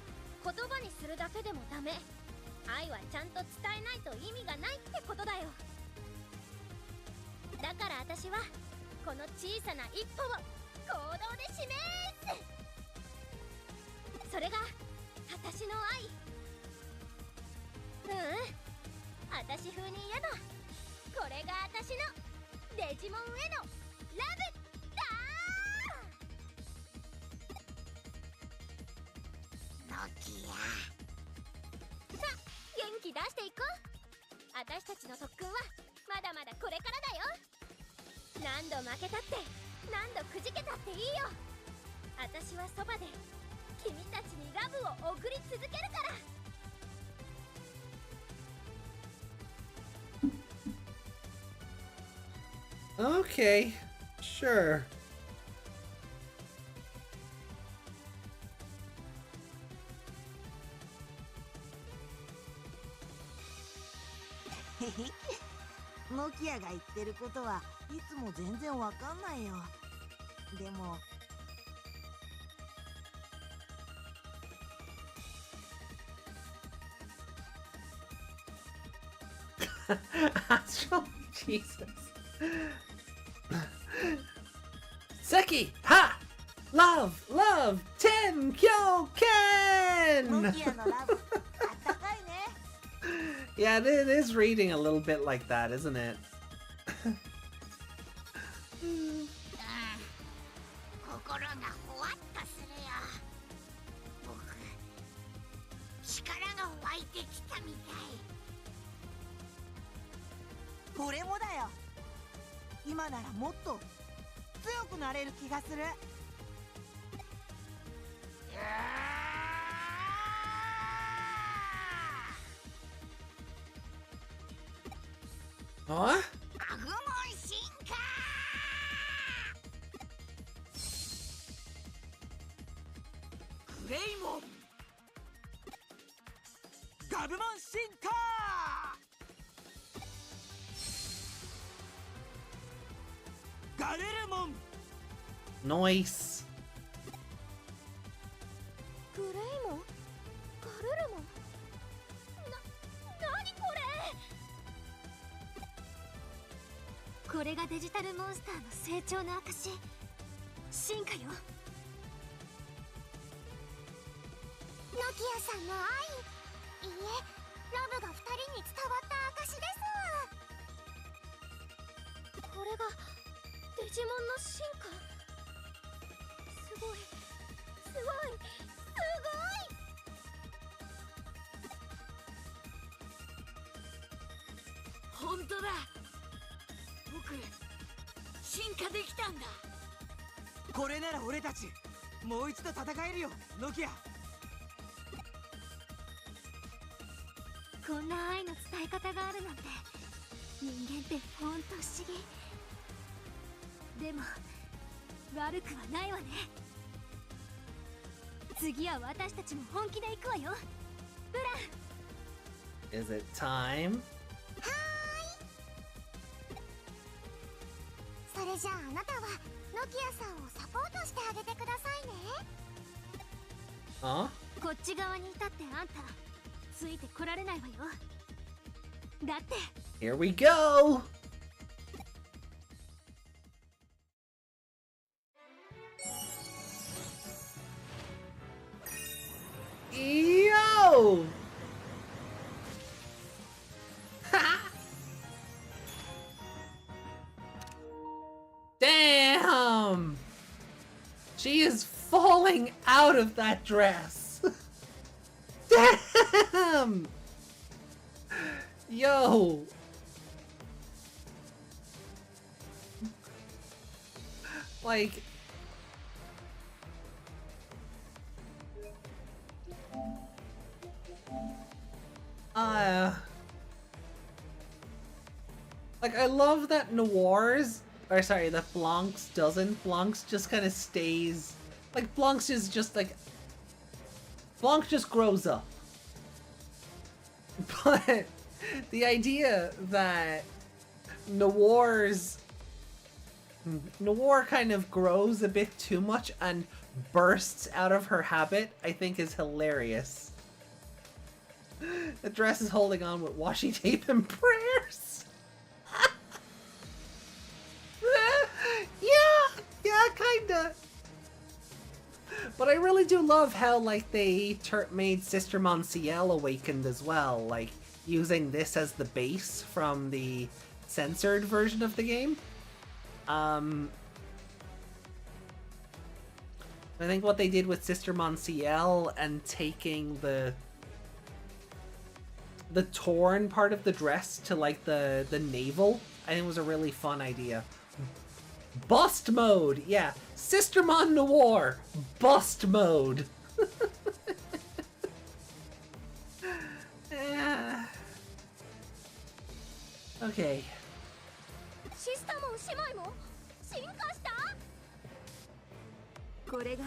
葉にするだけでもダメ。愛はちゃんと伝えないと意味がないってことだよ。だから私はこの小さな一歩を行動で示す。それが私の愛。私風に言えばこれが私のデジモンへのラブだー。ノキア。さあ元気出していこう。私たちの特訓はまだまだこれからだよ。何度負けたって何度くじけたっていいよ。私はそばで君たちにラブを送り続けるから。Okay, sure. ノキアが言ってることはいつも全然わかんないよ。でもAstral Jesus. Seki! Ha! Love! Love! Ten Kyoken! ノキアのラブあったかいね。Yeah, it is reading a little bit like that, isn't it? 心がほわっとするよ。僕力が湧いてきたみたい。俺もだよ。今ならもっと強くなれる気がする。Huh? アグモン進化。クレイモンガブモン進化。ガレルモン。 Nice. グレイモン、ガルルモン、なにこれ。これがデジタルモンスターの成長の証、進化よ。ノキアさんの愛、いいえ、ラブが2人に伝わった証です。これがデジモンの進化。すごいすごいすごい。本当だ。僕進化できたんだ。これなら俺たちもう一度戦えるよ、ノキア。こんな愛の伝え方があるなんて、人間ってほんと不思議。でも悪くはないわね。次は私たちも本気で行くわよ、ブラン。 Is it time? それじゃああなたはノキアさんをサポートしてあげてくださいね。 Huh? こっち側にいたってあんたついてこられないわよ。だって Here we go! Yo! Damn! She is falling out of that dress. Damn! Yo! Like... Like, I love that Noir's... Or sorry, that Blanc's doesn't. Blanc's just kind of stays... Like, Blanc's is just like... Blanc just grows up. But the idea that Noir kind of grows a bit too much and bursts out of her habit, I think is hilarious. The dress is holding on with washi tape and prayers. Yeah, kinda. But I really do love how, like, they made Sister Monsiel awakened as well, like, using this as the base from the censored version of the game. I think what they did with Sister Monsiel and taking the torn part of the dress to, like, the navel, I think was a really fun idea. Bust mode! Yeah, Sister Mon Noir! Bust mode! Okay. シスタモン姉妹も進化した。これが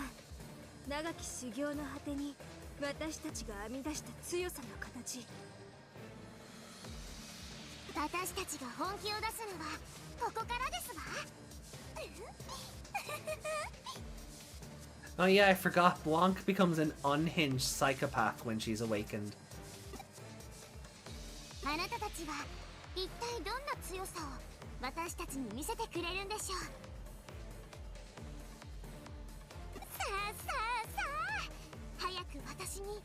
長き修行の果てに私たちが編み出した強さの形。私たちが本気を出すのはここからですわ。Oh yeah, I forgot. Blanc becomes an unhinged psychopath when she's awakened. あなたたちは一体どんな強さを私たちに見せてくれるんでしょう。さあさあさあ、早く私に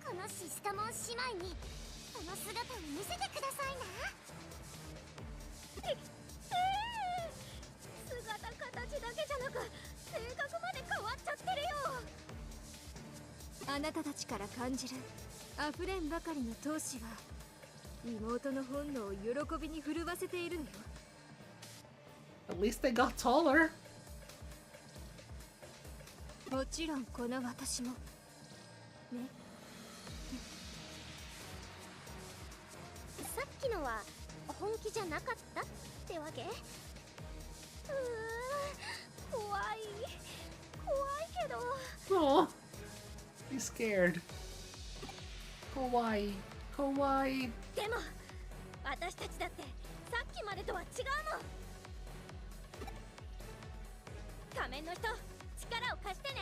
このシスタモン姉妹にその姿を見せてくださいな。姿形だけじゃなく性格まで変わっちゃってるよ。あなたたちから感じる溢れんばかりの闘志は妹の本能を喜びに震わせているのよ。 At least they got taller. もちろんこの私もね。さっきのは本気じゃなかったってわけ？怖いけど。 Oh, he's scared. Kawaii, kawaii. でも私たちだってさっきまでとは違うもん。仮面の人、力を貸してね。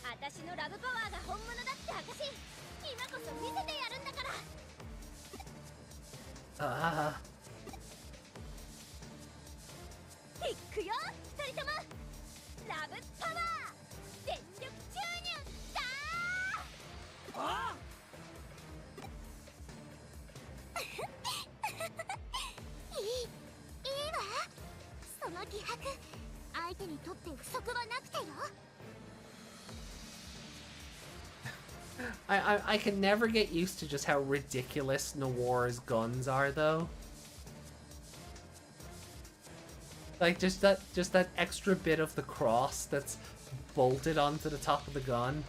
私のラブパワーが本物だって証、今こそ見せてやるんだから。いくよ、二人とも。ラブパワー全力注入だー。ああいいわ。その気迫、相手にとって不足はなくてよ。I can never get used to just how ridiculous Noir's guns are, though. Like just that extra bit of the cross that's bolted onto the top of the gun.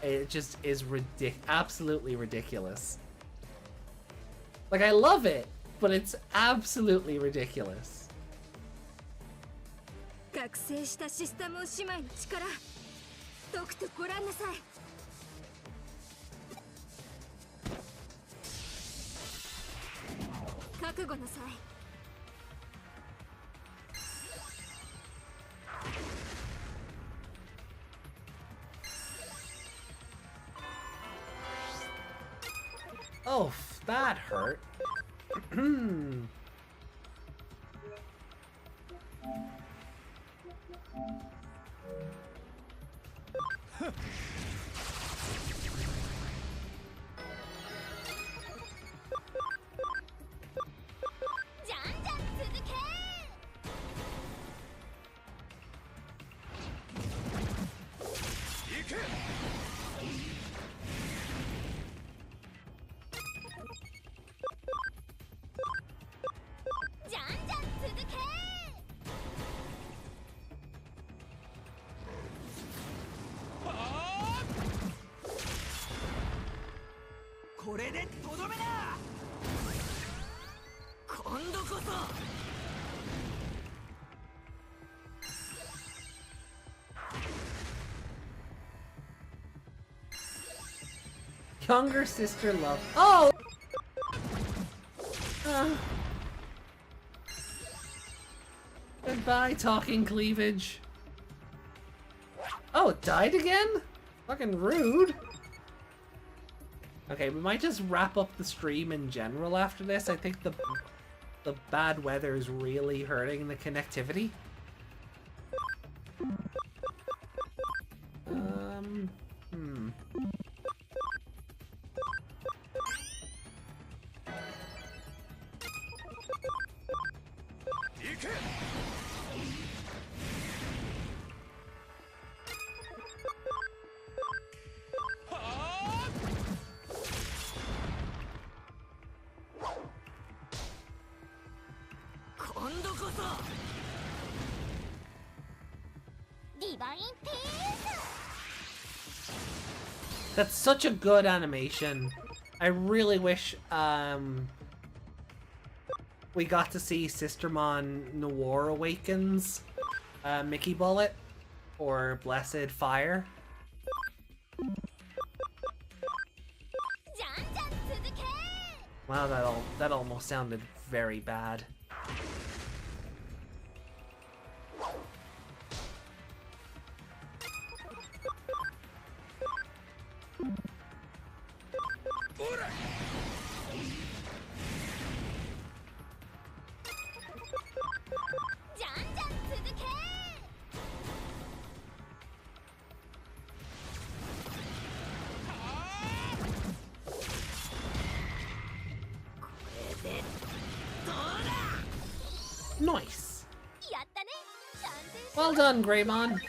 It just is absolutely ridiculous. Like, I love it, but it's absolutely ridiculous. 覚醒したシステム姉妹の力、とくとご覧なさい。覚悟なさい。Oh, that hurt. Younger sister love. Oh! Goodbye, talking cleavage. Oh, it died again? Fucking rude. Okay, we might just wrap up the stream in general after this. I think the bad weather is really hurting the connectivity. That's such a good animation. I really wish we got to see Sistermon Noir Awakens, Mickey Bullet, or Blessed Fire. Wow, that almost sounded very bad. Nice. Well done, Greymon.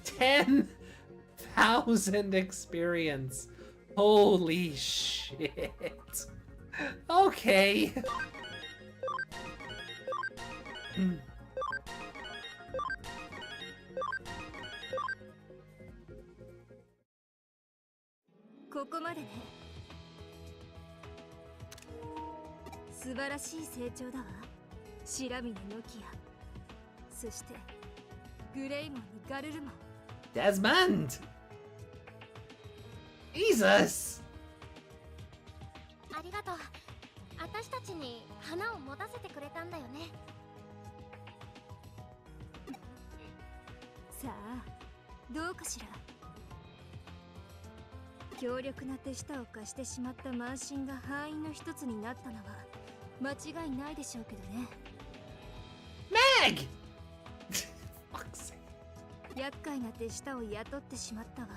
10,000 experience. Holy shit. Okay. ここまでね。素晴らしい成長だわ。白峰ノキア、そしてグレイモンにガルルモン。 Desmond! Jesus! ありがとう。私たちに花を持たせてくれたんだよね。さあどうかしら。強力な手下を貸してしまった慢心が敗因の一つになったのは間違いないでしょうけどね。 Meg! Fuck's sake. 厄介な手下を雇ってしまったわ。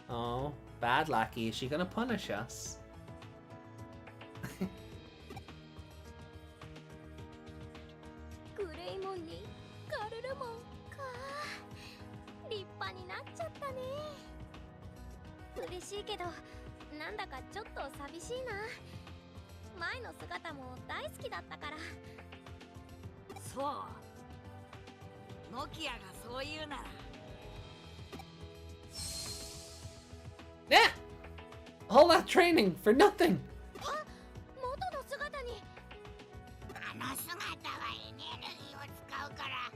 Oh, bad lackey. Is she gonna punish us? グレイモンにガルルモンか。立派になっちゃったね。嬉しいけどなんだかちょっと寂しいな。前の姿も大好きだったから。そう、ノキアがそう言うなら。 Yeah! All that training for nothing! あ、元の姿に。あの姿はエネルギーを使うから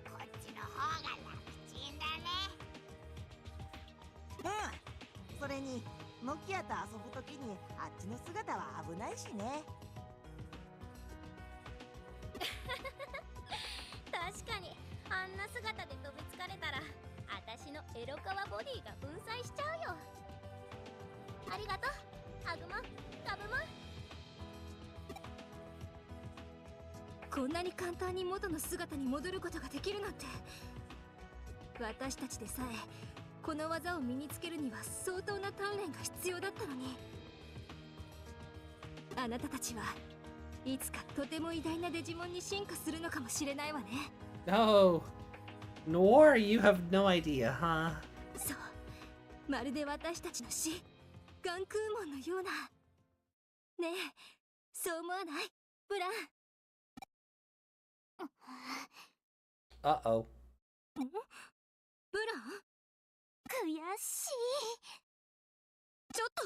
こっちの方が楽ちんだね。うん、それにノキアと遊ぶときにあっちの姿は危ないしね。確かにあんな姿で飛びつかれたら私のエロカワボディが粉砕しちゃうよ。ありがとうアグモンガブモン。こんなに簡単に元の姿に戻ることができるなんて。私たちでさえこの技を身につけるには相当な鍛錬が必要だったのに。あなたたちはいつかとても偉大なデジモンに進化するのかもしれないわね。 No. Nor, you have no idea, huh? そう、まるで私たちの死、ガンクーモンのような。ねえ、そう思わない？ブラン。 Uh-oh. ブラン？悔しい。ちょっと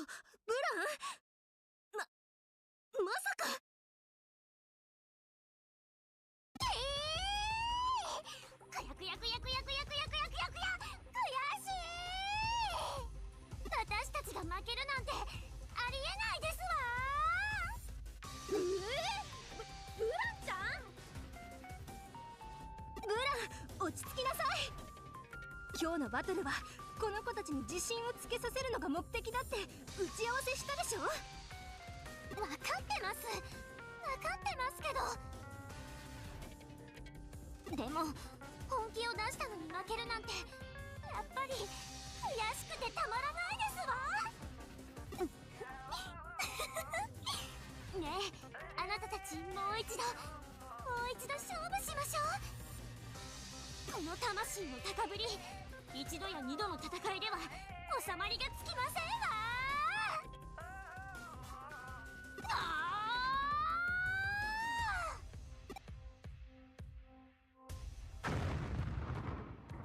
ブラン、まさか。くやくやくやくやくやくやくやくやくや。悔しい。私たちが負けるなんてありえないですわ。ブランちゃん。ブラン、落ち着きなさい。今日のバトルはこの子たちに自信をつけさせるのが目的だって打ち合わせしたでしょ。分かってます。分かってますけど。でも本気を出したのに負けるなんてやっぱり悔しくてたまらないですわ。ねえ、あなたたちもう一度勝負しましょう。この魂の高ぶり、一度や二度の戦いでは収まりがつきませんわ。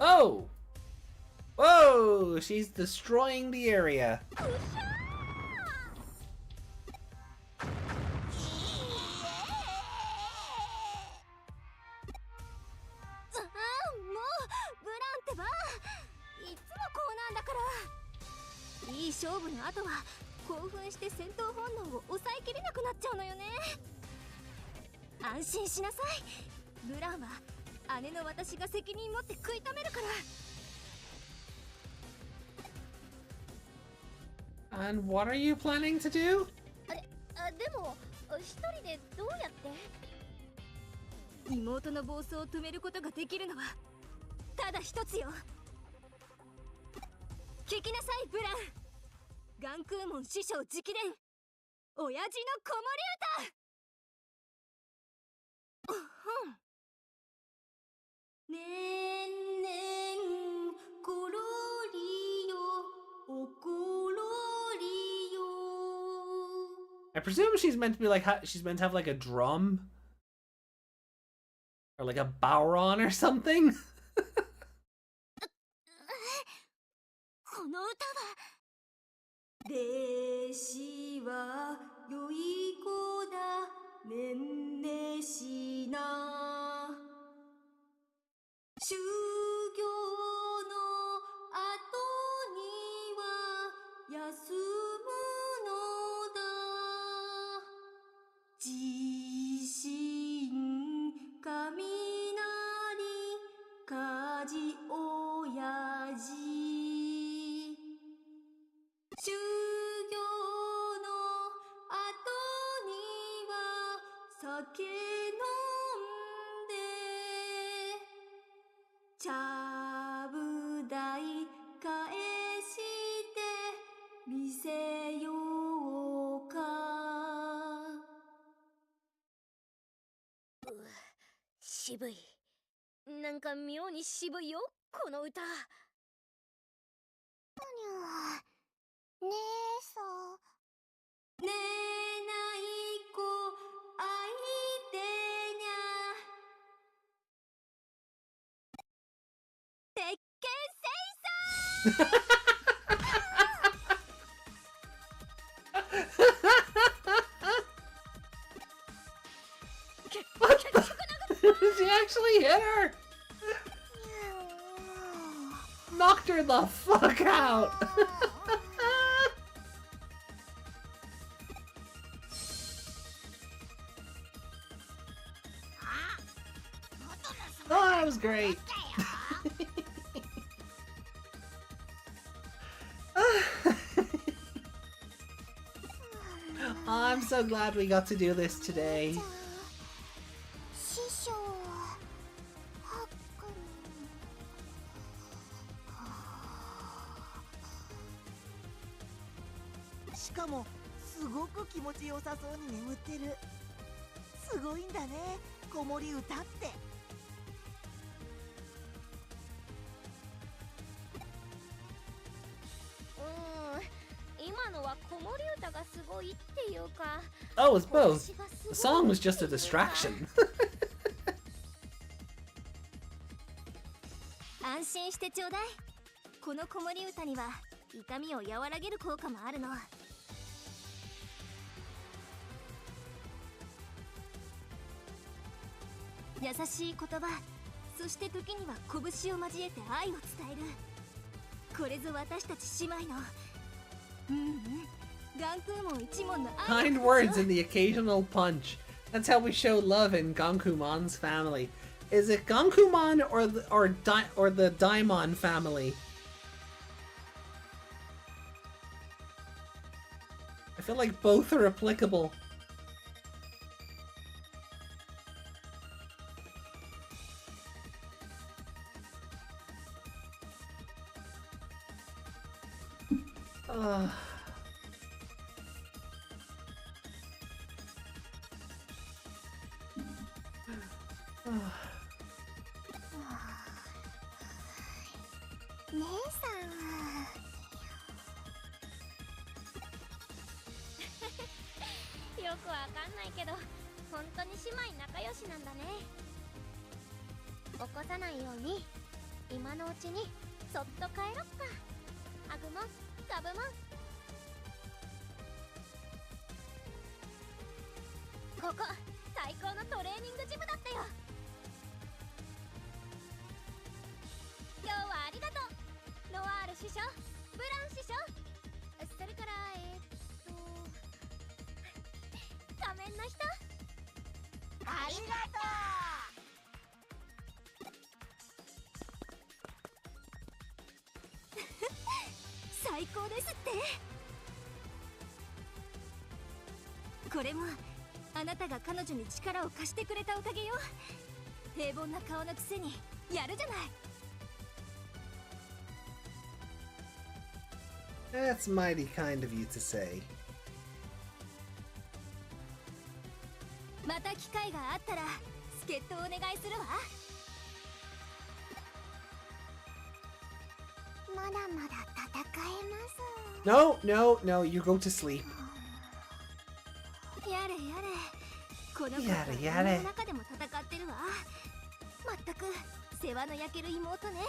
Oh! Whoa! She's destroying the area. いい勝負の後は興奮して戦闘本能を抑えきれなくなっちゃうのよね。安心しなさい。ブランは姉の私が責任持って食い止めるから。 And what are you planning to do? でも一人でどうやって？妹の暴走を止めることができるのはただ一つよ。聞きなさいブラン。ガンクーモン師匠直伝親父の子守歌。ねんねんころりよ presume she's meant to be like, she's meant to have like a drum. Or like a bowron or something. この歌は弟子は良い子だめんめしな修行の後には休むのだ地震雷火事親父修行の後には酒飲んでちゃぶ台返して見せようか渋いなんか妙に渋いよこの歌姉さんねえない子相手にゃ鉄拳セイサー She actually hit her! Knocked her the fuck out! Oh, that was great! I'm so glad we got to do this today. 師匠はっくんしかもすごく気持ちよさそうに眠ってるすごいんだね子守歌って今のは子守歌がすごいっていうか Oh, it's both. The song was just a distraction. 安心してちょうだいこの子守歌には痛みを和らげる効果もあるの優しい言葉そして時には拳を交えて愛を伝えるこれぞ私たち姉妹のガンクーモン一門の愛 Kind words and the occasional punch. That's how we show love in Gankumon's family. Is it Gankumon or the Daimon family? I feel like both are applicable. Ugh. 姉さんよくわかんないけど本当に姉妹仲良しなんだね起こさないように今のうちにそっと帰ろっかアグモンガブモンここ最高のトレーニングジムだったよ今日はありがとうノワール師匠ブラン師匠それから仮面の人ありがと最高ですってこれもあなたが彼女に力を貸してくれたおかげよ平凡な顔のくせにやるじゃない That's mighty kind of you to say. また機会があったら助っ人お願いするわまだまだ戦えます No, no, no, you go to sleep. の子とやれやれ家の中でも戦ってるわ。まったく世話の焼ける妹ね。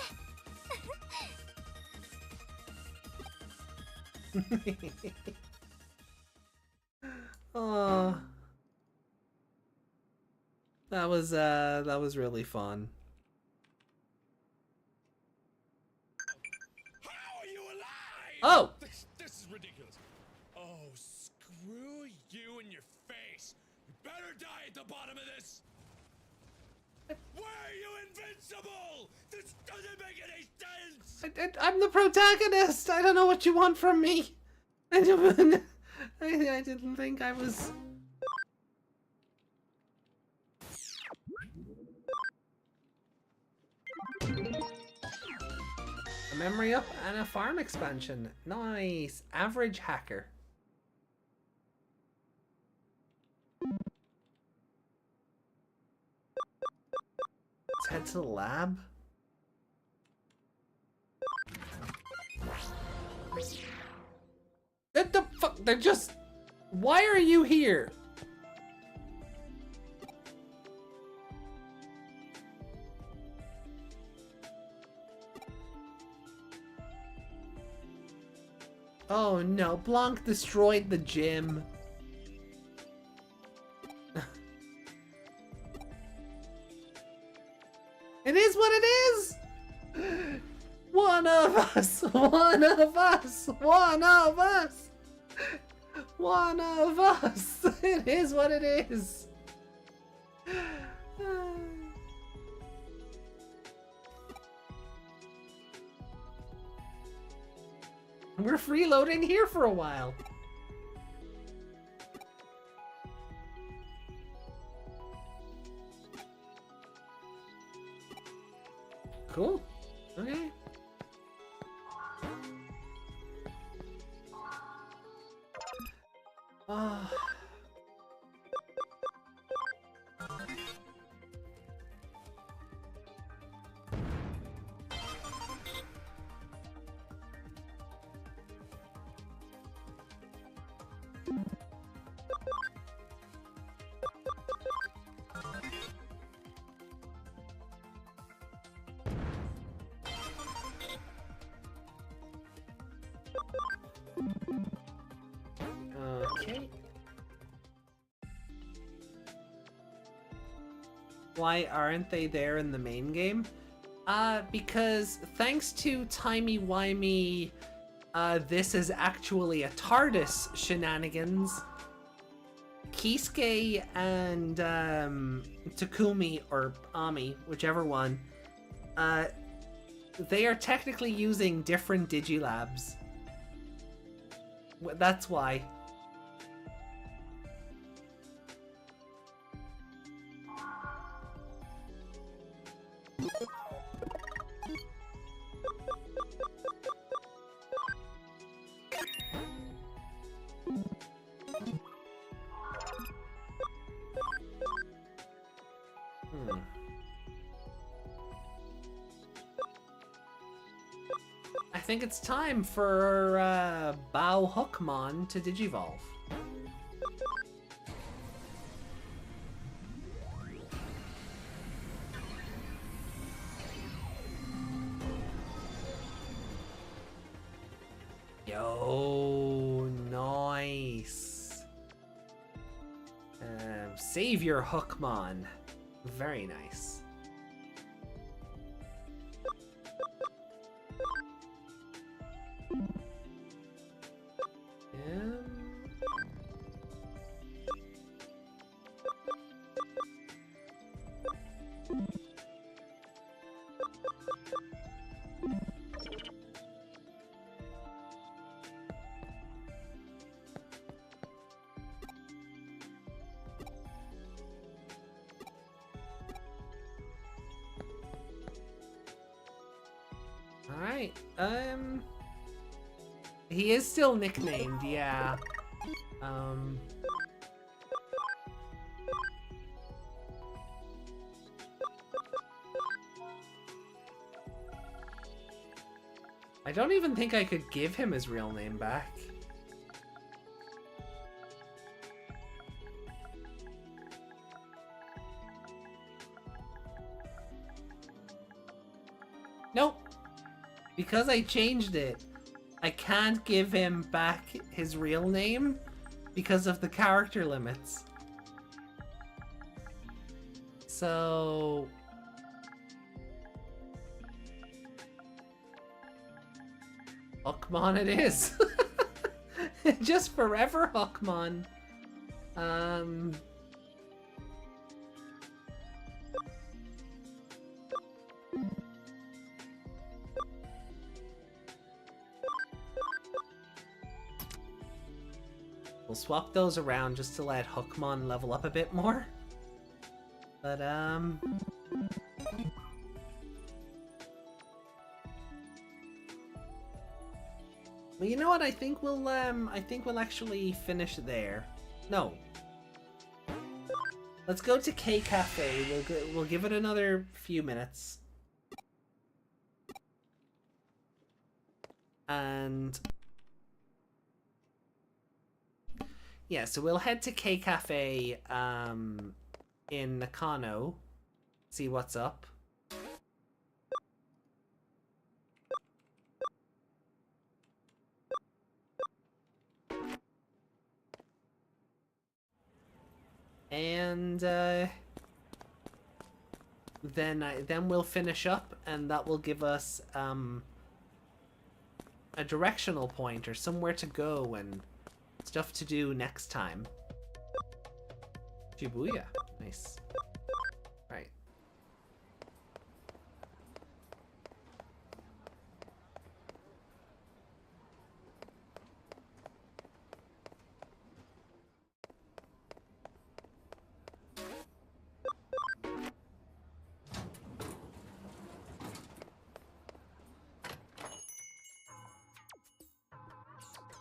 Oh, that was really fun. How are you alive? Oh! This is ridiculous. Oh, screw you and your face. You better die at the bottom of this. Why are you invincible? This doesn't make any sense. I'm the protagonist. I don't know what you want from me. I didn't think I was. A memory up and a farm expansion. Nice. Average hacker. Let's head to the lab. What the fuck? They're just... Why are you here? Oh no, Blanc destroyed the gym. It is what it is! One of us! One of us! One of us! One of us! It is what it is! We're freeloading here for a while. Cool. Okay. Ah. Okay. Why aren't they there in the main game? Because thanks to timey-wimey, this is actually a TARDIS shenanigans, Keisuke and Takumi, or Ami, whichever one, they are technically using different Digilabs. That's why. I think it's time for Bao Hookmon to Digivolve. Yo, nice. Savior Hookmon. Very nice. Alright, he is still nicknamed, yeah. I don't even think I could give him his real name back. Nope. Because I changed it, I can't give him back his real name because of the character limits. So... Huckmon it is. Just forever Huckmon. We'll swap those around just to let Huckmon level up a bit more. But, well, you know what? I think we'll actually finish there. No. Let's go to K Cafe. We'll give it another few minutes. And... yeah, so we'll head to K Cafe, in Nakano. See what's up. And then we'll finish up, and that will give us a directional point or somewhere to go and stuff to do next time. Shibuya, nice. Right.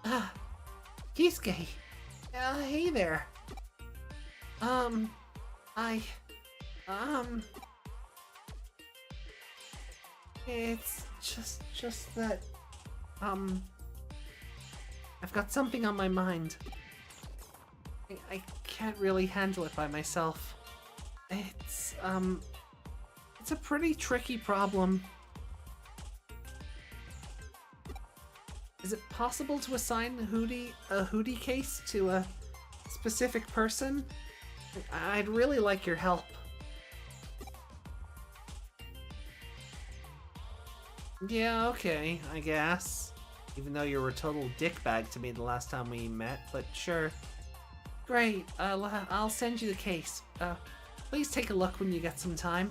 Ah, Keisuke. Hey there. It's just that, I've got something on my mind. I can't really handle it by myself. It's a pretty tricky problem. Is it possible to assign a Hudie case to a specific person? I'd really like your help. Yeah, okay, I guess. Even though you were a total dickbag to me the last time we met, but sure. Great, I'll send you the case. Please take a look when you get some time.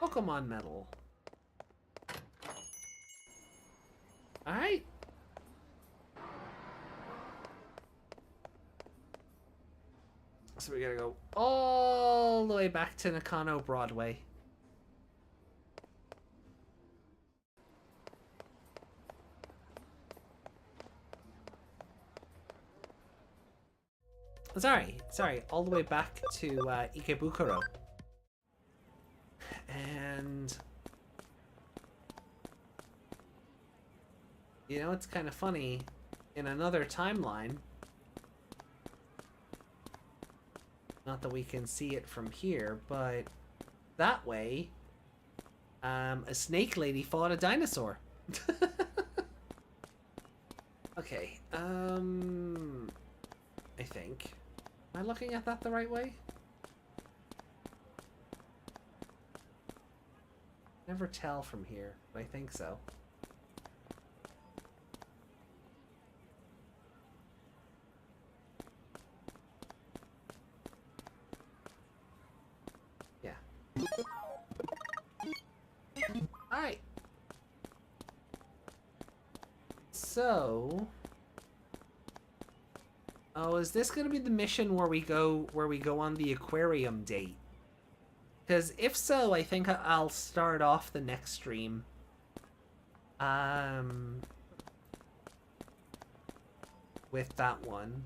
Pokemon medal. Alright. So we gotta go all the way back to Nakano Broadway. Sorry, all the way back to Ikebukuro. And you know, it's kind of funny, in another timeline, not that we can see it from here, but that way, a snake lady fought a dinosaur. Okay, I think. Am I looking at that the right way? Never tell from here, but I think so. Yeah. Alright. So... oh, is this gonna be the mission where we go on the aquarium date? Because if so, I think I'll start off the next stream. With that one.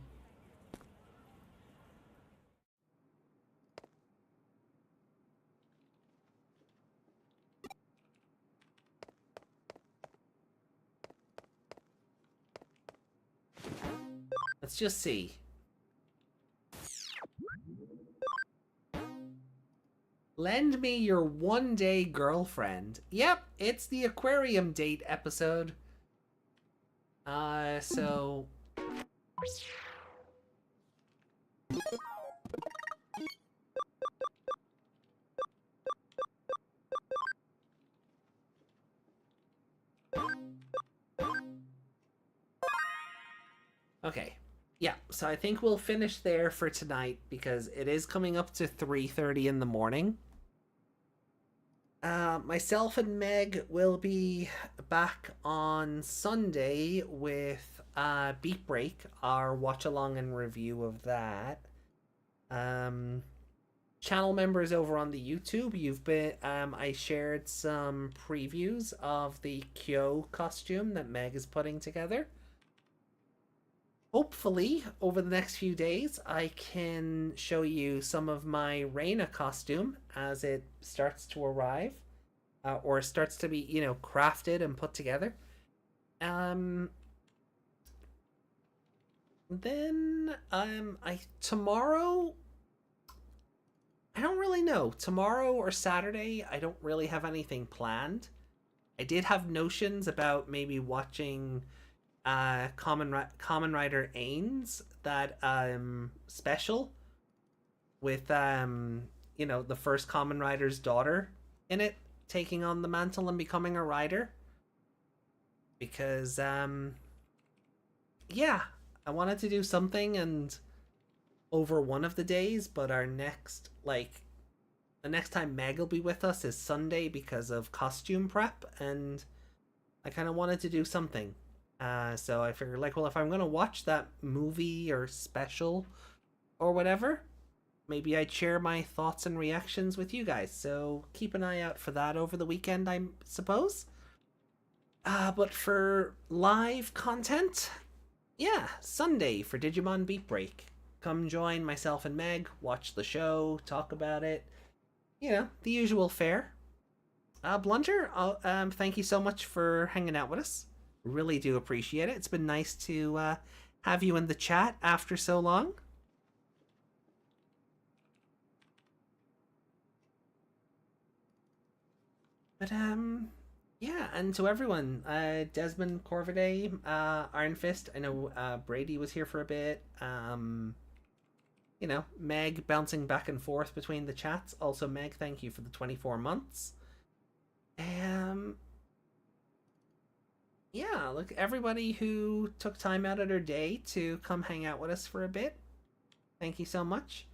Let's just see. Lend me your one-day girlfriend. Yep, it's the aquarium date episode. So... Okay. Yeah, so I think we'll finish there for tonight because it is coming up to 3:30 in the morning. Myself and Meg will be back on Sunday with Beat Break, our watch along and review of that. Channel members over on the YouTube, you've been I shared some previews of the Kyo costume that Meg is putting together. Hopefully, over the next few days, I can show you some of my Reina costume as it starts to arrive. Or starts to be, you know, crafted and put together. Then, tomorrow... I don't really know. Tomorrow or Saturday, I don't really have anything planned. I did have notions about maybe watching... Common Rider Ains, that special with you know, the first Common Rider's daughter in it taking on the mantle and becoming a rider, because yeah, I wanted to do something and over one of the days, but our next, like, the next time Meg will be with us is Sunday because of costume prep, and I kind of wanted to do something. So I figured, like, well, if I'm going to watch that movie or special or whatever, maybe I'd share my thoughts and reactions with you guys. So keep an eye out for that over the weekend, I suppose. But for live content, yeah, Sunday for Digimon Beat Break. Come join myself and Meg, watch the show, talk about it. You know, the usual fare. Blunter, thank you so much for hanging out with us. Really do appreciate it. It's been nice to have you in the chat after so long. But yeah, and to everyone, Desmond, Corviday, Iron Fist, I know Brady was here for a bit. You know, Meg bouncing back and forth between the chats. Also, Meg, thank you for the 24 months. Yeah, look, everybody who took time out of their day to come hang out with us for a bit, thank you so much.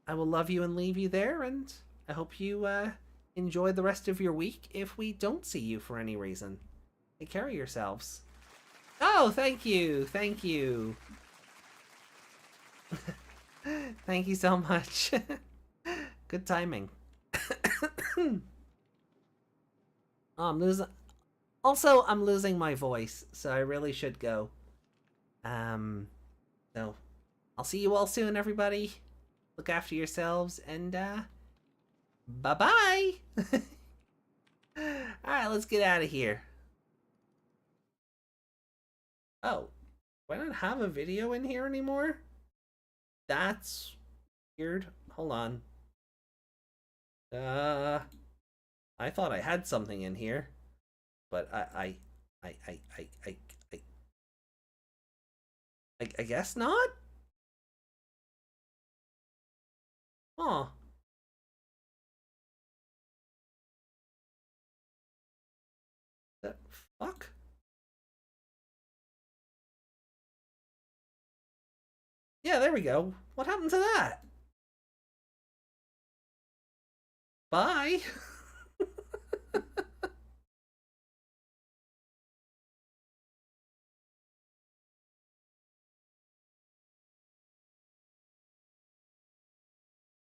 I will love you and leave you there, and I hope you enjoy the rest of your week if we don't see you for any reason. Take care of yourselves. Oh, thank you, thank you. Thank you so much. Good timing. Oh, I'm losing... Also, I'm losing my voice, so I really should go. So, I'll see you all soon, everybody. Look after yourselves, and, bye-bye! Alright, let's get out of here. Oh, do I not have a video in here anymore? That's weird. Hold on. I thought I had something in here. But I guess not? Huh. The fuck? Yeah, there we go. What happened to that? Bye.